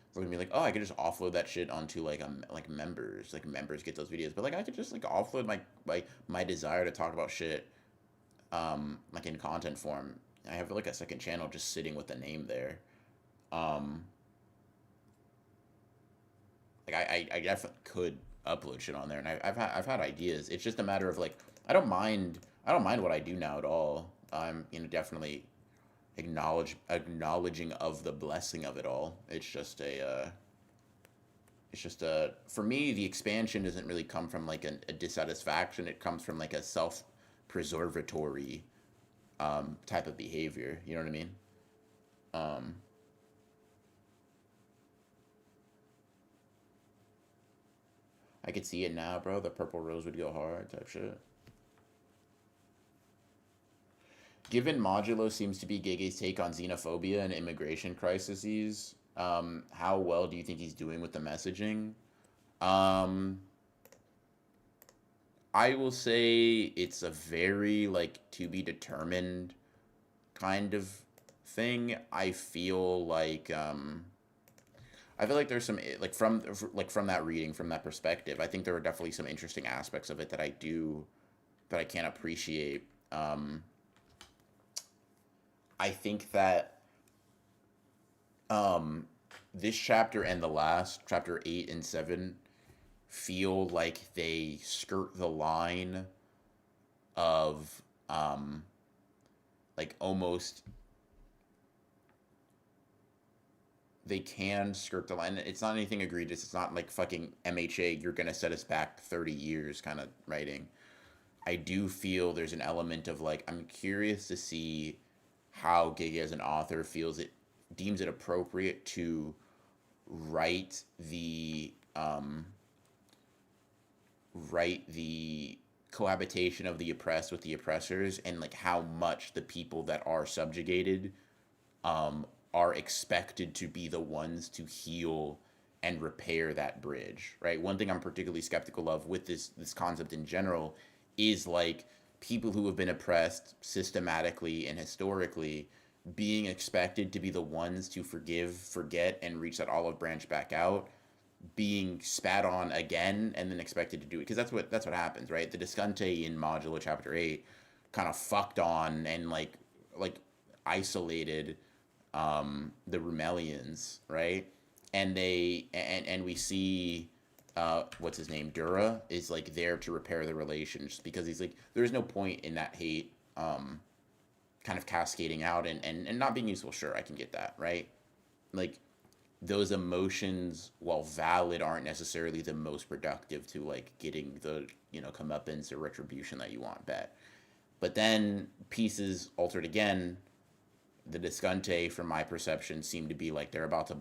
It's gonna be like, oh, I could just offload that shit onto like members, like members get those videos, but like I could just like offload my desire to talk about shit, like in content form. I have like a second channel just sitting with the name there. Um, like I definitely could upload shit on there, and I've had ideas. It's just a matter of like I don't mind what I do now at all. I'm definitely acknowledging of the blessing of it all. It's just a for me the expansion doesn't really come from like a dissatisfaction. It comes from like a self preservatory type of behavior. You know what I mean? Um, I could see it now, bro. The purple rose would go hard type shit. Given Modulo seems to be Gege's take on xenophobia and immigration crises, how well do you think he's doing with the messaging? Um, I will say it's a very like to be determined kind of thing. I feel like there's some from that reading from that perspective. I think there are definitely some interesting aspects of it that I can't appreciate. I think that um, this chapter and the last chapter 8 and 7 feel like they skirt the line of like almost they can skirt the line. It's not anything egregious. It's not like fucking MHA. You're gonna set us back 30 years kind of writing. I do feel there's an element of like I'm curious to see how Gigi as an author feels it deems it appropriate to write the cohabitation of the oppressed with the oppressors and like how much the people that are subjugated um, are expected to be the ones to heal and repair that bridge, right? One thing I'm particularly skeptical of with this concept in general is like people who have been oppressed systematically and historically being expected to be the ones to forgive, forget, and reach that olive branch back out, being spat on again and then expected to do it because that's what happens, right? The Discante in Modulo Chapter 8 kind of fucked on and like isolated the Rumelians, right? And we see what's his name, Dura is like there to repair the relations because he's like there's no point in that hate kind of cascading out and not being useful. Sure, I can get that, right? Like those emotions, while valid, aren't necessarily the most productive to like getting the, comeuppance or retribution that you want back. But then pieces altered again. The Discante, from my perception, seem to be like they're about to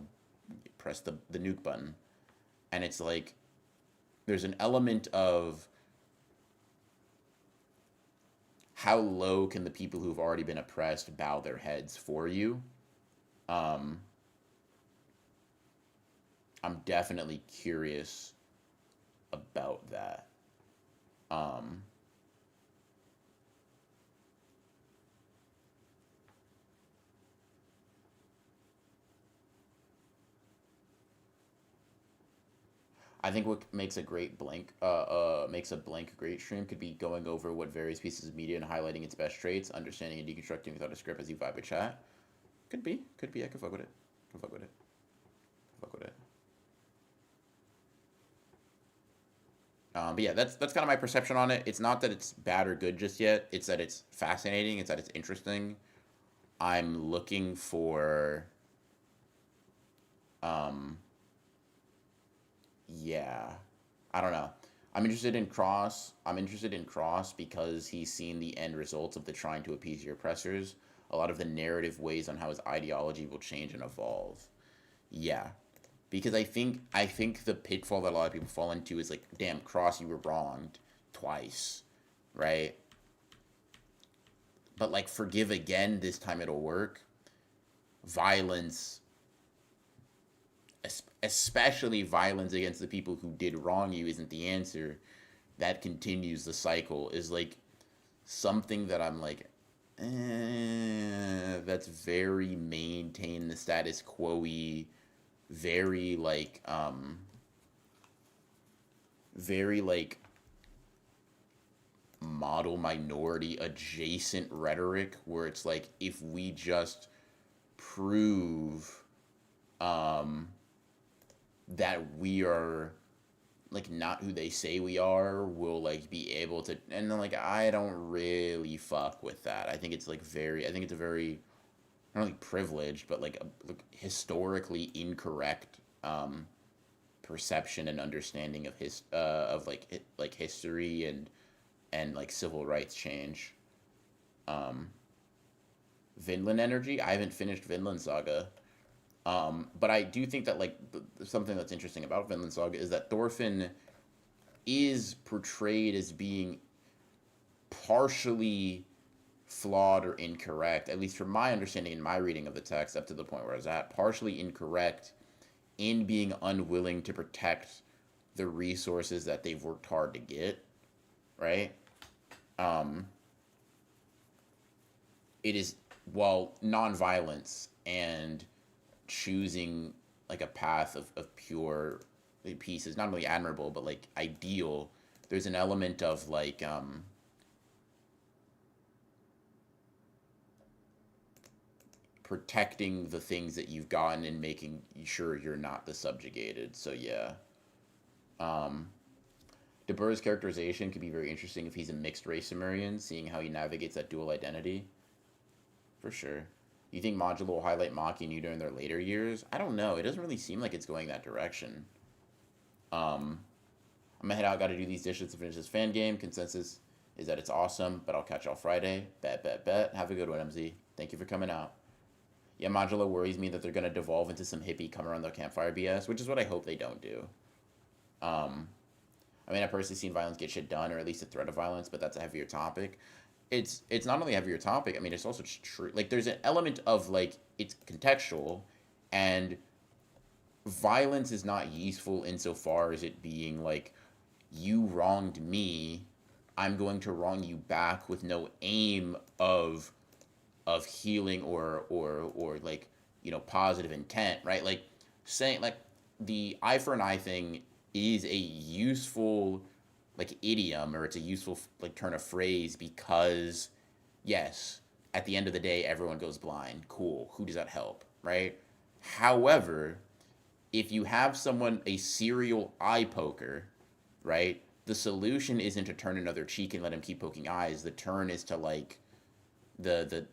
press the nuke button. And it's like there's an element of how low can the people who've already been oppressed bow their heads for you. Um, I'm definitely curious about that. Um, I think what makes a blank great stream could be going over what various pieces of media and highlighting its best traits, understanding and deconstructing without a script as you vibe a chat. Could be. I could fuck with it. Could fuck with it. Could fuck with it. But yeah, that's kind of my perception on it. It's not that it's bad or good just yet. It's that it's fascinating. It's that it's interesting. I'm looking for, um, yeah, I don't know. I'm interested in Cross because he's seen the end results of the trying to appease your oppressors. A lot of the narrative ways on how his ideology will change and evolve. Yeah, because I think the pitfall that a lot of people fall into is like, damn, Cross, you were wronged twice, right? But like, forgive again. This time it'll work. Violence, especially violence against the people who did wrong you, isn't the answer. That continues the cycle. Is like something that I'm like, that's very maintain the status quo y, very like very like model minority adjacent rhetoric, where it's like, if we just prove um that we are like not who they say we are, we'll like be able to. And then like, I don't really fuck with that. I think it's a very, not only privileged, but like historically incorrect perception and understanding of like history and like civil rights change. Um, Vinland Energy. I haven't finished Vinland Saga, but I do think that like something that's interesting about Vinland Saga is that Thorfinn is portrayed as being partially flawed or incorrect, at least from my understanding and my reading of the text up to the point where I was at, partially incorrect in being unwilling to protect the resources that they've worked hard to get, right? Um, it is, while nonviolence and choosing like a path of pure peace is not only admirable but like ideal, there's an element of like protecting the things that you've gotten and making sure you're not the subjugated. So yeah. Um, De Boer's characterization could be very interesting if he's a mixed race Sumerian, seeing how he navigates that dual identity. For sure. You think Modula will highlight Maki and you during their later years? I don't know. It doesn't really seem like it's going that direction. Um, I'm gonna head out. Got to do these dishes to finish this fan game. Consensus is that it's awesome, but I'll catch y'all Friday. Bet. Have a good one, MZ. Thank you for coming out. Yeah, Modula worries me that they're gonna devolve into some hippie come around the campfire BS, which is what I hope they don't do. Um, I mean, I've personally seen violence get shit done, or at least a threat of violence, but that's a heavier topic. It's not only a heavier topic. I mean, it's also true. Like, there's an element of like, it's contextual, and violence is not useful insofar as it being like, you wronged me, I'm going to wrong you back with no aim of healing or like, positive intent, right? Like, saying like, the eye for an eye thing is a useful like idiom, or it's a useful like turn of phrase, because yes, at the end of the day everyone goes blind. Cool, who does that help, right? However, if you have someone, a serial eye poker, right, the solution isn't to turn another cheek and let him keep poking eyes. The turn is to like, the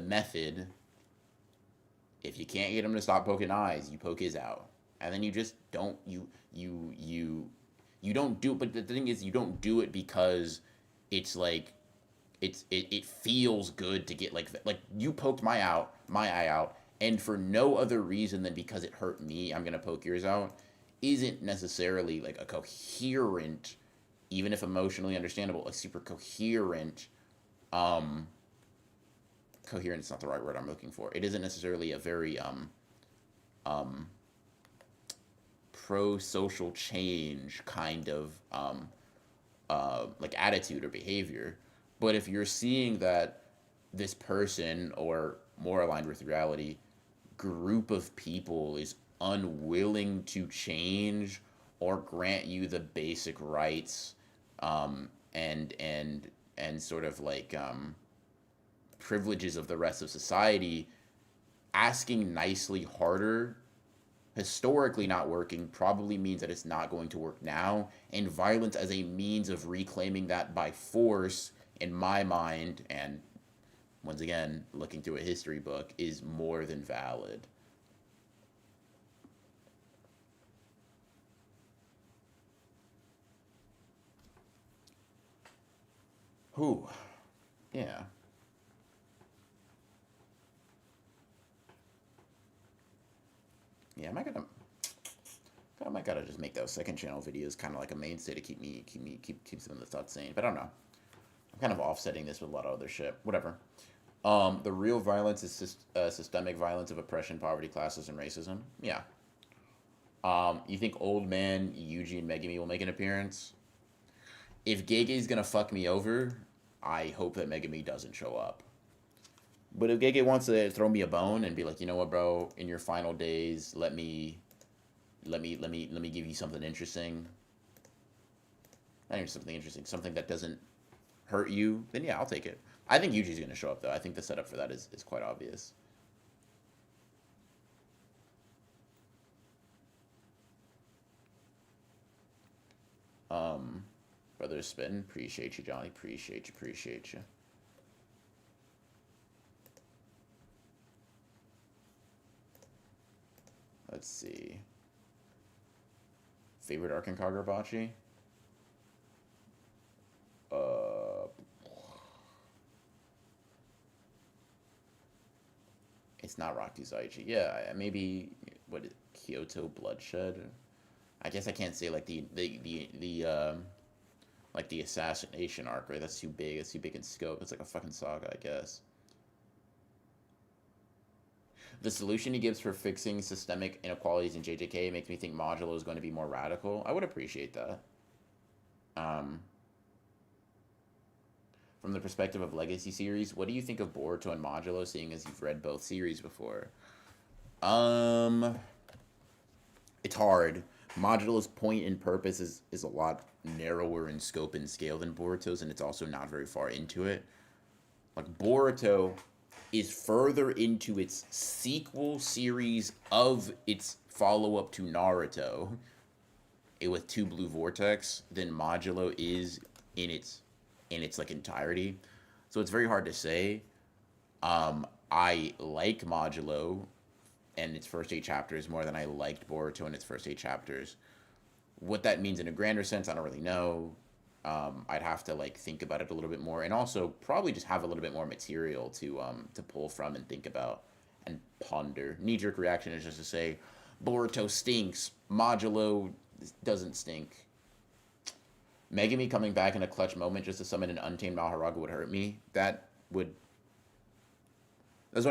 method If you can't get him to stop poking eyes, you poke his out, and then you just don't you don't do it. But the thing is, you don't do it because it's like it feels good to get like you poked my eye out, and for no other reason than because it hurt me, I'm gonna poke yours out, isn't necessarily like a coherent, even if emotionally understandable, a super coherent coherent is not the right word I'm looking for. It isn't necessarily a very um pro social change kind of like attitude or behavior. But if you're seeing that this person, or more aligned with reality, group of people is unwilling to change or grant you the basic rights, and sort of like privileges of the rest of society, asking nicely harder, historically not working, probably means that it's not going to work now. And violence as a means of reclaiming that by force, in my mind, and once again, looking through a history book, is more than valid. Who? Yeah. Yeah, I might gotta just make those second channel videos kind of like a mainstay to keep some of the thoughts sane. But I don't know. I'm kind of offsetting this with a lot of other shit. Whatever. The real violence is systemic violence of oppression, poverty, classism, racism. Yeah. You think old man Yuji and Megumi will make an appearance? If Gege's gonna fuck me over, I hope that Megumi doesn't show up. But if Gege wants to throw me a bone and be like, you know what, bro, in your final days, let me give you something interesting. Not even something interesting, something that doesn't hurt you, then yeah, I'll take it. I think Yuji's gonna show up though. I think the setup for that is quite obvious. Um, Brother Spin, appreciate you, Johnny. Appreciate you. Let's see. Favorite arc in Kagurabachi? Uh, it's not Rakuzaichi. Yeah, maybe what is Kyoto Bloodshed? I guess I can't say like the like the assassination arc, right? That's too big. It's too big in scope. It's like a fucking saga, I guess. The solution he gives for fixing systemic inequalities in JJK makes me think Modulo is going to be more radical. I would appreciate that. Um, from the perspective of Legacy series, what do you think of Boruto and Modulo, seeing as you've read both series before? Um, it's hard. Modulo's point and purpose is a lot narrower in scope and scale than Boruto's, and it's also not very far into it. Like Boruto is further into its sequel series of its follow-up to Naruto, with Two Blue Vortex, than Modulo is in its like entirety. So it's very hard to say. I like Modulo and its first 8 chapters more than I liked Boruto and its first 8 chapters. What that means in a grander sense, I don't really know. I'd have to like think about it a little bit more, and also probably just have a little bit more material to pull from and think about and ponder. Knee jerk reaction is just to say Boruto stinks, Modulo doesn't stink. Megumi coming back in a clutch moment just to summon an untamed Maharaga would hurt me. That's what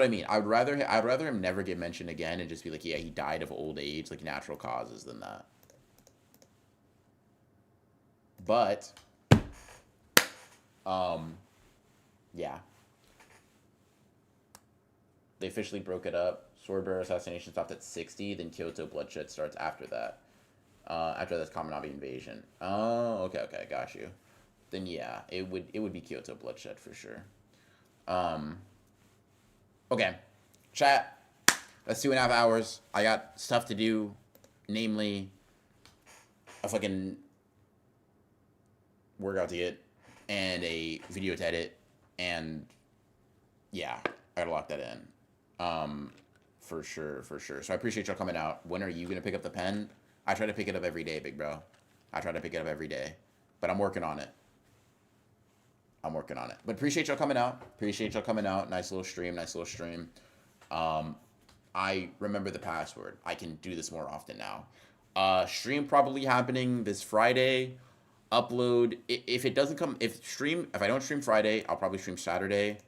I mean. I'd rather him never get mentioned again and just be like, yeah, he died of old age, like natural causes, than that. But yeah, they officially broke it up. Swordbearer assassination stopped at 60, then Kyoto bloodshed starts after that. After that's Kaminami invasion. Oh, okay, I got you. Then yeah, it would be Kyoto bloodshed for sure. Okay, chat. That's 2.5 hours. I got stuff to do, namely a fucking workout to get and a video to edit, and yeah, I gotta lock that in. For sure, for sure. So I appreciate y'all coming out. When are you gonna pick up the pen? I try to pick it up every day, big bro. I try to pick it up every day, but I'm working on it. I'm working on it. But appreciate y'all coming out. Appreciate y'all coming out. Nice little stream. Nice little stream. I remember the password. I can do this more often now. Stream probably happening this Friday. Upload if it doesn't come if I don't stream Friday, I'll probably stream Saturday,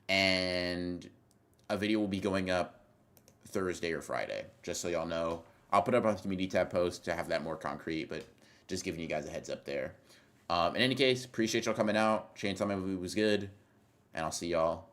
and a video will be going up Thursday or Friday. Just so y'all know, I'll put up on the community tab post to have that more concrete, but just giving you guys a heads up there. In any case, appreciate y'all coming out. Chainsaw Man movie was good, and I'll see y'all